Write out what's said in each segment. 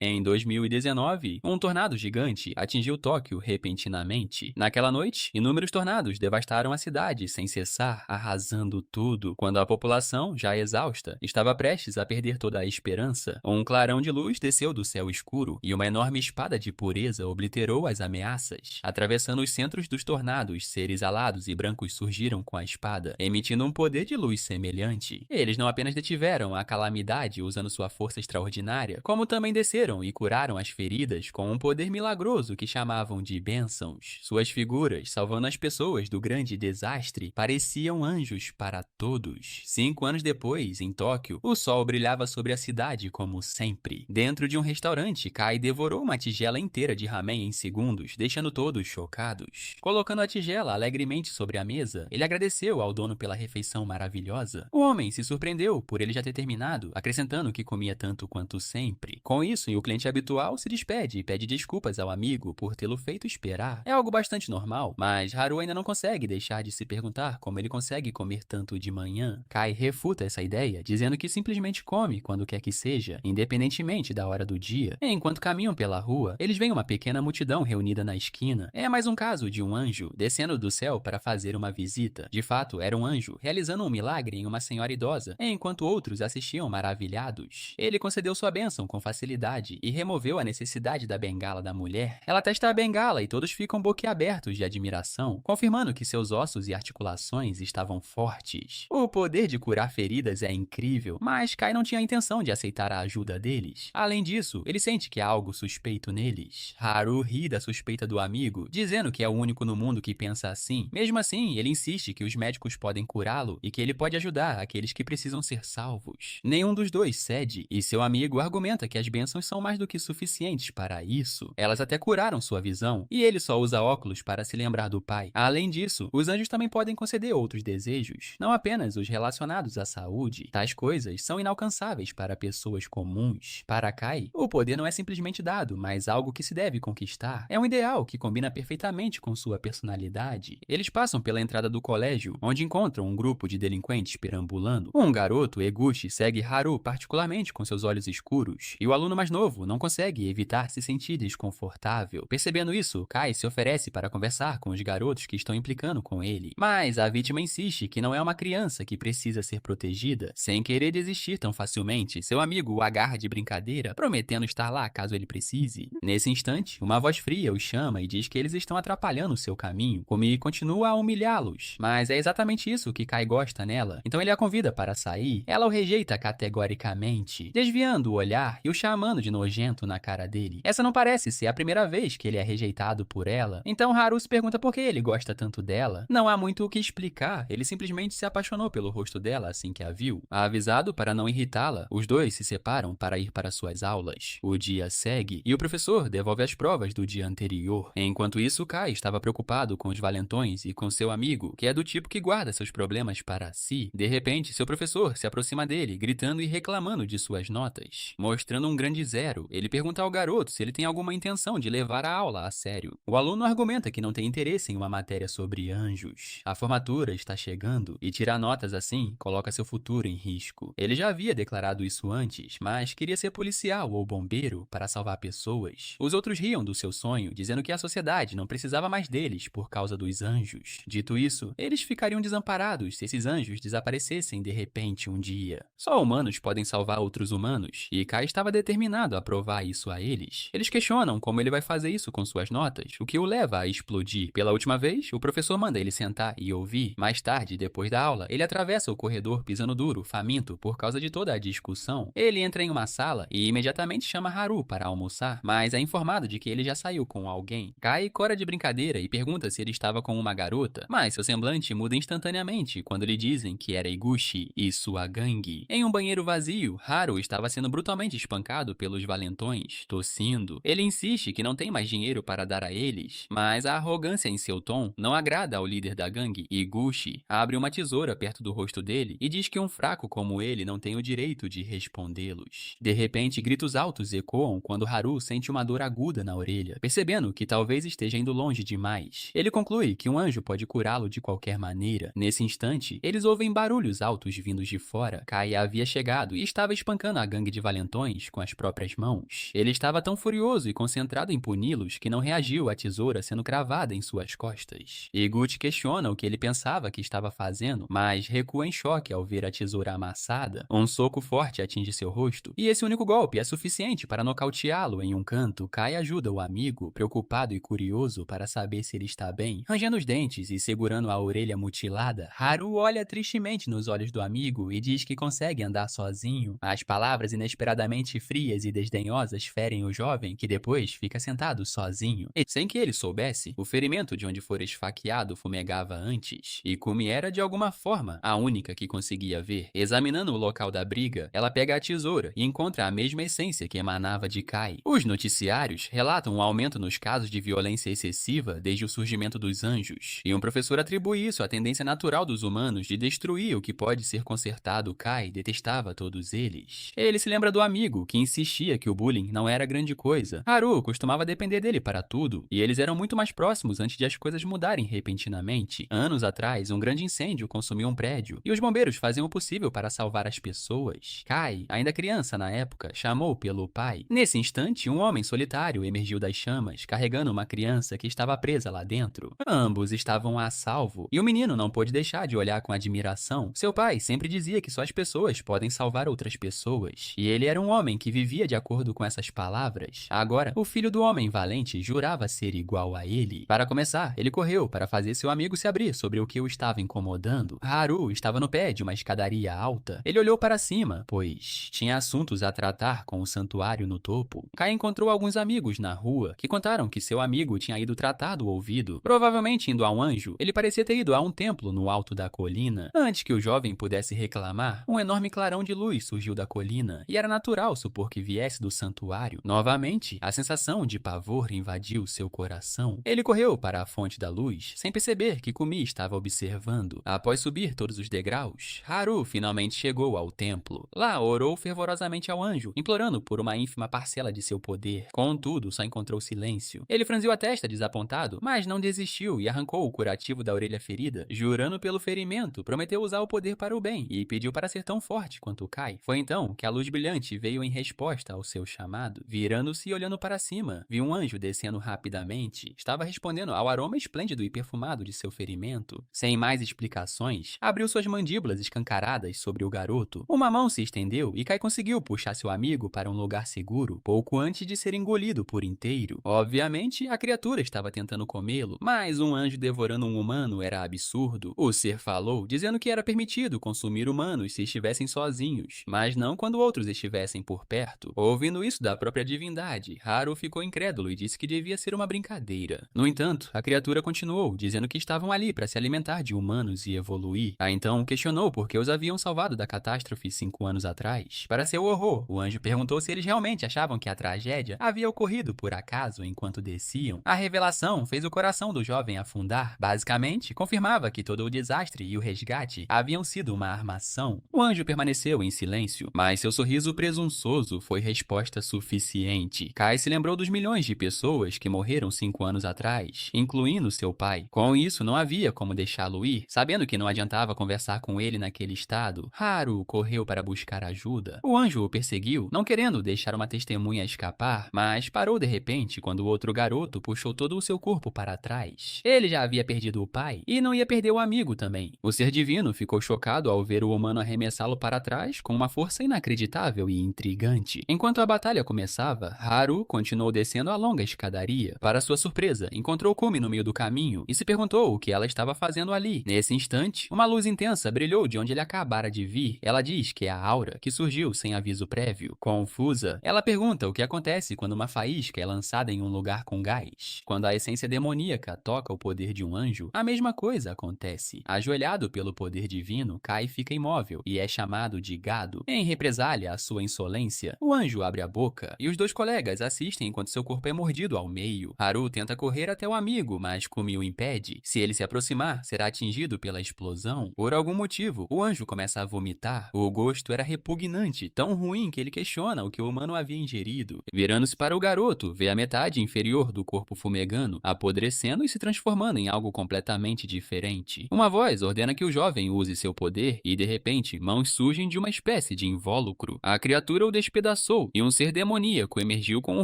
Em 2019, um tornado gigante atingiu Tóquio repentinamente. Naquela noite, inúmeros tornados devastaram a cidade sem cessar, arrasando tudo. Quando a população, já exausta, estava prestes a perder toda a esperança, um clarão de luz desceu do céu escuro e uma enorme espada de pureza obliterou as ameaças. Atravessando os centros dos tornados, seres alados e brancos surgiram com a espada, emitindo um poder de luz semelhante. Eles não apenas detiveram a calamidade usando sua força extraordinária, como também desceram e curaram as feridas com um poder milagroso que chamavam de bênçãos. Suas figuras, salvando as pessoas do grande desastre, pareciam anjos para todos. 5 anos depois, em Tóquio, o sol brilhava sobre a cidade como sempre. Dentro de um restaurante, Kai devorou uma tigela inteira de ramen em segundos, deixando todos chocados. Colocando a tigela alegremente sobre a mesa, ele agradeceu ao dono pela refeição maravilhosa. O homem se surpreendeu por ele já ter terminado, acrescentando que comia tanto quanto sempre. Com isso, o cliente habitual se despede e pede desculpas ao amigo por tê-lo feito esperar. É algo bastante normal, mas Haru ainda não consegue deixar de se perguntar como ele consegue comer tanto de manhã. Kai refuta essa ideia, dizendo que simplesmente come quando quer que seja, independentemente da hora do dia. Enquanto caminham pela rua, eles veem uma pequena multidão reunida na esquina. É mais um caso de um anjo descendo do céu para fazer uma visita. De fato, era um anjo realizando um milagre em uma senhora idosa, enquanto outros assistiam maravilhados. Ele concedeu sua bênção com facilidade e removeu a necessidade da bengala da mulher. Ela testa a bengala e todos ficam boquiabertos de admiração, confirmando que seus ossos e articulações estavam fortes. O poder de curar feridas é incrível, mas Kai não tinha a intenção de aceitar a ajuda deles. Além disso, ele sente que há algo suspeito neles. Haru ri da suspeita do amigo, dizendo que é o único no mundo que pensa assim. Mesmo assim, ele insiste que os médicos podem curá-lo e que ele pode ajudar aqueles que precisam ser salvos. Nenhum dos dois cede, e seu amigo argumenta que as bênçãos são mais do que suficientes para isso. Elas até curaram sua visão, e ele só usa óculos para se lembrar do pai. Além disso, os anjos também podem conceder outros desejos, não apenas os relacionados à saúde. Tais coisas são inalcançáveis para pessoas comuns. Para Kai, o poder não é simplesmente dado, mas algo que se deve conquistar. É um ideal que combina perfeitamente com sua personalidade. Eles passam pela entrada do colégio, onde encontram um grupo de delinquentes perambulando. Um garoto, Eguchi, segue Haru particularmente com seus olhos escuros, e o aluno mais novo não consegue evitar se sentir desconfortável. Percebendo isso, Kai se oferece para conversar com os garotos que estão implicando com ele. Mas a vítima insiste que não é uma criança que precisa ser protegida. Sem querer desistir tão facilmente, seu amigo o agarra de brincadeira, prometendo estar lá caso ele precise. Nesse instante, uma voz fria os chama e diz que eles estão atrapalhando seu caminho. Komi continua a humilhá-los, mas é exatamente isso que Kai gosta nela. Então ele a convida para sair. Ela o rejeita categoricamente, desviando o olhar e o chamando de nojento na cara dele. Essa não parece ser a primeira vez que ele é rejeitado por ela. Então Haru se pergunta por que ele gosta tanto dela. Não há muito o que explicar, ele simplesmente se apaixonou pelo rosto dela assim que a viu. Avisado para não irritá-la, os dois se separam para ir para suas aulas. O dia segue e o professor devolve as provas do dia anterior. Enquanto isso, Kai estava preocupado com os valentões e com seu amigo, que é do tipo que guarda seus problemas para si. De repente, seu professor se aproxima dele, gritando e reclamando de suas notas. Mostrando um grande zero, ele pergunta ao garoto se ele tem alguma intenção de levar a aula a sério. O aluno argumenta que não tem interesse em uma matéria sobre anjos. A formatura está chegando e tirar notas assim coloca seu futuro em risco. Ele já havia declarado isso antes, mas queria ser policial ou bombeiro para salvar pessoas. Os outros riam do seu sonho, dizendo que a sociedade não precisava mais deles por causa dos anjos. Dito isso, eles ficariam desamparados se esses anjos desaparecessem de repente um dia. Só humanos podem salvar outros humanos, e Kai estava determinado a provar isso a eles. Eles questionam como ele vai fazer isso com suas notas, o que o leva a explodir. Pela última vez, o professor manda ele sentar e ouvir. Mais tarde, depois da aula, ele atravessa o corredor pisando duro, faminto, por causa de toda a discussão. Ele entra em uma sala e imediatamente chama Haru para almoçar, mas é informado de que ele já saiu com alguém. Kai cora de brincadeira e pergunta se ele estava com uma garota, mas seu semblante muda instantaneamente quando lhe dizem que era Iguchi e sua gangue. Em um banheiro vazio, Haru estava sendo brutalmente espancado pelos valentões, tossindo. Ele insiste que não tem mais dinheiro para dar a eles, mas a arrogância em seu tom não agrada ao líder da gangue. Iguchi abre uma tesoura perto do rosto dele e diz que um fraco como ele não tem o direito de respondê-los. De repente, gritos altos ecoam quando Haru sente uma dor aguda na orelha, percebendo que talvez esteja indo longe demais. Ele conclui que um anjo pode curá-lo de qualquer maneira. Nesse instante, eles ouvem barulhos altos vindos de fora. Kai havia chegado e estava espancando a gangue de valentões com as próprias próprias mãos. Ele estava tão furioso e concentrado em puni-los que não reagiu à tesoura sendo cravada em suas costas. Iguchi questiona o que ele pensava que estava fazendo, mas recua em choque ao ver a tesoura amassada. Um soco forte atinge seu rosto, e esse único golpe é suficiente para nocauteá-lo. Em um canto, Kai ajuda o amigo, preocupado e curioso para saber se ele está bem. Rangendo os dentes e segurando a orelha mutilada, Haru olha tristemente nos olhos do amigo e diz que consegue andar sozinho. As palavras inesperadamente frias e desdenhosas ferem o jovem, que depois fica sentado sozinho. E, sem que ele soubesse, o ferimento de onde fora esfaqueado fumegava antes, e Kumi era de alguma forma a única que conseguia ver. Examinando o local da briga, ela pega a tesoura e encontra a mesma essência que emanava de Kai. Os noticiários relatam um aumento nos casos de violência excessiva desde o surgimento dos anjos, e um professor atribui isso à tendência natural dos humanos de destruir o que pode ser consertado. Kai detestava todos eles. Ele se lembra do amigo, que insistia que o bullying não era grande coisa. Haru costumava depender dele para tudo, e eles eram muito mais próximos antes de as coisas mudarem repentinamente. Anos atrás, um grande incêndio consumiu um prédio, e os bombeiros faziam o possível para salvar as pessoas. Kai, ainda criança na época, chamou pelo pai. Nesse instante, um homem solitário emergiu das chamas, carregando uma criança que estava presa lá dentro. Ambos estavam a salvo, e o menino não pôde deixar de olhar com admiração. Seu pai sempre dizia que só as pessoas podem salvar outras pessoas, e ele era um homem que vivia de acordo com essas palavras. Agora, o filho do homem valente jurava ser igual a ele. Para começar, ele correu para fazer seu amigo se abrir sobre o que o estava incomodando. Haru estava no pé de uma escadaria alta. Ele olhou para cima, pois tinha assuntos a tratar com o santuário no topo. Kai encontrou alguns amigos na rua que contaram que seu amigo tinha ido tratar do ouvido, provavelmente indo a um anjo. Ele parecia ter ido a um templo no alto da colina. Antes que o jovem pudesse reclamar, um enorme clarão de luz surgiu da colina, e era natural supor que viesse do santuário. Novamente, a sensação de pavor invadiu seu coração. Ele correu para a fonte da luz, sem perceber que Kumi estava observando. Após subir todos os degraus, Haru finalmente chegou ao templo. Lá, orou fervorosamente ao anjo, implorando por uma ínfima parcela de seu poder. Contudo, só encontrou silêncio. Ele franziu a testa desapontado, mas não desistiu e arrancou o curativo da orelha ferida. Jurando pelo ferimento, prometeu usar o poder para o bem e pediu para ser tão forte quanto Kai. Foi então que a luz brilhante veio em resposta ao seu chamado. Virando-se e olhando para cima, viu um anjo descendo rapidamente. Estava respondendo ao aroma esplêndido e perfumado de seu ferimento. Sem mais explicações, abriu suas mandíbulas escancaradas sobre o garoto. Uma mão se estendeu e Kai conseguiu puxar seu amigo para um lugar seguro, pouco antes de ser engolido por inteiro. Obviamente, a criatura estava tentando comê-lo, mas um anjo devorando um humano era absurdo. O ser falou, dizendo que era permitido consumir humanos se estivessem sozinhos, mas não quando outros estivessem por perto. Ouvindo isso da própria divindade, Haru ficou incrédulo e disse que devia ser uma brincadeira. No entanto, a criatura continuou, dizendo que estavam ali para se alimentar de humanos e evoluir. Então questionou por que os haviam salvado da catástrofe 5 anos atrás. Para seu horror, o anjo perguntou se eles realmente achavam que a tragédia havia ocorrido por acaso enquanto desciam. A revelação fez o coração do jovem afundar. Basicamente, confirmava que todo o desastre e o resgate haviam sido uma armação. O anjo permaneceu em silêncio, mas seu sorriso presunçoso foi resposta suficiente. Kai se lembrou dos milhões de pessoas que morreram 5 anos atrás, incluindo seu pai. Com isso, não havia como deixá-lo ir. Sabendo que não adiantava conversar com ele naquele estado, Haru correu para buscar ajuda. O anjo o perseguiu, não querendo deixar uma testemunha escapar, mas parou de repente quando o outro garoto puxou todo o seu corpo para trás. Ele já havia perdido o pai e não ia perder o amigo também. O ser divino ficou chocado ao ver o humano arremessá-lo para trás com uma força inacreditável e intrigante. Enquanto a batalha começava, Haru continuou descendo a longa escadaria. Para sua surpresa, encontrou Kumi no meio do caminho e se perguntou o que ela estava fazendo ali. Nesse instante, uma luz intensa brilhou de onde ele acabara de vir. Ela diz que é a aura que surgiu sem aviso prévio. Confusa, ela pergunta o que acontece quando uma faísca é lançada em um lugar com gás. Quando a essência demoníaca toca o poder de um anjo, a mesma coisa acontece. Ajoelhado pelo poder divino, Kai fica imóvel e é chamado de gado. Em represália à sua insolência, o anjo abre a boca e os dois colegas assistem enquanto seu corpo é mordido ao meio. Haru tenta correr até o amigo, mas Kumi o impede. Se ele se aproximar, será atingido pela explosão. Por algum motivo, o anjo começa a vomitar. O gosto era repugnante, tão ruim que ele questiona o que o humano havia ingerido. Virando-se para o garoto, vê a metade inferior do corpo fumegando, apodrecendo e se transformando em algo completamente diferente. Uma voz ordena que o jovem use seu poder e, de repente, mãos surgem de uma espécie de invólucro. A criatura o despedaçou gritou, e um ser demoníaco emergiu com um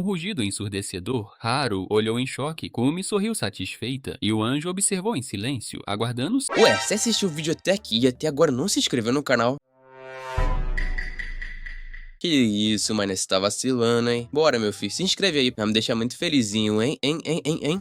rugido ensurdecedor. Haru olhou em choque, Kumi sorriu satisfeita, e o anjo observou em silêncio, aguardando... Ué, você assistiu o vídeo até aqui e até agora não se inscreveu no canal? Que isso, mano, você tá vacilando, hein? Bora, meu filho, se inscreve aí pra me deixar muito felizinho, hein?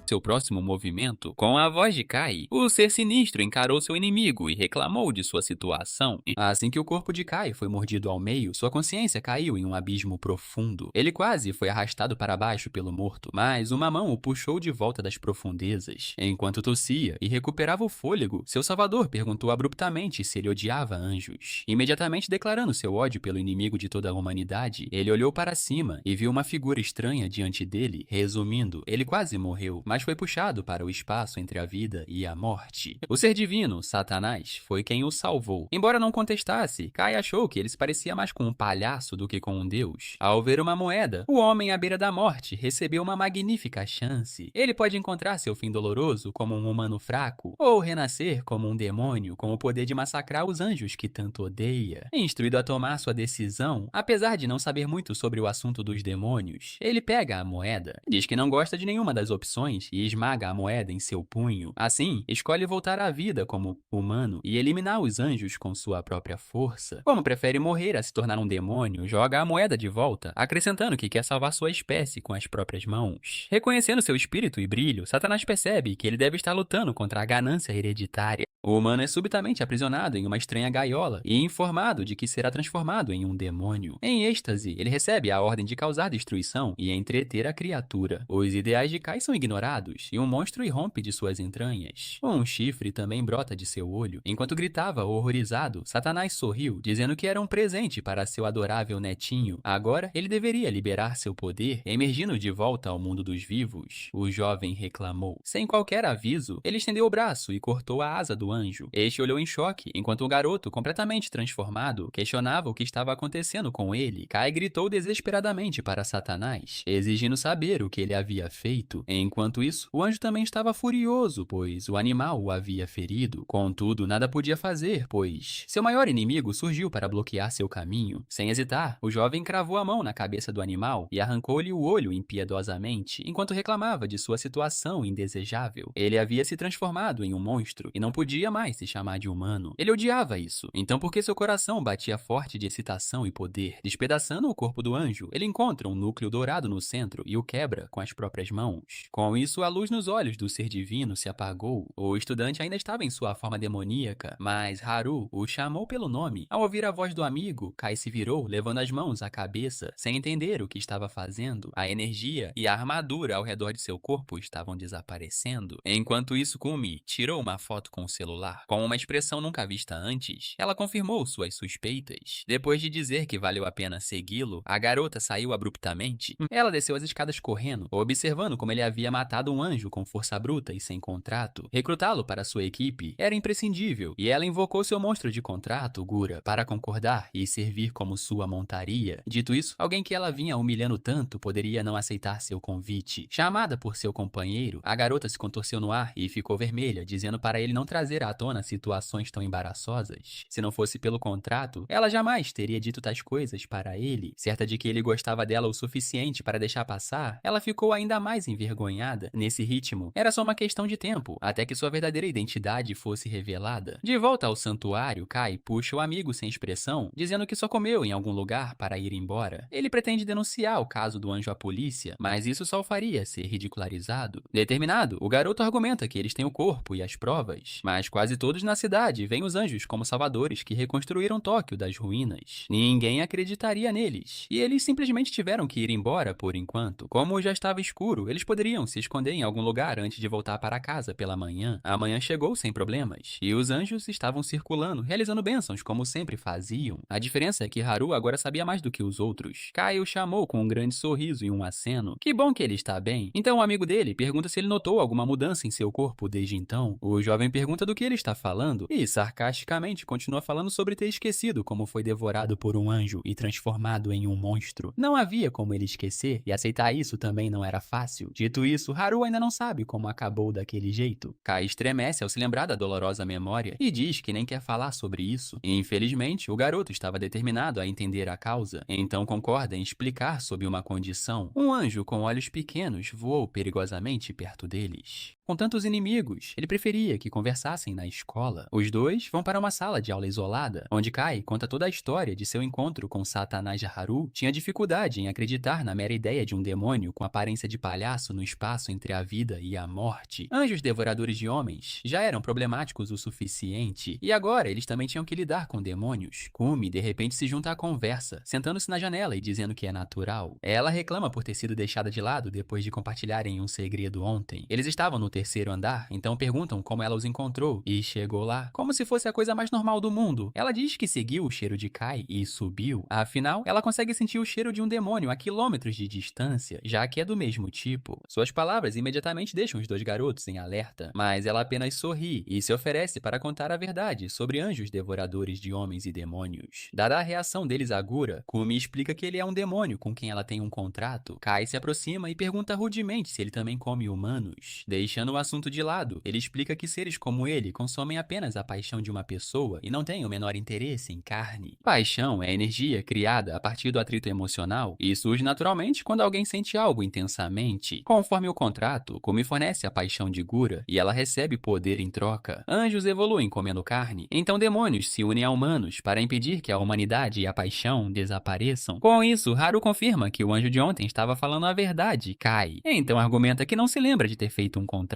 Seu próximo movimento, com a voz de Kai, o ser sinistro encarou seu inimigo e reclamou de sua situação. Assim que o corpo de Kai foi mordido ao meio, sua consciência caiu em um abismo profundo. Ele quase foi arrastado para baixo pelo morto, mas uma mão o puxou de volta das profundezas. Enquanto tossia e recuperava o fôlego, seu salvador perguntou abruptamente se ele odiava anjos. Imediatamente declarando seu ódio pelo inimigo de toda a humanidade, ele olhou para cima e viu uma figura estranha diante dele. Resumindo, ele quase morreu, mas foi puxado para o espaço entre a vida e a morte. O ser divino, Satanás, foi quem o salvou. Embora não contestasse, Kai achou que ele se parecia mais com um palhaço do que com um deus. Ao ver uma moeda, o homem à beira da morte recebeu uma magnífica chance. Ele pode encontrar seu fim doloroso como um humano fraco, ou renascer como um demônio com o poder de massacrar os anjos que tanto odeia. Instruído a tomar sua decisão, apesar de não saber muito sobre o assunto dos demônios, ele pega a moeda, diz que não gosta de nenhuma das opções e esmaga a moeda em seu punho. Assim, escolhe voltar à vida como humano e eliminar os anjos com sua própria força. Como prefere morrer a se tornar um demônio, joga a moeda de volta, acrescentando que quer salvar sua espécie com as próprias mãos. Reconhecendo seu espírito e brilho, Satanás percebe que ele deve estar lutando contra a ganância hereditária. O humano é subitamente aprisionado em uma estranha gaiola e informado de que será transformado em um demônio. Em êxtase, ele recebe a ordem de causar destruição e entreter a criatura. Os ideais de Kai são ignorados e um monstro irrompe de suas entranhas. Um chifre também brota de seu olho. Enquanto gritava horrorizado, Satanás sorriu, dizendo que era um presente para seu adorável netinho. Agora, ele deveria liberar seu poder, emergindo de volta ao mundo dos vivos. O jovem reclamou. Sem qualquer aviso, ele estendeu o braço e cortou a asa do anjo. Este olhou em choque, enquanto o garoto, completamente transformado, questionava o que estava acontecendo com ele. Kai gritou desesperadamente para Satanás, exigindo saber o que ele havia feito. Enquanto isso, o anjo também estava furioso, pois o animal o havia ferido. Contudo, nada podia fazer, pois seu maior inimigo surgiu para bloquear seu caminho. Sem hesitar, o jovem cravou a mão na cabeça do animal e arrancou-lhe o olho impiedosamente, enquanto reclamava de sua situação indesejável. Ele havia se transformado em um monstro e não podia mais se chamar de humano. Ele odiava isso. Então, porque seu coração batia forte de excitação e poder, despedaçando o corpo do anjo, ele encontra um núcleo dourado no centro e o quebra com as próprias mãos. Com isso, a luz nos olhos do ser divino se apagou. O estudante ainda estava em sua forma demoníaca, mas Haru o chamou pelo nome. Ao ouvir a voz do amigo, Kai se virou, levando as mãos à cabeça, sem entender o que estava fazendo. A energia e a armadura ao redor de seu corpo estavam desaparecendo. Enquanto isso, Kumi tirou uma foto com o celular. Com uma expressão nunca vista antes, ela confirmou suas suspeitas. Depois de dizer que valeu a pena segui-lo, a garota saiu abruptamente. Ela desceu as escadas correndo, observando como ele havia matado um anjo com força bruta e sem contrato. Recrutá-lo para sua equipe era imprescindível, e ela invocou seu monstro de contrato, Gura, para concordar e servir como sua montaria. Dito isso, alguém que ela vinha humilhando tanto poderia não aceitar seu convite. Chamada por seu companheiro, a garota se contorceu no ar e ficou vermelha, dizendo para ele não trazer à tona situações tão embaraçosas. Se não fosse pelo contrato, ela jamais teria dito tais coisas para ele. Certa de que ele gostava dela o suficiente para deixar passar, ela ficou ainda mais envergonhada. Nesse ritmo, era só uma questão de tempo, até que sua verdadeira identidade fosse revelada. De volta ao santuário, Kai puxa o amigo sem expressão, dizendo que só comeu em algum lugar para ir embora. Ele pretende denunciar o caso do anjo à polícia, mas isso só o faria ser ridicularizado. Determinado, o garoto argumenta que eles têm o corpo e as provas, mas quase todos na cidade veem os anjos como salvadores que reconstruíram Tóquio das ruínas. Ninguém acreditaria neles, e eles simplesmente tiveram que ir embora por enquanto. Como já estava escuro, eles poderiam se esconder em algum lugar antes de voltar para casa pela manhã. A manhã chegou sem problemas, e os anjos estavam circulando, realizando bênçãos como sempre faziam. A diferença é que Haru agora sabia mais do que os outros. Kai o chamou com um grande sorriso e um aceno. Que bom que ele está bem. Então o amigo dele pergunta se ele notou alguma mudança em seu corpo desde então. O jovem pergunta do do que ele está falando e, sarcasticamente, continua falando sobre ter esquecido como foi devorado por um anjo e transformado em um monstro. Não havia como ele esquecer, e aceitar isso também não era fácil. Dito isso, Haru ainda não sabe como acabou daquele jeito. Kai estremece ao se lembrar da dolorosa memória e diz que nem quer falar sobre isso. Infelizmente, o garoto estava determinado a entender a causa, então concorda em explicar sob uma condição. Um anjo com olhos pequenos voou perigosamente perto deles. Com tantos inimigos, ele preferia que conversassem na escola. Os dois vão para uma sala de aula isolada, onde Kai conta toda a história de seu encontro com Satanás Haru. Tinha dificuldade em acreditar na mera ideia de um demônio com aparência de palhaço no espaço entre a vida e a morte. Anjos devoradores de homens já eram problemáticos o suficiente, e agora eles também tinham que lidar com demônios. Kumi de repente se junta à conversa, sentando-se na janela e dizendo que é natural. Ela reclama por ter sido deixada de lado depois de compartilharem um segredo ontem. Eles estavam no terceiro andar, então perguntam como ela os encontrou e chegou lá, como se fosse a coisa mais normal do mundo. Ela diz que seguiu o cheiro de Kai e subiu. Afinal, ela consegue sentir o cheiro de um demônio a quilômetros de distância, já que é do mesmo tipo. Suas palavras imediatamente deixam os dois garotos em alerta, mas ela apenas sorri e se oferece para contar a verdade sobre anjos devoradores de homens e demônios. Dada a reação deles à Gura, Kumi explica que ele é um demônio com quem ela tem um contrato. Kai se aproxima e pergunta rudemente se ele também come humanos. Deixando o assunto de lado, ele explica que seres como ele consomem apenas a paixão de uma pessoa e não têm o menor interesse em carne. Paixão é energia criada a partir do atrito emocional e surge naturalmente quando alguém sente algo intensamente. Conforme o contrato, Kumi fornece a paixão de Gura e ela recebe poder em troca. Anjos evoluem comendo carne, então demônios se unem a humanos para impedir que a humanidade e a paixão desapareçam. Com isso, Haru confirma que o anjo de ontem estava falando a verdade, Kai. Então argumenta que não se lembra de ter feito um contrato.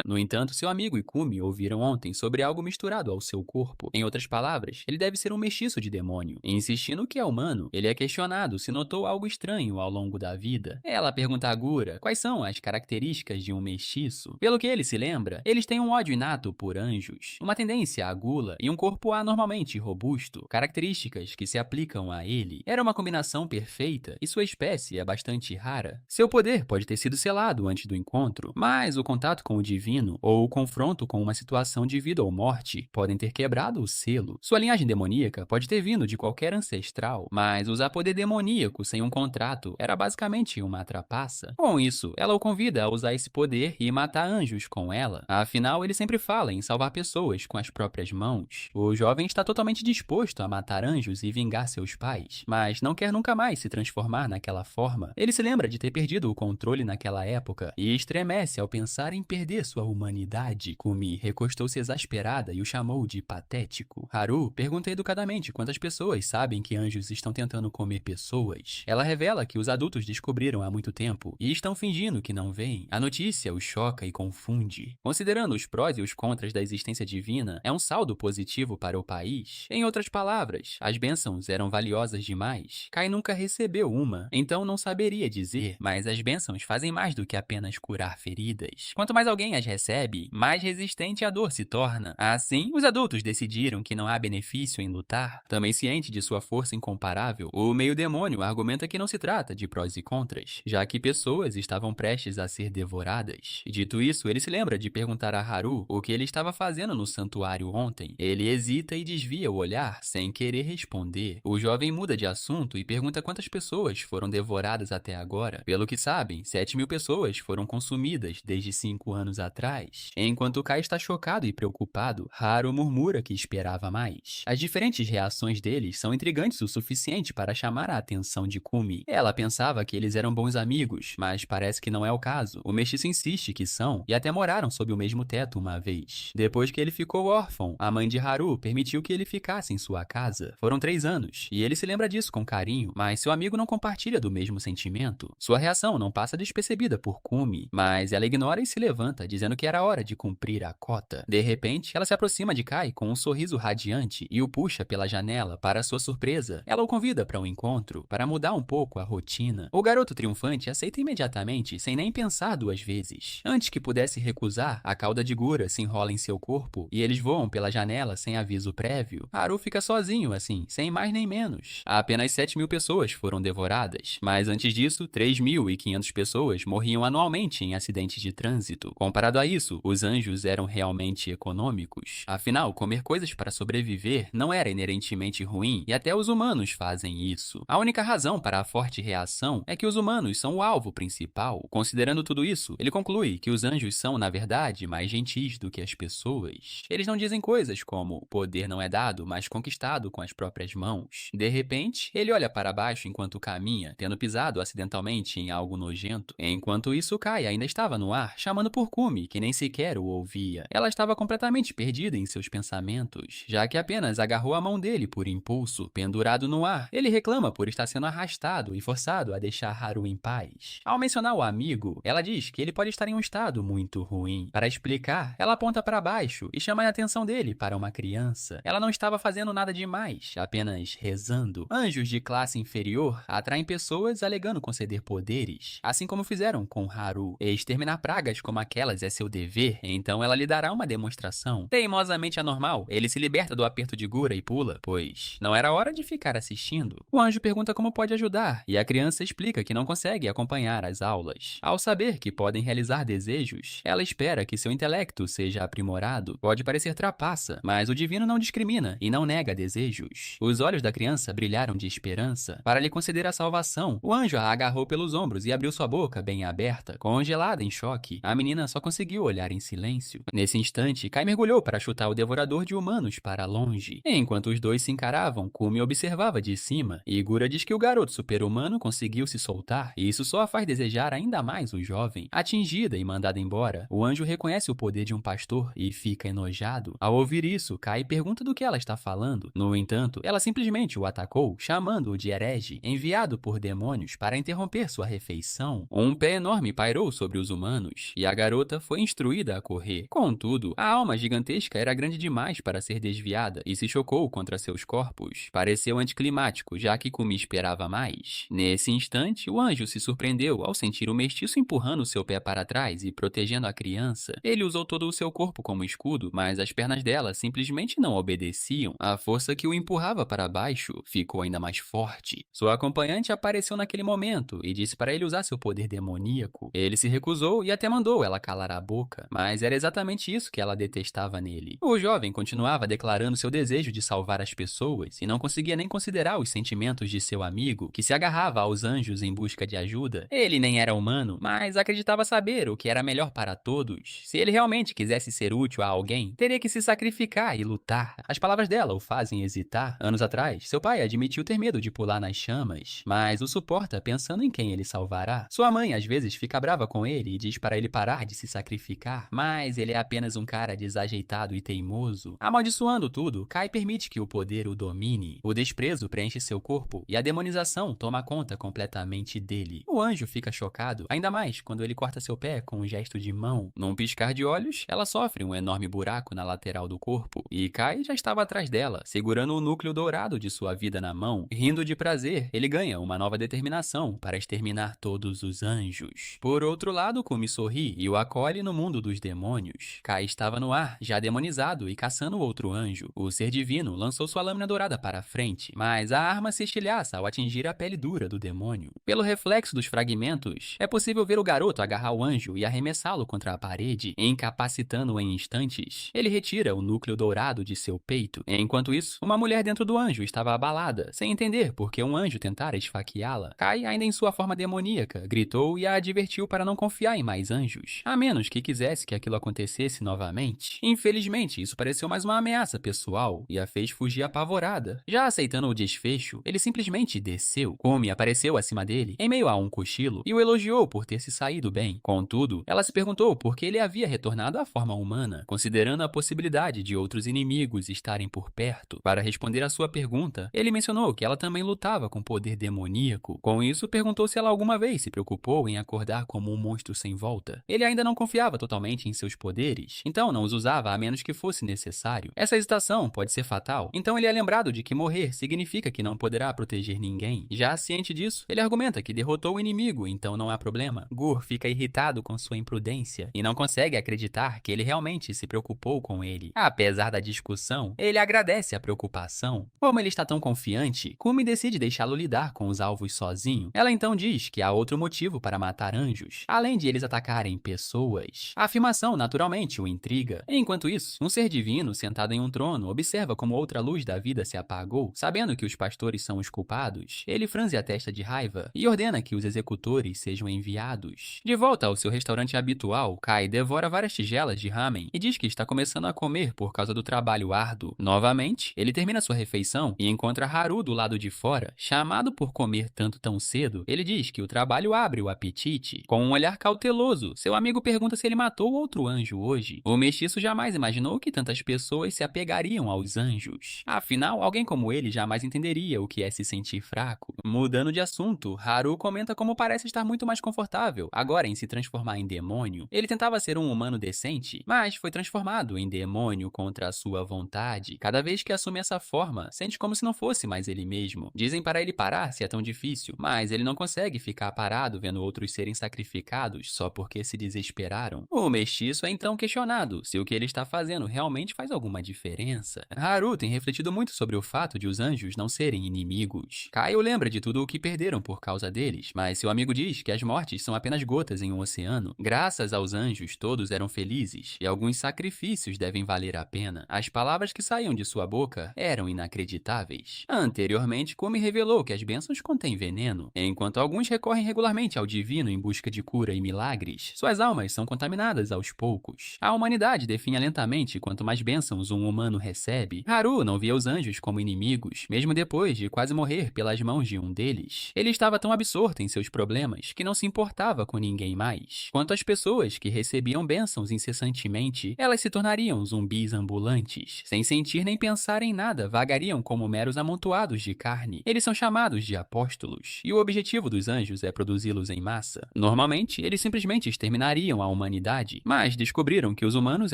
No entanto, seu amigo e Kumi ouviram ontem sobre algo misturado ao seu corpo. Em outras palavras, ele deve ser um mestiço de demônio. Insistindo que é humano, ele é questionado se notou algo estranho ao longo da vida. Ela pergunta a Gura quais são as características de um mestiço. Pelo que ele se lembra, eles têm um ódio inato por anjos, uma tendência à gula e um corpo anormalmente robusto, características que se aplicam a ele. Era uma combinação perfeita e sua espécie é bastante rara. Seu poder pode ter sido selado antes do encontro, mas o contato com o divino ou o confronto com uma situação de vida ou morte podem ter quebrado o selo. Sua linhagem demoníaca pode ter vindo de qualquer ancestral, mas usar poder demoníaco sem um contrato era basicamente uma trapaça. Com isso, ela o convida a usar esse poder e matar anjos com ela. Afinal, ele sempre fala em salvar pessoas com as próprias mãos. O jovem está totalmente disposto a matar anjos e vingar seus pais, mas não quer nunca mais se transformar naquela forma. Ele se lembra de ter perdido o controle naquela época e estremece ao pensar em perder sua humanidade. Kumi recostou-se exasperada e o chamou de patético. Haru pergunta educadamente quantas pessoas sabem que anjos estão tentando comer pessoas. Ela revela que os adultos descobriram há muito tempo e estão fingindo que não veem. A notícia o choca e confunde. Considerando os prós e os contras da existência divina, é um saldo positivo para o país. Em outras palavras, as bênçãos eram valiosas demais. Kai nunca recebeu uma, então não saberia dizer, mas as bênçãos fazem mais do que apenas curar feridas. Quanto mais alguém as recebe, mais resistente a dor se torna. Assim, os adultos decidiram que não há benefício em lutar. Também ciente de sua força incomparável, o meio-demônio argumenta que não se trata de prós e contras, já que pessoas estavam prestes a ser devoradas. Dito isso, ele se lembra de perguntar a Haru o que ele estava fazendo no santuário ontem. Ele hesita e desvia o olhar, sem querer responder. O jovem muda de assunto e pergunta quantas pessoas foram devoradas até agora. Pelo que sabem, 7.000 pessoas foram consumidas desde 5 anos atrás. Enquanto Kai está chocado e preocupado, Haru murmura que esperava mais. As diferentes reações deles são intrigantes o suficiente para chamar a atenção de Kumi. Ela pensava que eles eram bons amigos, mas parece que não é o caso. O mestiço insiste que são e até moraram sob o mesmo teto uma vez. Depois que ele ficou órfão, a mãe de Haru permitiu que ele ficasse em sua casa. Foram 3 anos, e ele se lembra disso com carinho, mas seu amigo não compartilha do mesmo sentimento. Sua reação não passa despercebida por Kumi, mas ela ignora e se levanta, dizendo que era hora de cumprir a cota. De repente, ela se aproxima de Kai com um sorriso radiante e o puxa pela janela. Para sua surpresa, ela o convida para um encontro, para mudar um pouco a rotina. O garoto triunfante aceita imediatamente, sem nem pensar 2 vezes. Antes que pudesse recusar, a cauda de Gura se enrola em seu corpo e eles voam pela janela sem aviso prévio. Haru fica sozinho assim, sem mais nem menos. Apenas 7.000 pessoas foram devoradas, mas antes disso, 3.500 pessoas morriam anualmente em acidentes de trânsito. barato. Comparado a isso, os anjos eram realmente econômicos. Afinal, comer coisas para sobreviver não era inerentemente ruim, e até os humanos fazem isso. A única razão para a forte reação é que os humanos são o alvo principal. Considerando tudo isso, ele conclui que os anjos são, na verdade, mais gentis do que as pessoas. Eles não dizem coisas como poder não é dado, mas conquistado com as próprias mãos. De repente, ele olha para baixo enquanto caminha, tendo pisado acidentalmente em algo nojento. Enquanto isso, Kai ainda estava no ar, chamando por Kumi, que nem sequer o ouvia. Ela estava completamente perdida em seus pensamentos, já que apenas agarrou a mão dele por impulso, pendurado no ar. Ele reclama por estar sendo arrastado e forçado a deixar Haru em paz. Ao mencionar o amigo, ela diz que ele pode estar em um estado muito ruim. Para explicar, ela aponta para baixo e chama a atenção dele para uma criança. Ela não estava fazendo nada demais, apenas rezando. Anjos de classe inferior atraem pessoas alegando conceder poderes, assim como fizeram com Haru. Exterminar pragas como aquelas é seu dever, então ela lhe dará uma demonstração. Teimosamente anormal, ele se liberta do aperto de Gura e pula, pois não era hora de ficar assistindo. O anjo pergunta como pode ajudar, e a criança explica que não consegue acompanhar as aulas. Ao saber que podem realizar desejos, ela espera que seu intelecto seja aprimorado. Pode parecer trapaça, mas o divino não discrimina e não nega desejos. Os olhos da criança brilharam de esperança. Para lhe conceder a salvação, o anjo a agarrou pelos ombros e abriu sua boca bem aberta. Congelada em choque, a menina só conseguiu olhar em silêncio. Nesse instante, Kai mergulhou para chutar o devorador de humanos para longe. Enquanto os dois se encaravam, Kumi observava de cima, e Gura diz que o garoto super-humano conseguiu se soltar, e isso só a faz desejar ainda mais o jovem. Atingida e mandada embora, o anjo reconhece o poder de um pastor e fica enojado. Ao ouvir isso, Kai pergunta do que ela está falando. No entanto, ela simplesmente o atacou, chamando-o de herege, enviado por demônios para interromper sua refeição. Um pé enorme pairou sobre os humanos, e a garota foi instruída a correr. Contudo, a alma gigantesca era grande demais para ser desviada e se chocou contra seus corpos. Pareceu anticlimático, já que Kumi esperava mais. Nesse instante, o anjo se surpreendeu ao sentir o mestiço empurrando seu pé para trás e protegendo a criança. Ele usou todo o seu corpo como escudo, mas as pernas dela simplesmente não obedeciam. A força que o empurrava para baixo ficou ainda mais forte. Sua acompanhante apareceu naquele momento e disse para ele usar seu poder demoníaco. Ele se recusou e até mandou ela calar a boca, mas era exatamente isso que ela detestava nele. O jovem continuava declarando seu desejo de salvar as pessoas e não conseguia nem considerar os sentimentos de seu amigo, que se agarrava aos anjos em busca de ajuda. Ele nem era humano, mas acreditava saber o que era melhor para todos. Se ele realmente quisesse ser útil a alguém, teria que se sacrificar e lutar. As palavras dela o fazem hesitar. Anos atrás, seu pai admitiu ter medo de pular nas chamas, mas o suporta pensando em quem ele salvará. Sua mãe às vezes fica brava com ele e diz para ele parar de se sacrificar, mas ele é apenas um cara desajeitado e teimoso. Amaldiçoando tudo, Kai permite que o poder o domine. O desprezo preenche seu corpo e a demonização toma conta completamente dele. O anjo fica chocado, ainda mais quando ele corta seu pé com um gesto de mão. Num piscar de olhos, ela sofre um enorme buraco na lateral do corpo, e Kai já estava atrás dela, segurando o núcleo dourado de sua vida na mão. Rindo de prazer, ele ganha uma nova determinação para exterminar todos os anjos. Por outro lado, Kumi sorri e o acolhe no mundo dos demônios. Kai estava no ar, já demonizado e caçando outro anjo. O ser divino lançou sua lâmina dourada para a frente, mas a arma se estilhaça ao atingir a pele dura do demônio. Pelo reflexo dos fragmentos, é possível ver o garoto agarrar o anjo e arremessá-lo contra a parede, incapacitando-o em instantes. Ele retira o núcleo dourado de seu peito. Enquanto isso, uma mulher dentro do anjo estava abalada, sem entender por que um anjo tentara esfaqueá-la. Kai, ainda em sua forma demoníaca, gritou e a advertiu para não confiar em mais anjos, a menos que quisesse que aquilo acontecesse novamente. Infelizmente, isso pareceu mais uma ameaça pessoal e a fez fugir apavorada. Já aceitando o desfecho, ele simplesmente desceu. Kumi apareceu acima dele, em meio a um cochilo, e o elogiou por ter se saído bem. Contudo, ela se perguntou por que ele havia retornado à forma humana, considerando a possibilidade de outros inimigos estarem por perto. Para responder à sua pergunta, ele mencionou que ela também lutava com poder demoníaco. Com isso, perguntou se ela alguma vez se preocupou em acordar como um monstro sem volta. Ele ainda não confiava totalmente em seus poderes, então não os usava a menos que fosse necessário. Essa hesitação pode ser fatal, então ele é lembrado de que morrer significa que não poderá proteger ninguém. Já ciente disso, ele argumenta que derrotou o inimigo, então não há problema. Gur fica irritado com sua imprudência e não consegue acreditar que ele realmente se preocupou com ele. Apesar da discussão, ele agradece a preocupação. Como ele está tão confiante, Kumi decide deixá-lo lidar com os alvos sozinho. Ela então diz que há outro motivo para matar anjos, além de eles atacarem pessoas. pessoas. A afirmação naturalmente o intriga. Enquanto isso, um ser divino sentado em um trono observa como outra luz da vida se apagou, sabendo que os pastores são os culpados. Ele franze a testa de raiva e ordena que os executores sejam enviados. De volta ao seu restaurante habitual, Kai devora várias tigelas de ramen e diz que está começando a comer por causa do trabalho árduo. Novamente, ele termina sua refeição e encontra Haru do lado de fora. Chamado por comer tanto tão cedo, ele diz que o trabalho abre o apetite. Com um olhar cauteloso, seu amigo pergunta se ele matou outro anjo hoje. O mestiço jamais imaginou que tantas pessoas se apegariam aos anjos. Afinal, alguém como ele jamais entenderia o que é se sentir fraco. Mudando de assunto, Haru comenta como parece estar muito mais confortável agora em se transformar em demônio. Ele tentava ser um humano decente, mas foi transformado em demônio contra a sua vontade. Cada vez que assume essa forma, sente como se não fosse mais ele mesmo. Dizem para ele parar se é tão difícil, mas ele não consegue ficar parado vendo outros serem sacrificados só porque se desesperaram. O mestiço é então questionado se o que ele está fazendo realmente faz alguma diferença. Haru tem refletido muito sobre o fato de os anjos não serem inimigos. Kaio lembra de tudo o que perderam por causa deles, mas seu amigo diz que as mortes são apenas gotas em um oceano. Graças aos anjos, todos eram felizes, e alguns sacrifícios devem valer a pena. As palavras que saíam de sua boca eram inacreditáveis. Anteriormente, Kumi revelou que as bênçãos contêm veneno. Enquanto alguns recorrem regularmente ao divino em busca de cura e milagres, suas almas são contaminadas aos poucos. A humanidade definha lentamente quanto mais bênçãos um humano recebe. Haru não via os anjos como inimigos, mesmo depois de quase morrer pelas mãos de um deles. Ele estava tão absorto em seus problemas que não se importava com ninguém mais. Quanto às pessoas que recebiam bênçãos incessantemente, elas se tornariam zumbis ambulantes. Sem sentir nem pensar em nada, vagariam como meros amontoados de carne. Eles são chamados de apóstolos, e o objetivo dos anjos é produzi-los em massa. Normalmente, eles simplesmente exterminariam a humanidade, mas descobriram que os humanos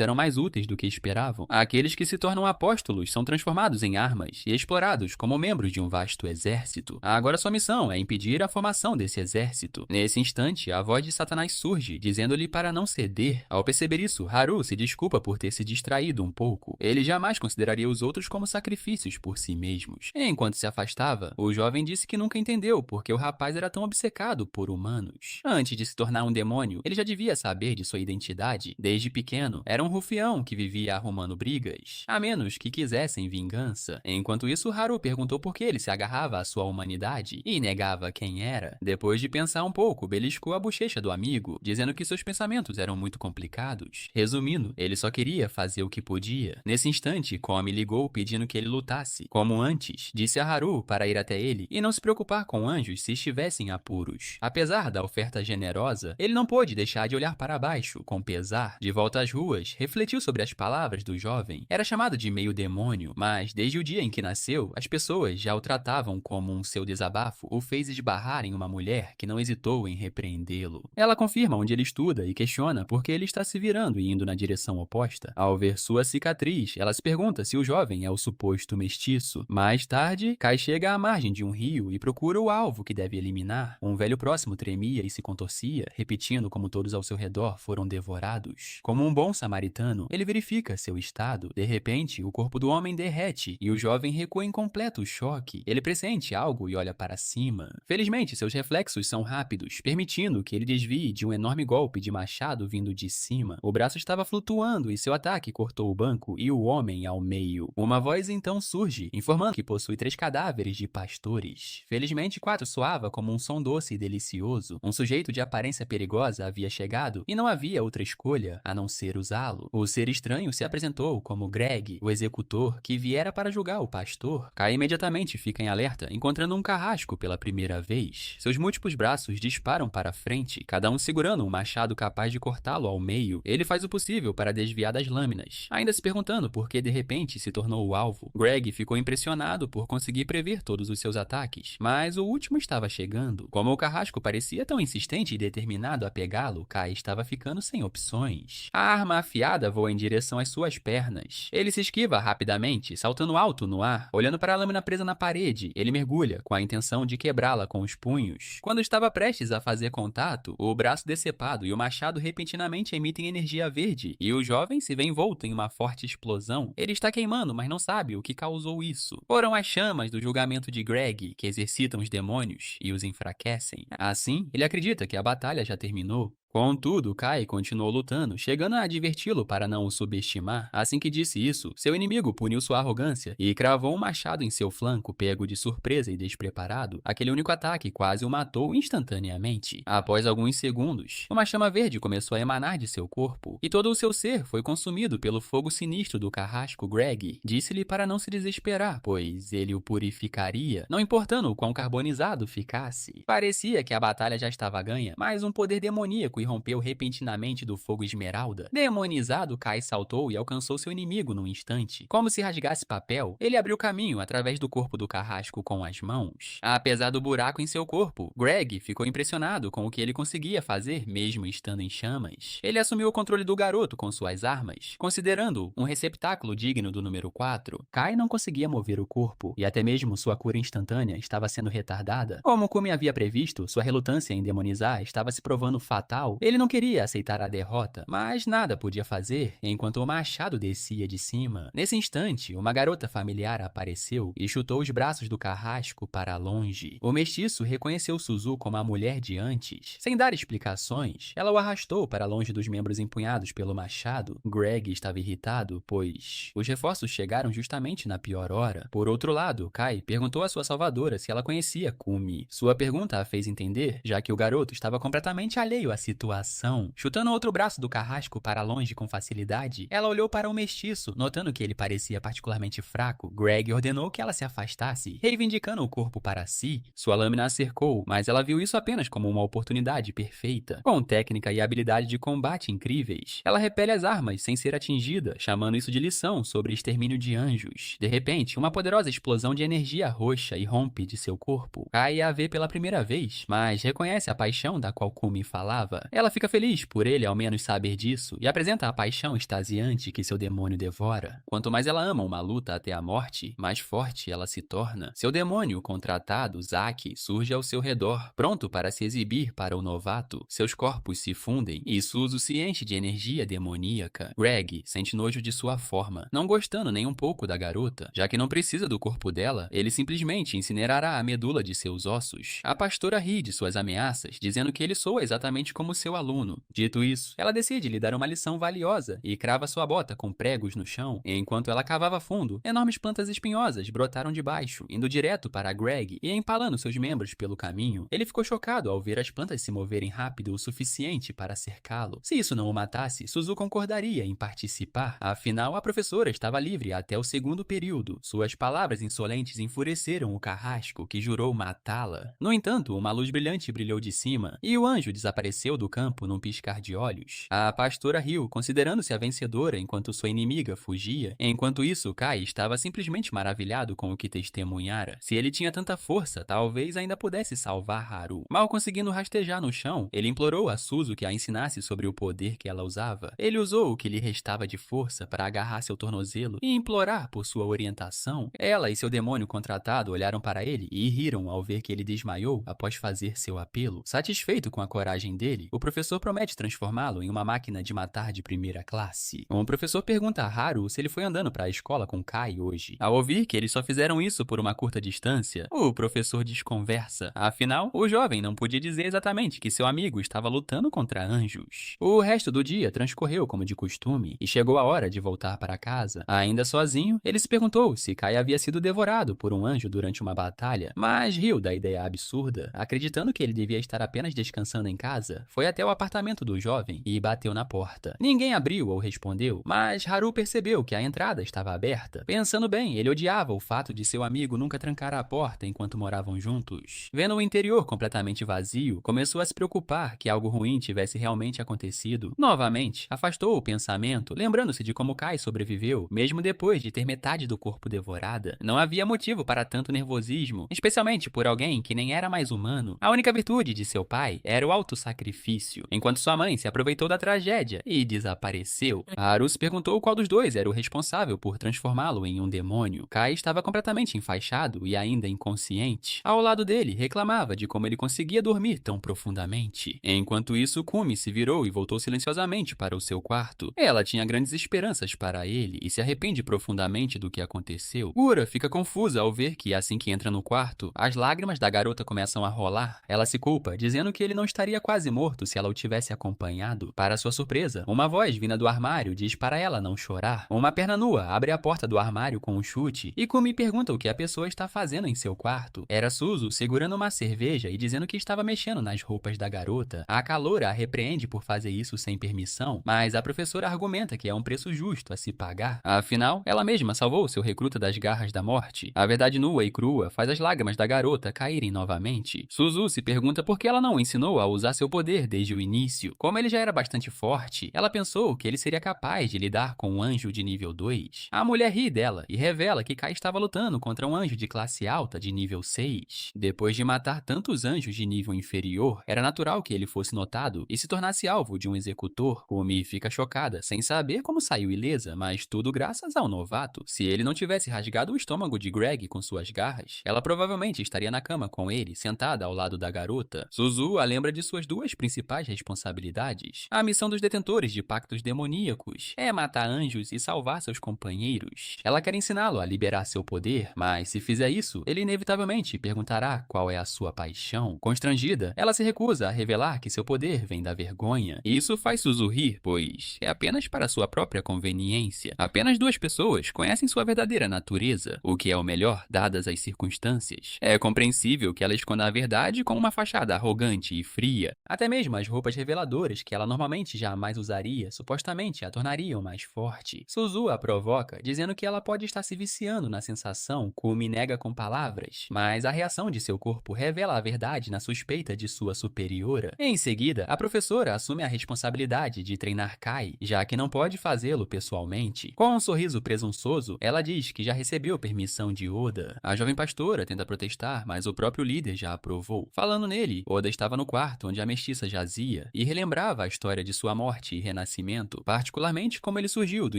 eram mais úteis do que esperavam. Aqueles que se tornam apóstolos são transformados em armas e explorados como membros de um vasto exército. Agora sua missão é impedir a formação desse exército. Nesse instante, a voz de Satanás surge, dizendo-lhe para não ceder. Ao perceber isso, Haru se desculpa por ter se distraído um pouco. Ele jamais consideraria os outros como sacrifícios por si mesmos. Enquanto se afastava, o jovem disse que nunca entendeu por que o rapaz era tão obcecado por humanos. Antes de se tornar um demônio, ele já devia saber de sua identidade. Desde pequeno, era um rufião que vivia arrumando brigas, a menos que quisessem vingança. Enquanto isso, Haru perguntou por que ele se agarrava à sua humanidade e negava quem era. Depois de pensar um pouco, beliscou a bochecha do amigo, dizendo que seus pensamentos eram muito complicados. Resumindo, ele só queria fazer o que podia. Nesse instante, Komi ligou pedindo que ele lutasse. Como antes, disse a Haru para ir até ele e não se preocupar com anjos se estivessem apuros. Apesar da oferta generosa, ele não pôde deixar de olhar para baixo, com pesar. De volta às ruas, refletiu sobre as palavras do jovem. Era chamado de meio demônio, mas desde o dia em que nasceu, as pessoas já o tratavam como um seu desabafo o fez esbarrar em uma mulher que não hesitou em repreendê-lo. Ela confirma onde ele estuda e questiona por que ele está se virando e indo na direção oposta. Ao ver sua cicatriz, ela se pergunta se o jovem é o suposto mestiço. Mais tarde, Kai chega à margem de um rio e procura o alvo que deve eliminar. Um velho próximo tremia e se contorcia, repetindo como todos ao seu redor foram devorados. Como um bom samaritano, ele verifica seu estado. De repente, o corpo do homem derrete e o jovem recua em completo choque. Ele pressente algo e olha para cima. Felizmente, seus reflexos são rápidos, permitindo que ele desvie de um enorme golpe de machado vindo de cima. O braço estava flutuando e seu ataque cortou o banco e o homem ao meio. Uma voz então surge, informando que possui 3 cadáveres de pastores. Felizmente, 4 soava como um som doce e delicioso. Um sujeito de aparência perigosa havia chegado e não havia outra escolha a não ser usá-lo. O ser estranho se apresentou como Greg, o executor, que viera para julgar o pastor. Kai imediatamente fica em alerta, encontrando um carrasco pela primeira vez. Seus múltiplos braços disparam para frente, cada um segurando um machado capaz de cortá-lo ao meio. Ele faz o possível para desviar das lâminas, ainda se perguntando por que de repente se tornou o alvo. Greg ficou impressionado por conseguir prever todos os seus ataques, mas o último estava chegando. Como o carrasco parecia tão insistente e determinado a pegá-lo, Kai estava ficando sem opções. A arma afiada voa em direção às suas pernas. Ele se esquiva rapidamente, saltando alto no ar, olhando para a lâmina presa na parede. Ele mergulha, com a intenção de quebrá-la com os punhos. Quando estava prestes a fazer contato, o braço decepado e o machado repentinamente emitem energia verde, e o jovem se vê envolto em uma forte explosão. Ele está queimando, mas não sabe o que causou isso. Foram as chamas do julgamento de Greg que exercitam os demônios e os enfraquecem. Assim, ele acredita que a batalha já terminou. Contudo, Kai continuou lutando, chegando a adverti-lo para não o subestimar. Assim que disse isso, seu inimigo puniu sua arrogância e cravou um machado em seu flanco, pego de surpresa e despreparado. Aquele único ataque quase o matou instantaneamente. Após alguns segundos, uma chama verde começou a emanar de seu corpo, e todo o seu ser foi consumido pelo fogo sinistro do carrasco Greg. Disse-lhe para não se desesperar, pois ele o purificaria, não importando o quão carbonizado ficasse. Parecia que a batalha já estava ganha, mas um poder demoníaco irrompeu repentinamente do fogo esmeralda. Demonizado, Kai saltou e alcançou seu inimigo num instante. Como se rasgasse papel, ele abriu caminho através do corpo do carrasco com as mãos. Apesar do buraco em seu corpo, Greg ficou impressionado com o que ele conseguia fazer mesmo estando em chamas. Ele assumiu o controle do garoto com suas armas, considerando-o um receptáculo digno do número 4. Kai não conseguia mover o corpo, e até mesmo sua cura instantânea estava sendo retardada. Como Kumi havia previsto, sua relutância em demonizar estava se provando fatal. Ele não queria aceitar a derrota, mas nada podia fazer enquanto o machado descia de cima. Nesse instante, uma garota familiar apareceu e chutou os braços do carrasco para longe. O mestiço reconheceu Suzu como a mulher de antes. Sem dar explicações, ela o arrastou para longe dos membros empunhados pelo machado. Greg estava irritado, pois os reforços chegaram justamente na pior hora. Por outro lado, Kai perguntou à sua salvadora se ela conhecia Kumi. Sua pergunta a fez entender, já que o garoto estava completamente alheio à situação. Chutando outro braço do carrasco para longe com facilidade, ela olhou para o mestiço, notando que ele parecia particularmente fraco. Greg ordenou que ela se afastasse, reivindicando o corpo para si. Sua lâmina a cercou, mas ela viu isso apenas como uma oportunidade perfeita. Com técnica e habilidade de combate incríveis, ela repele as armas sem ser atingida, chamando isso de lição sobre extermínio de anjos. De repente, uma poderosa explosão de energia roxa irrompe de seu corpo. Kai a vê pela primeira vez, mas reconhece a paixão da qual Kumi falava. Ela fica feliz por ele ao menos saber disso e apresenta a paixão extasiante que seu demônio devora. Quanto mais ela ama uma luta até a morte, mais forte ela se torna. Seu demônio contratado, Zaki, surge ao seu redor, pronto para se exibir para o novato. Seus corpos se fundem e Suzu se enche de energia demoníaca. Greg sente nojo de sua forma, não gostando nem um pouco da garota. Já que não precisa do corpo dela, ele simplesmente incinerará a medula de seus ossos. A pastora ri de suas ameaças, dizendo que ele soa exatamente como seu aluno. Dito isso, ela decide lhe dar uma lição valiosa e crava sua bota com pregos no chão. Enquanto ela cavava fundo, enormes plantas espinhosas brotaram de baixo, indo direto para Greg e empalando seus membros pelo caminho. Ele ficou chocado ao ver as plantas se moverem rápido o suficiente para cercá-lo. Se isso não o matasse, Suzu concordaria em participar. Afinal, a professora estava livre até o segundo período. Suas palavras insolentes enfureceram o carrasco, que jurou matá-la. No entanto, uma luz brilhante brilhou de cima, e o anjo desapareceu do campo num piscar de olhos. A pastora riu, considerando-se a vencedora enquanto sua inimiga fugia. Enquanto isso, Kai estava simplesmente maravilhado com o que testemunhara. Se ele tinha tanta força, talvez ainda pudesse salvar Haru. Mal conseguindo rastejar no chão, ele implorou a Suzu que a ensinasse sobre o poder que ela usava. Ele usou o que lhe restava de força para agarrar seu tornozelo e implorar por sua orientação. Ela e seu demônio contratado olharam para ele e riram ao ver que ele desmaiou após fazer seu apelo. Satisfeito com a coragem dele, o professor promete transformá-lo em uma máquina de matar de primeira classe. Um professor pergunta a Haru se ele foi andando para a escola com Kai hoje. Ao ouvir que eles só fizeram isso por uma curta distância, o professor desconversa. Afinal, o jovem não podia dizer exatamente que seu amigo estava lutando contra anjos. O resto do dia transcorreu como de costume e chegou a hora de voltar para casa. Ainda sozinho, ele se perguntou se Kai havia sido devorado por um anjo durante uma batalha, mas riu da ideia absurda. Acreditando que ele devia estar apenas descansando em casa, foi até o apartamento do jovem e bateu na porta. Ninguém abriu ou respondeu, mas Haru percebeu que a entrada estava aberta. Pensando bem, ele odiava o fato de seu amigo nunca trancar a porta enquanto moravam juntos. Vendo o interior completamente vazio, começou a se preocupar que algo ruim tivesse realmente acontecido. Novamente, afastou o pensamento, lembrando-se de como Kai sobreviveu, mesmo depois de ter metade do corpo devorada. Não havia motivo para tanto nervosismo, especialmente por alguém que nem era mais humano. A única virtude de seu pai era o autossacrifício, enquanto sua mãe se aproveitou da tragédia e desapareceu. Haru se perguntou qual dos dois era o responsável por transformá-lo em um demônio. Kai estava completamente enfaixado e ainda inconsciente. Ao lado dele, reclamava de como ele conseguia dormir tão profundamente. Enquanto isso, Kumi se virou e voltou silenciosamente para o seu quarto. Ela tinha grandes esperanças para ele e se arrepende profundamente do que aconteceu. Ura fica confusa ao ver que, assim que entra no quarto, as lágrimas da garota começam a rolar. Ela se culpa, dizendo que ele não estaria quase morto quarto se ela o tivesse acompanhado. Para sua surpresa, uma voz vinda do armário diz para ela não chorar. Uma perna nua abre a porta do armário com um chute e Kumi pergunta o que a pessoa está fazendo em seu quarto. Era Suzu segurando uma cerveja e dizendo que estava mexendo nas roupas da garota. A caloura a repreende por fazer isso sem permissão, mas a professora argumenta que é um preço justo a se pagar. Afinal, ela mesma salvou seu recruta das garras da morte. A verdade nua e crua faz as lágrimas da garota caírem novamente. Suzu se pergunta por que ela não o ensinou a usar seu poder desde o início. Como ele já era bastante forte, ela pensou que ele seria capaz de lidar com um anjo de nível 2. A mulher ri dela e revela que Kai estava lutando contra um anjo de classe alta de nível 6. Depois de matar tantos anjos de nível inferior, era natural que ele fosse notado e se tornasse alvo de um executor. Kumi fica chocada, sem saber como saiu ilesa, mas tudo graças ao novato. Se ele não tivesse rasgado o estômago de Greg com suas garras, ela provavelmente estaria na cama com ele, sentada ao lado da garota. Suzu a lembra de suas duas principais responsabilidades. A missão dos detentores de pactos demoníacos é matar anjos e salvar seus companheiros. Ela quer ensiná-lo a liberar seu poder, mas se fizer isso, ele inevitavelmente perguntará qual é a sua paixão. Constrangida, ela se recusa a revelar que seu poder vem da vergonha. Isso faz Suzu rir, pois é apenas para sua própria conveniência. Apenas duas pessoas conhecem sua verdadeira natureza, o que é o melhor dadas as circunstâncias. É compreensível que ela esconda a verdade com uma fachada arrogante e fria. Até mesmo as roupas reveladoras que ela normalmente jamais usaria, supostamente a tornariam mais forte. Suzu a provoca, dizendo que ela pode estar se viciando na sensação. Kumi nega com palavras, mas a reação de seu corpo revela a verdade na suspeita de sua superiora. Em seguida, a professora assume a responsabilidade de treinar Kai, já que não pode fazê-lo pessoalmente. Com um sorriso presunçoso, ela diz que já recebeu permissão de Oda. A jovem pastora tenta protestar, mas o próprio líder já aprovou. Falando nele, Oda estava no quarto onde a mestiça jazia e relembrava a história de sua morte e renascimento, particularmente como ele surgiu do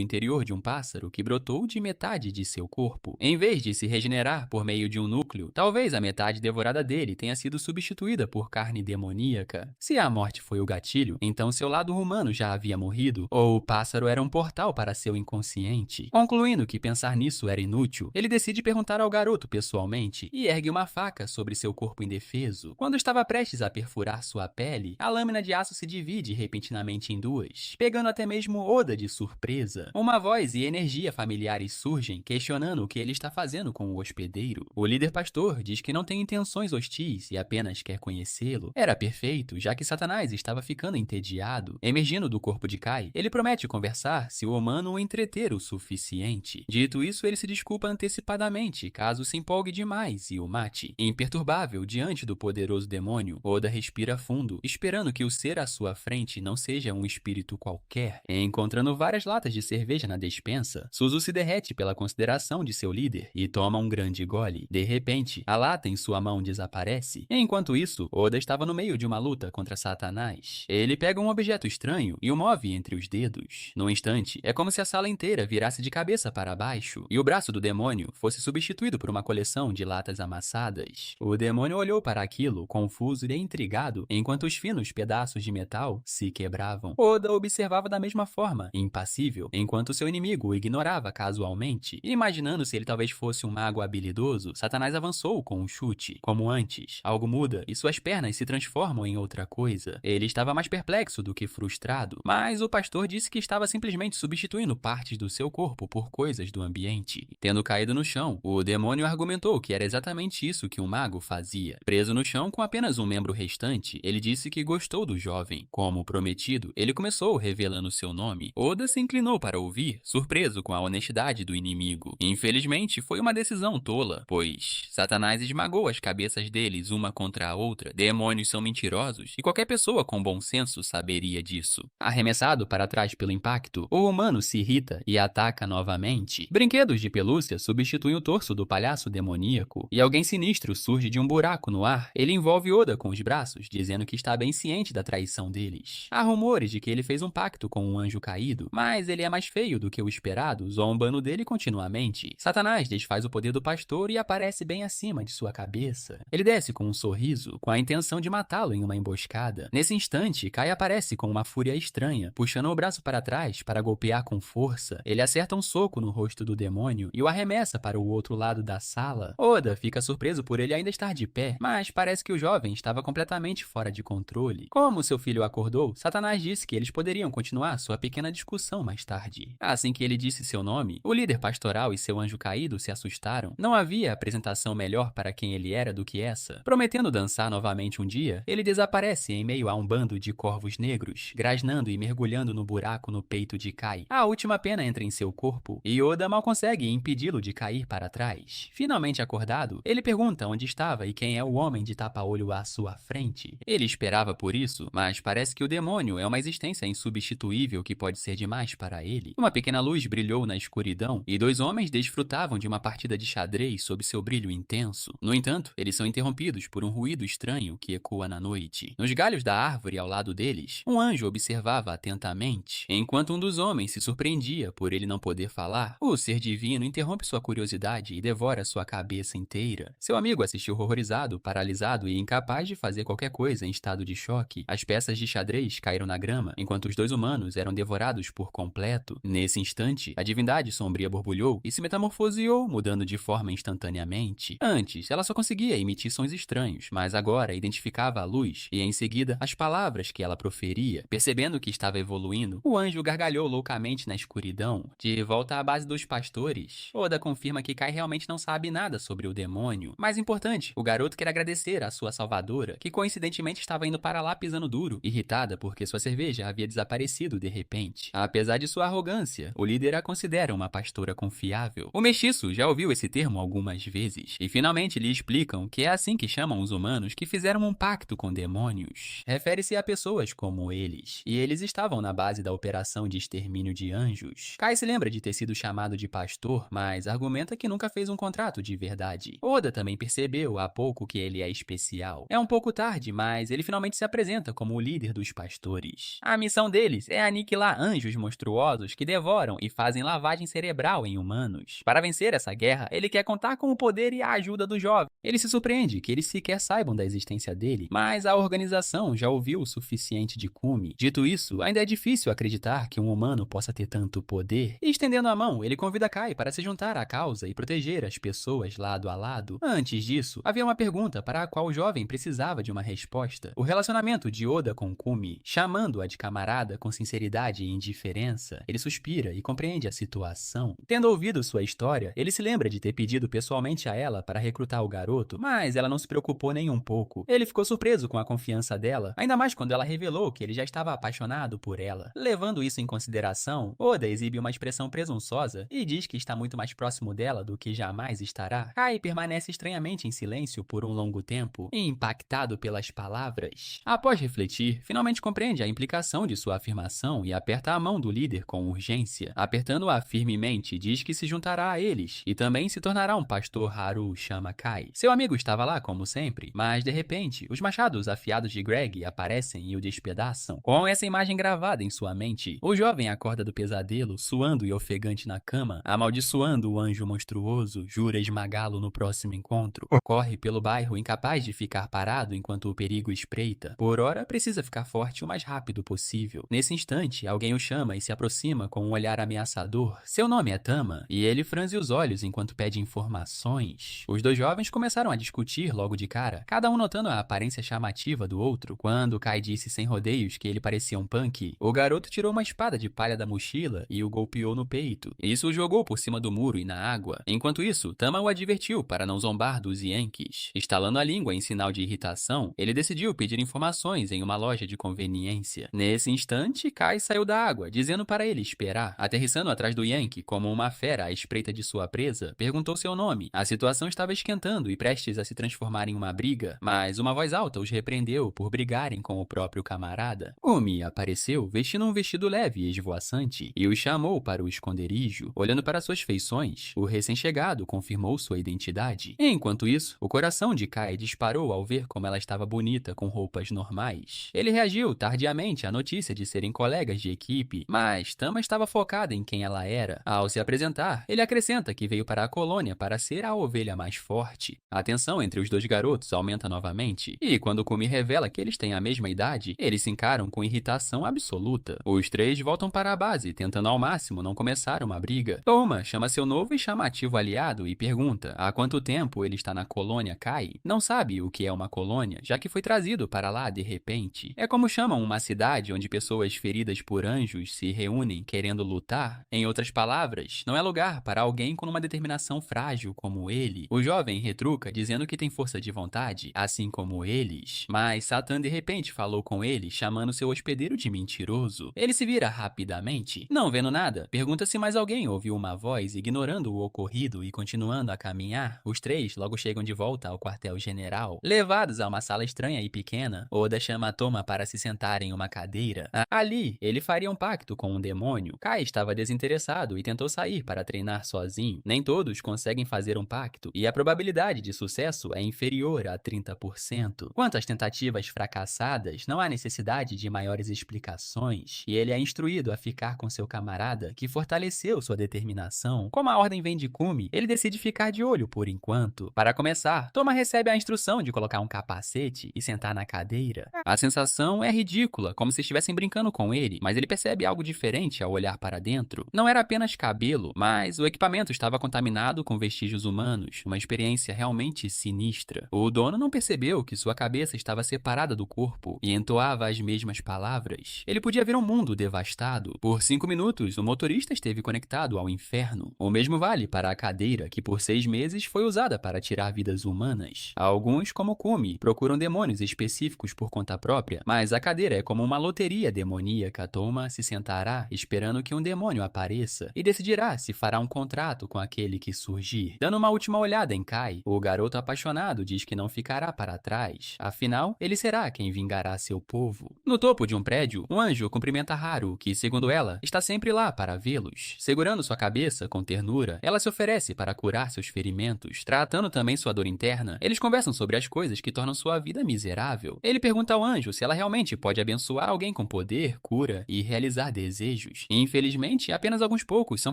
interior de um pássaro que brotou de metade de seu corpo. Em vez de se regenerar por meio de um núcleo, talvez a metade devorada dele tenha sido substituída por carne demoníaca. Se a morte foi o gatilho, então seu lado humano já havia morrido, ou o pássaro era um portal para seu inconsciente. Concluindo que pensar nisso era inútil, ele decide perguntar ao garoto pessoalmente e ergue uma faca sobre seu corpo indefeso. Quando estava prestes a perfurar sua pele, a lâmina de aço se divide repentinamente em duas, pegando até mesmo Oda de surpresa. Uma voz e energia familiares surgem, questionando o que ele está fazendo com o hospedeiro. O líder pastor diz que não tem intenções hostis e apenas quer conhecê-lo. Era perfeito, já que Satanás estava ficando entediado. Emergindo do corpo de Kai, ele promete conversar se o humano o entreter o suficiente. Dito isso, ele se desculpa antecipadamente, caso se empolgue demais e o mate. Imperturbável diante do poderoso demônio, Oda respira fundo, esperando que o ser à sua frente não seja um espírito qualquer. Encontrando várias latas de cerveja na despensa, Suzu se derrete pela consideração de seu líder e toma um grande gole. De repente, a lata em sua mão desaparece. Enquanto isso, Oda estava no meio de uma luta contra Satanás. Ele pega um objeto estranho e o move entre os dedos. Num instante, é como se a sala inteira virasse de cabeça para baixo e o braço do demônio fosse substituído por uma coleção de latas amassadas. O demônio olhou para aquilo, confuso e intrigado, enquanto os finos pedaços de metal se quebravam. Oda observava da mesma forma, impassível, enquanto seu inimigo o ignorava casualmente. Imaginando se ele talvez fosse um mago habilidoso, Satanás avançou com um chute. Como antes, algo muda e suas pernas se transformam em outra coisa. Ele estava mais perplexo do que frustrado, mas o pastor disse que estava simplesmente substituindo partes do seu corpo por coisas do ambiente. Tendo caído no chão, o demônio argumentou que era exatamente isso que um mago fazia. Preso no chão com apenas um membro restante, ele disse que gostou do jovem. Como prometido, ele começou revelando seu nome. Oda se inclinou para ouvir, surpreso com a honestidade do inimigo. Infelizmente, foi uma decisão tola, pois Satanás esmagou as cabeças deles uma contra a outra. Demônios são mentirosos e qualquer pessoa com bom senso saberia disso. Arremessado para trás pelo impacto, o humano se irrita e ataca novamente. Brinquedos de pelúcia substituem o torso do palhaço demoníaco e alguém sinistro surge de um buraco no ar. Ele envolve Oda com os braços, dizendo que está bem ciente da traição deles. Há rumores de que ele fez um pacto com um anjo caído, mas ele é mais feio do que o esperado, zombando dele continuamente. Satanás desfaz o poder do pastor e aparece bem acima de sua cabeça. Ele desce com um sorriso, com a intenção de matá-lo em uma emboscada. Nesse instante, Kai aparece com uma fúria estranha, puxando o braço para trás para golpear com força. Ele acerta um soco no rosto do demônio e o arremessa para o outro lado da sala. Oda fica surpreso por ele ainda estar de pé, mas parece que o jovem estava completamente fora de controle. controle. Como seu filho acordou, Satanás disse que eles poderiam continuar sua pequena discussão mais tarde. Assim que ele disse seu nome, o líder pastoral e seu anjo caído se assustaram. Não havia apresentação melhor para quem ele era do que essa. Prometendo dançar novamente um dia, ele desaparece em meio a um bando de corvos negros, grasnando e mergulhando no buraco no peito de Kai. A última pena entra em seu corpo e Oda mal consegue impedi-lo de cair para trás. Finalmente acordado, ele pergunta onde estava e quem é o homem de tapa-olho à sua frente. Ele esperava por isso, mas parece que o demônio é uma existência insubstituível que pode ser demais para ele. Uma pequena luz brilhou na escuridão e dois homens desfrutavam de uma partida de xadrez sob seu brilho intenso. No entanto, eles são interrompidos por um ruído estranho que ecoa na noite. Nos galhos da árvore ao lado deles, um anjo observava atentamente. Enquanto um dos homens se surpreendia por ele não poder falar, o ser divino interrompe sua curiosidade e devora sua cabeça inteira. Seu amigo assistiu horrorizado, paralisado e incapaz de fazer qualquer coisa em estado de choque. As peças de xadrez caíram na grama, enquanto os dois humanos eram devorados por completo. Nesse instante, a divindade sombria borbulhou e se metamorfoseou, mudando de forma instantaneamente. Antes, ela só conseguia emitir sons estranhos, mas agora identificava a luz e, em seguida, as palavras que ela proferia. Percebendo que estava evoluindo, o anjo gargalhou loucamente na escuridão. De volta à base dos pastores, Oda confirma que Kai realmente não sabe nada sobre o demônio. Mais importante, o garoto quer agradecer à sua salvadora, que coincidentemente estava indo para lá pisando duro, irritada porque sua cerveja havia desaparecido de repente. Apesar de sua arrogância, o líder a considera uma pastora confiável. O mestiço já ouviu esse termo algumas vezes, e finalmente lhe explicam que é assim que chamam os humanos que fizeram um pacto com demônios. Refere-se a pessoas como eles, e eles estavam na base da operação de extermínio de anjos. Kai se lembra de ter sido chamado de pastor, mas argumenta que nunca fez um contrato de verdade. Oda também percebeu há pouco que ele é especial. É um pouco tarde, mas ele finalmente se apresenta como o líder dos pastores. A missão deles é aniquilar anjos monstruosos que devoram e fazem lavagem cerebral em humanos. Para vencer essa guerra, ele quer contar com o poder e a ajuda do jovem. Ele se surpreende que eles sequer saibam da existência dele, mas a organização já ouviu o suficiente de Kumi. Dito isso, ainda é difícil acreditar que um humano possa ter tanto poder. E estendendo a mão, ele convida Kai para se juntar à causa e proteger as pessoas lado a lado. Antes disso, havia uma pergunta para a qual o jovem precisava de uma resposta. O relacionamento de Oda com Kumi, chamando-a de camarada com sinceridade e indiferença. Ele suspira e compreende a situação. Tendo ouvido sua história, ele se lembra de ter pedido pessoalmente a ela para recrutar o garoto, mas ela não se preocupou nem um pouco. Ele ficou surpreso com a confiança dela, ainda mais quando ela revelou que ele já estava apaixonado por ela. Levando isso em consideração, Oda exibe uma expressão presunçosa e diz que está muito mais próximo dela do que jamais estará. Kai permanece estranhamente em silêncio por um longo tempo, impactado pelas palavras. Após refletir, finalmente compreende a implicação de sua afirmação e aperta a mão do líder com urgência. Apertando-a firmemente, diz que se juntará a eles e também se tornará um pastor. Haru chama Kai. Seu amigo estava lá como sempre, mas de repente, os machados afiados de Greg aparecem e o despedaçam. Com essa imagem gravada em sua mente, o jovem acorda do pesadelo, suando e ofegante na cama, amaldiçoando o anjo monstruoso, jura esmagá-lo no próximo encontro. Corre pelo bairro incapaz de ficar parado enquanto o perigo espreita. Por ora, precisa ficar forte o mais rápido possível. Nesse instante, alguém o chama e se aproxima com um olhar ameaçador. Seu nome é Tama, e ele franze os olhos enquanto pede informações. Os dois jovens começaram a discutir logo de cara, cada um notando a aparência chamativa do outro. Quando Kai disse sem rodeios que ele parecia um punk, o garoto tirou uma espada de palha da mochila e o golpeou no peito. Isso o jogou por cima do muro e na água. Enquanto isso, Tama o advertiu para não zombar dos Yankees. Estalando a língua em sinal de irritação, ele decidiu pedir informações em uma loja de conveniência. Nesse instante, Kai saiu da água, dizendo para ele esperar. Aterrissando atrás do Yankee como uma fera à espreita de sua presa, perguntou seu nome. A situação estava esquentando e prestes a se transformar em uma briga, mas uma voz alta os repreendeu por brigarem com o próprio camarada. Umi apareceu vestindo um vestido leve e esvoaçante e os chamou para o esconderijo. Olhando para suas feições, o recém-chegado confirmou sua identidade. Enquanto isso, o coração de Kai disparou ao ver como ela estava bonita com roupas normais. Ele reagiu tardiamente à notícia de serem colegas de equipe, mas Tama estava focada em quem ela era. Ao se apresentar, ele acrescenta que veio para a colônia para ser a ovelha mais forte. A tensão entre os dois garotos aumenta novamente, e quando Kumi revela que eles têm a mesma idade, eles se encaram com irritação absoluta. Os três voltam para a base, tentando ao máximo não começar uma briga. Toma chama seu novo e chamativo aliado e pergunta há quanto tempo ele está na colônia Kai. Não sabe o que é uma colônia, já que foi trazido para lá lá de repente. É como chamam uma cidade onde pessoas feridas por anjos se reúnem querendo lutar. Em outras palavras, não é lugar para alguém com uma determinação frágil como ele. O jovem retruca dizendo que tem força de vontade, assim como eles. Mas Satã de repente falou com ele, chamando seu hospedeiro de mentiroso. Ele se vira rapidamente. Não vendo nada, pergunta se mais alguém ouviu uma voz, ignorando o ocorrido e continuando a caminhar. Os três logo chegam de volta ao quartel-general. Levados a uma sala estranha e pequena, Oda chama Toma para se sentar em uma cadeira. Ali, ele faria um pacto com um demônio. Kai estava desinteressado e tentou sair para treinar sozinho. Nem todos conseguem fazer um pacto, e a probabilidade de sucesso é inferior a 30%. Quanto às tentativas fracassadas, não há necessidade de maiores explicações, e ele é instruído a ficar com seu camarada, que fortaleceu sua determinação. Como a ordem vem de Kumi, ele decide ficar de olho por enquanto. Para começar, Toma recebe a instrução de colocar um capacete e sentar na cadeira. A sensação é ridícula, como se estivessem brincando com ele, mas ele percebe algo diferente ao olhar para dentro. Não era apenas cabelo, mas o equipamento estava contaminado com vestígios humanos, uma experiência realmente sinistra. O dono não percebeu que sua cabeça estava separada do corpo e entoava as mesmas palavras. Ele podia ver um mundo devastado. Por 5 minutos, o motorista esteve conectado ao inferno. O mesmo vale para a cadeira, que por 6 meses foi usada para tirar vidas humanas. Alguns, como Kumi, procuram demônios específicos por conta própria, mas a cadeira é como uma loteria demoníaca. Toma se sentará esperando que um demônio apareça e decidirá se fará um contrato com aquele que surgir. Dando uma última olhada em Kai, o garoto apaixonado diz que não ficará para trás. Afinal, ele será quem vingará seu povo. No topo de um prédio, um anjo cumprimenta Haru, que, segundo ela, está sempre lá para vê-los. Segurando sua cabeça com ternura, ela se oferece para curar seus ferimentos. Tratando também sua dor interna, eles conversam sobre as coisas que tornam sua vida miserável. Ele pergunta ao anjo se ela realmente pode abençoar alguém com poder, cura e realizar desejos. Infelizmente, apenas alguns poucos são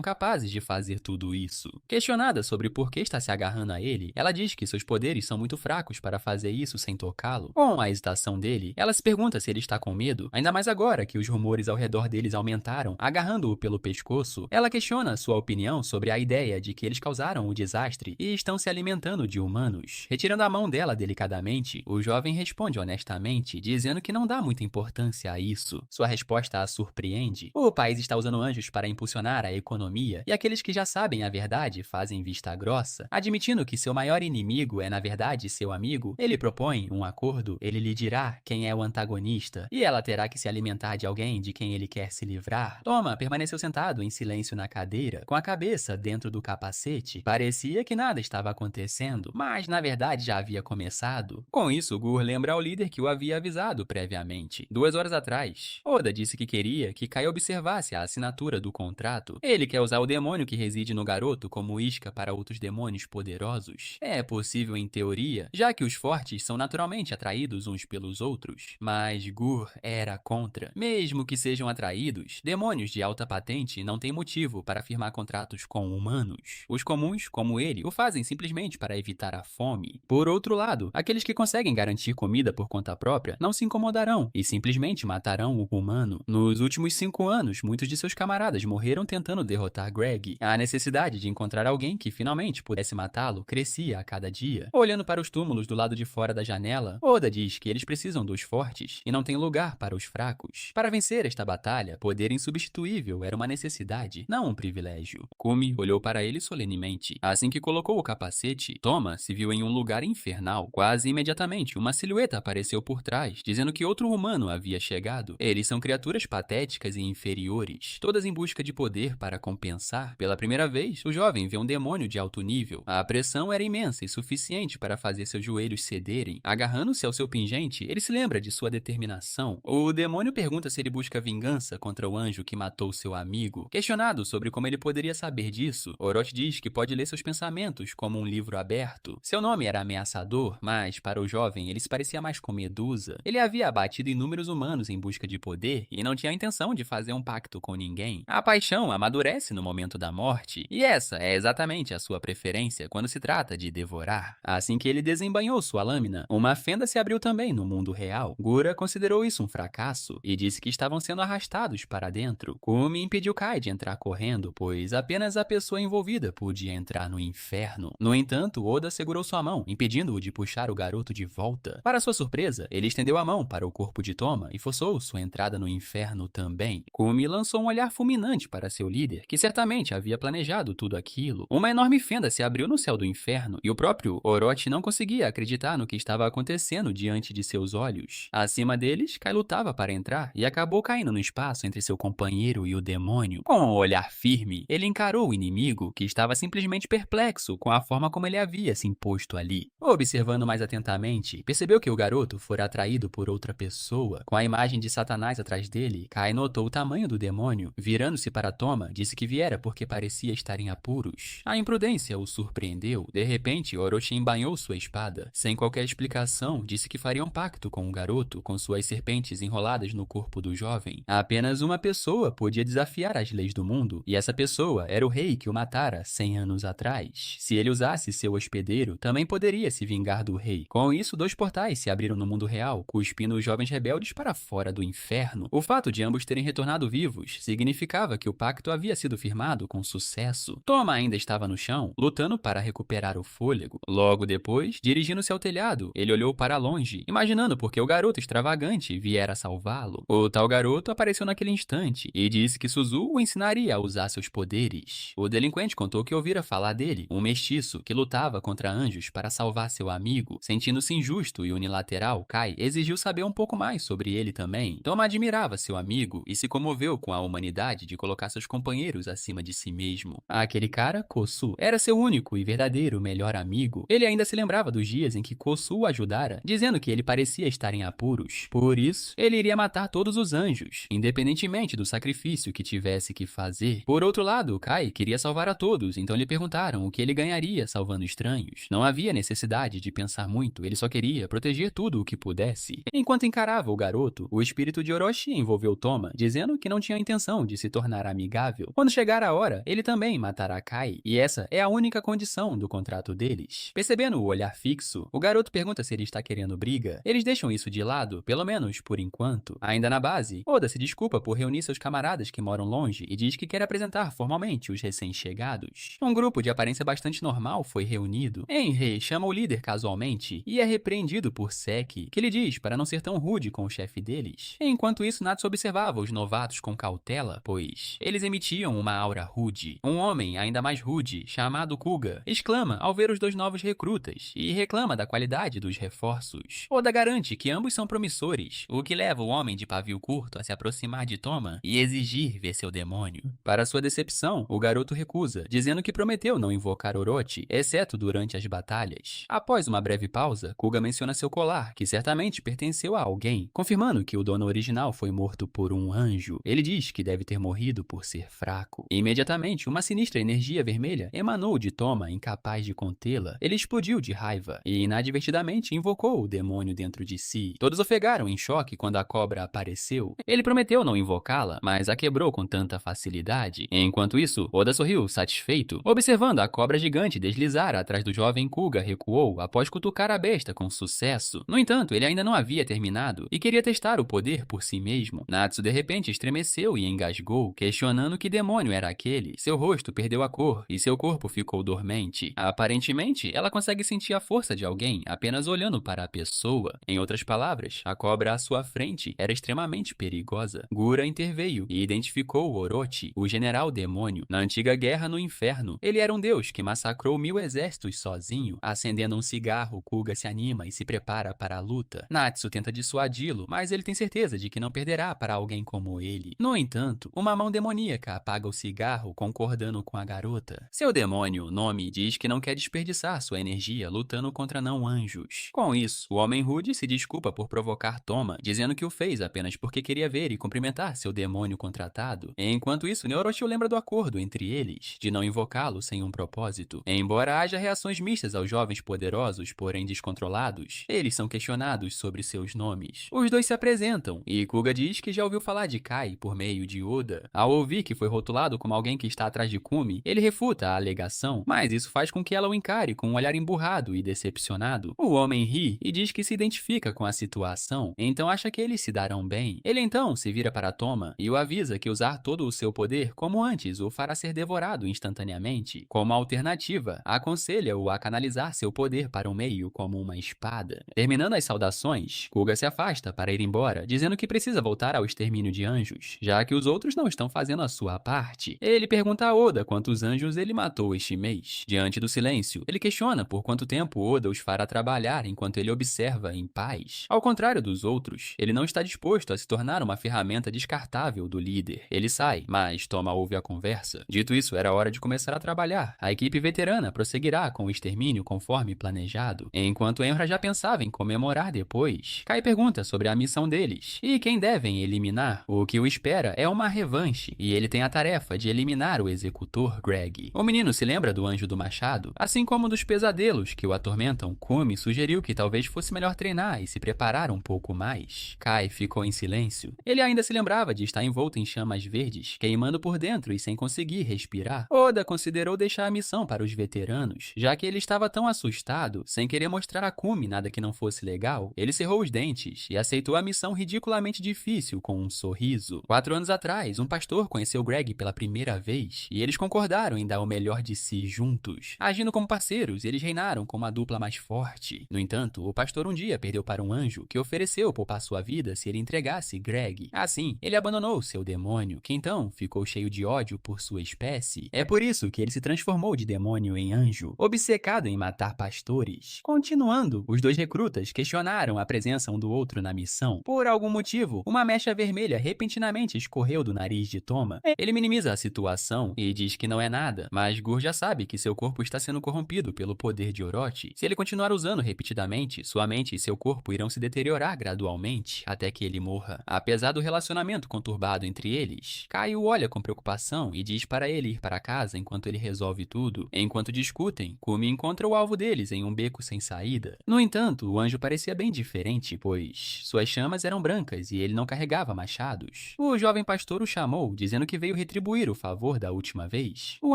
capazes de fazer tudo isso. Questionada sobre por que está se agarrando a ele, ela diz que seus poderes são muito fracos para fazer isso sem tocá-lo. Com a hesitação dele, ela se pergunta se ele está com medo, ainda mais agora que os rumores ao redor deles aumentaram. Agarrando-o pelo pescoço, ela questiona sua opinião sobre a ideia de que eles causaram o desastre e estão se alimentando de humanos. Retirando a mão dela delicadamente, o jovem responde honestamente, dizendo que não dá muita importância a isso. Sua resposta a surpreende. O país está usando anjos para impulsionar a economia, e aqueles que já sabem a verdade fazem vista grossa. Admitindo que seu maior inimigo é na verdade seu amigo, ele propõe um acordo. Ele lhe dirá quem é o antagonista, e ela terá que se alimentar de alguém de quem ele quer se livrar. Toma permaneceu sentado em silêncio na cadeira, com a cabeça dentro do capacete. Parecia que nada estava acontecendo, mas na verdade já havia começado. Com isso, Gur lembra ao líder que o havia avisado previamente. 2 horas atrás, Oda disse que queria que Kai observasse a assinatura do contrato. Ele quer usar o demônio que reside no garoto como isca para outros demônios poderosos. É possível em teoria, já que os fortes são naturalmente atraídos uns pelos outros, mas Gur era contra. Mesmo que sejam atraídos, demônios de alta patente não têm motivo para firmar contratos com humanos. Os comuns, como ele, o fazem simplesmente para evitar a fome. Por outro lado, aqueles que conseguem garantir comida por conta própria não se incomodarão e simplesmente matarão o humano. Nos últimos 5 anos, muitos de seus camaradas morreram tentando derrotar Greg. A necessidade de encontrar alguém que finalmente pudesse matá-lo crescia a cada dia. Olhando para os túmulos do lado de fora da janela, Oda diz que eles precisam dos fortes e não tem lugar para os fracos. Para vencer esta batalha, poder insubstituível era uma necessidade, não um privilégio. Kumi olhou para ele solenemente. Assim que colocou o capacete, Toma se viu em um lugar infernal. Quase imediatamente, uma silhueta apareceu por trás, dizendo que outro humano havia chegado. Eles são criaturas patéticas e inferiores, todas em busca de poder para compensar. Pela primeira vez, o jovem vê um demônio de alto nível. A pressão era imensa e suficiente para fazer seus joelhos cederem. Agarrando-se ao seu pingente, ele se lembra de sua determinação. O demônio pergunta se ele busca vingança contra o anjo que matou seu amigo. Questionado sobre como ele poderia saber disso, Orochi diz que pode ler seus pensamentos como um livro aberto. Seu nome era ameaçador, mas para o jovem ele se parecia mais com Medusa. Ele havia abatido inúmeros humanos em busca de poder e não tinha a intenção de fazer um pacto com ninguém. A paixão amadurece no momento da morte, e essa é exatamente a sua preferência quando se trata de devorar. Assim que ele desembainhou sua lâmina, uma fenda se abriu também no mundo real. Gura considerou isso um fracasso e disse que estavam sendo arrastados para dentro. Kumi impediu Kai de entrar correndo, pois apenas a pessoa envolvida podia entrar no inferno. No entanto, Oda segurou sua mão, impedindo-o de puxar o garoto de volta. Para sua surpresa, surpresa, ele estendeu a mão para o corpo de Toma e forçou sua entrada no inferno também. Kumi lançou um olhar fulminante para seu líder, que certamente havia planejado tudo aquilo. Uma enorme fenda se abriu no céu do inferno, e o próprio Orochi não conseguia acreditar no que estava acontecendo diante de seus olhos. Acima deles, Kai lutava para entrar e acabou caindo no espaço entre seu companheiro e o demônio. Com um olhar firme, ele encarou o inimigo, que estava simplesmente perplexo com a forma como ele havia se imposto ali. Observando mais atentamente, percebeu que o garoto fora atraído por outra pessoa. Com a imagem de Satanás atrás dele, Kai notou o tamanho do demônio. Virando-se para Toma, disse que viera porque parecia estar em apuros. A imprudência o surpreendeu. De repente, Orochi embainhou sua espada. Sem qualquer explicação, disse que faria um pacto com o garoto, com suas serpentes enroladas no corpo do jovem. Apenas uma pessoa podia desafiar as leis do mundo, e essa pessoa era o rei que o matara 100 anos atrás. Se ele usasse seu hospedeiro, também poderia se vingar do rei. Com isso, 2 portais se abriram no mundo real, cuspindo os jovens rebeldes para fora do inferno. O fato de ambos terem retornado vivos significava que o pacto havia sido firmado com sucesso. Toma ainda estava no chão, lutando para recuperar o fôlego. Logo depois, dirigindo-se ao telhado, ele olhou para longe, imaginando porque o garoto extravagante viera salvá-lo. O tal garoto apareceu naquele instante e disse que Suzu o ensinaria a usar seus poderes. O delinquente contou que ouvira falar dele, um mestiço que lutava contra anjos para salvar seu amigo. Sentindo-se injusto e unilateral, Kai exigiu saber um pouco mais sobre ele também. Toma admirava seu amigo e se comoveu com a humanidade de colocar seus companheiros acima de si mesmo. Aquele cara, Kosu, era seu único e verdadeiro melhor amigo. Ele ainda se lembrava dos dias em que Kosu o ajudara, dizendo que ele parecia estar em apuros. Por isso, ele iria matar todos os anjos, independentemente do sacrifício que tivesse que fazer. Por outro lado, Kai queria salvar a todos, então lhe perguntaram o que ele ganharia salvando estranhos. Não havia necessidade de pensar muito, ele só queria proteger tudo o que pudesse. Enquanto encarava o garoto, o espírito de Orochi envolveu Toma, dizendo que não tinha intenção de se tornar amigável. Quando chegar a hora, ele também matará Kai, e essa é a única condição do contrato deles. Percebendo o olhar fixo, o garoto pergunta se ele está querendo briga. Eles deixam isso de lado, pelo menos por enquanto. Ainda na base, Oda se desculpa por reunir seus camaradas que moram longe e diz que quer apresentar formalmente os recém-chegados. Um grupo de aparência bastante normal foi reunido. Enrei chama o líder casualmente e é repreendido por Seki, que lhe diz para não ser tão rude com o chefe deles. Enquanto isso, Natsu observava os novatos com cautela, pois eles emitiam uma aura rude. Um homem ainda mais rude, chamado Kuga, exclama ao ver os 2 novos recrutas e reclama da qualidade dos reforços. Oda garante que ambos são promissores, o que leva o homem de pavio curto a se aproximar de Toma e exigir ver seu demônio. Para sua decepção, o garoto recusa, dizendo que prometeu não invocar Orochi, exceto durante as batalhas. Após uma breve pausa, Kuga menciona seu colar, que certamente pertenceu a alguém, confirmando que o dono original foi morto por um anjo. Ele diz que deve ter morrido por ser fraco. Imediatamente, uma sinistra energia vermelha emanou de Toma, incapaz de contê-la. Ele explodiu de raiva e, inadvertidamente, invocou o demônio dentro de si. Todos ofegaram em choque quando a cobra apareceu. Ele prometeu não invocá-la, mas a quebrou com tanta facilidade. Enquanto isso, Oda sorriu, satisfeito. Observando a cobra gigante deslizar atrás do jovem, Kuga recuou após cutucar a besta com sucesso. No entanto, ele ainda não havia terminado e queria testar o poder por si mesmo. Natsu de repente estremeceu e engasgou, questionando que demônio era aquele. Seu rosto perdeu a cor e seu corpo ficou dormente. Aparentemente, ela consegue sentir a força de alguém apenas olhando para a pessoa. Em outras palavras, a cobra à sua frente era extremamente perigosa. Gura interveio e identificou Orochi, o general demônio. Na antiga guerra no inferno, ele era um deus que massacrou 1000 exércitos sozinho. Acendendo um cigarro, Kuga se anima e se prepara para a luta. Natsu tenta dissuadi-lo, mas ele tem certeza de que não perderá para alguém como ele. No entanto, uma mão demoníaca apaga o cigarro, concordando com a garota. Seu demônio, Nomi, diz que não quer desperdiçar sua energia lutando contra não-anjos. Com isso, o homem rude se desculpa por provocar Toma, dizendo que o fez apenas porque queria ver e cumprimentar seu demônio contratado. Enquanto isso, Orochi lembra do acordo entre eles, de não invocá-lo sem um propósito. Embora haja reações mistas aos jovens poderosos, porém descontrolados, eles são questionados sobre seus nomes. Os dois se apresentam, e Kuga diz que já ouviu falar de Kai por meio de Oda. Ao ouvir que foi rotulado como alguém que está atrás de Kumi, ele refuta a alegação, mas isso faz com que ela o encare com um olhar emburrado e decepcionado. O homem ri e diz que se identifica com a situação, então acha que eles se darão bem. Ele então se vira para Toma e o avisa que usar todo o seu poder como antes o fará ser devorado instantaneamente. Como alternativa, aconselha-o a canalizar seu poder para o meio como uma espada. Terminando as as saudações, Kuga se afasta para ir embora, dizendo que precisa voltar ao extermínio de anjos, já que os outros não estão fazendo a sua parte. Ele pergunta a Oda quantos anjos ele matou este mês. Diante do silêncio, ele questiona por quanto tempo Oda os fará trabalhar enquanto ele observa em paz. Ao contrário dos outros, ele não está disposto a se tornar uma ferramenta descartável do líder. Ele sai, mas Toma ouve a conversa. Dito isso, era hora de começar a trabalhar. A equipe veterana prosseguirá com o extermínio conforme planejado, enquanto Enra já pensava em comemorar depois. Kai pergunta sobre a missão deles e quem devem eliminar. O que o espera é uma revanche, e ele tem a tarefa de eliminar o executor Greg. O menino se lembra do Anjo do Machado, assim como dos pesadelos que o atormentam. Kumi sugeriu que talvez fosse melhor treinar e se preparar um pouco mais. Kai ficou em silêncio. Ele ainda se lembrava de estar envolto em chamas verdes, queimando por dentro e sem conseguir respirar. Oda considerou deixar a missão para os veteranos, já que ele estava tão assustado, sem querer mostrar a Kumi nada que não fosse legal. Ele cerrou os dentes e aceitou a missão ridiculamente difícil com um sorriso. 4 anos atrás, um pastor conheceu Greg pela primeira vez, e eles concordaram em dar o melhor de si juntos. Agindo como parceiros, eles reinaram como a dupla mais forte. No entanto, o pastor um dia perdeu para um anjo que ofereceu poupar sua vida se ele entregasse Greg. Assim, ele abandonou seu demônio, que então ficou cheio de ódio por sua espécie. É por isso que ele se transformou de demônio em anjo, obcecado em matar pastores. Continuando, os dois recrutas questionaram a presença um do outro na missão. Por algum motivo, uma mecha vermelha repentinamente escorreu do nariz de Toma. Ele minimiza a situação e diz que não é nada, mas Gur já sabe que seu corpo está sendo corrompido pelo poder de Orochi. Se ele continuar usando repetidamente, sua mente e seu corpo irão se deteriorar gradualmente até que ele morra. Apesar do relacionamento conturbado entre eles, Kai o olha com preocupação e diz para ele ir para casa enquanto ele resolve tudo. Enquanto discutem, Kumi encontra o alvo deles em um beco sem saída. No entanto, o anjo parecia bem diferente, pois suas chamas eram brancas e ele não carregava machados. O jovem pastor o chamou, dizendo que veio retribuir o favor da última vez. O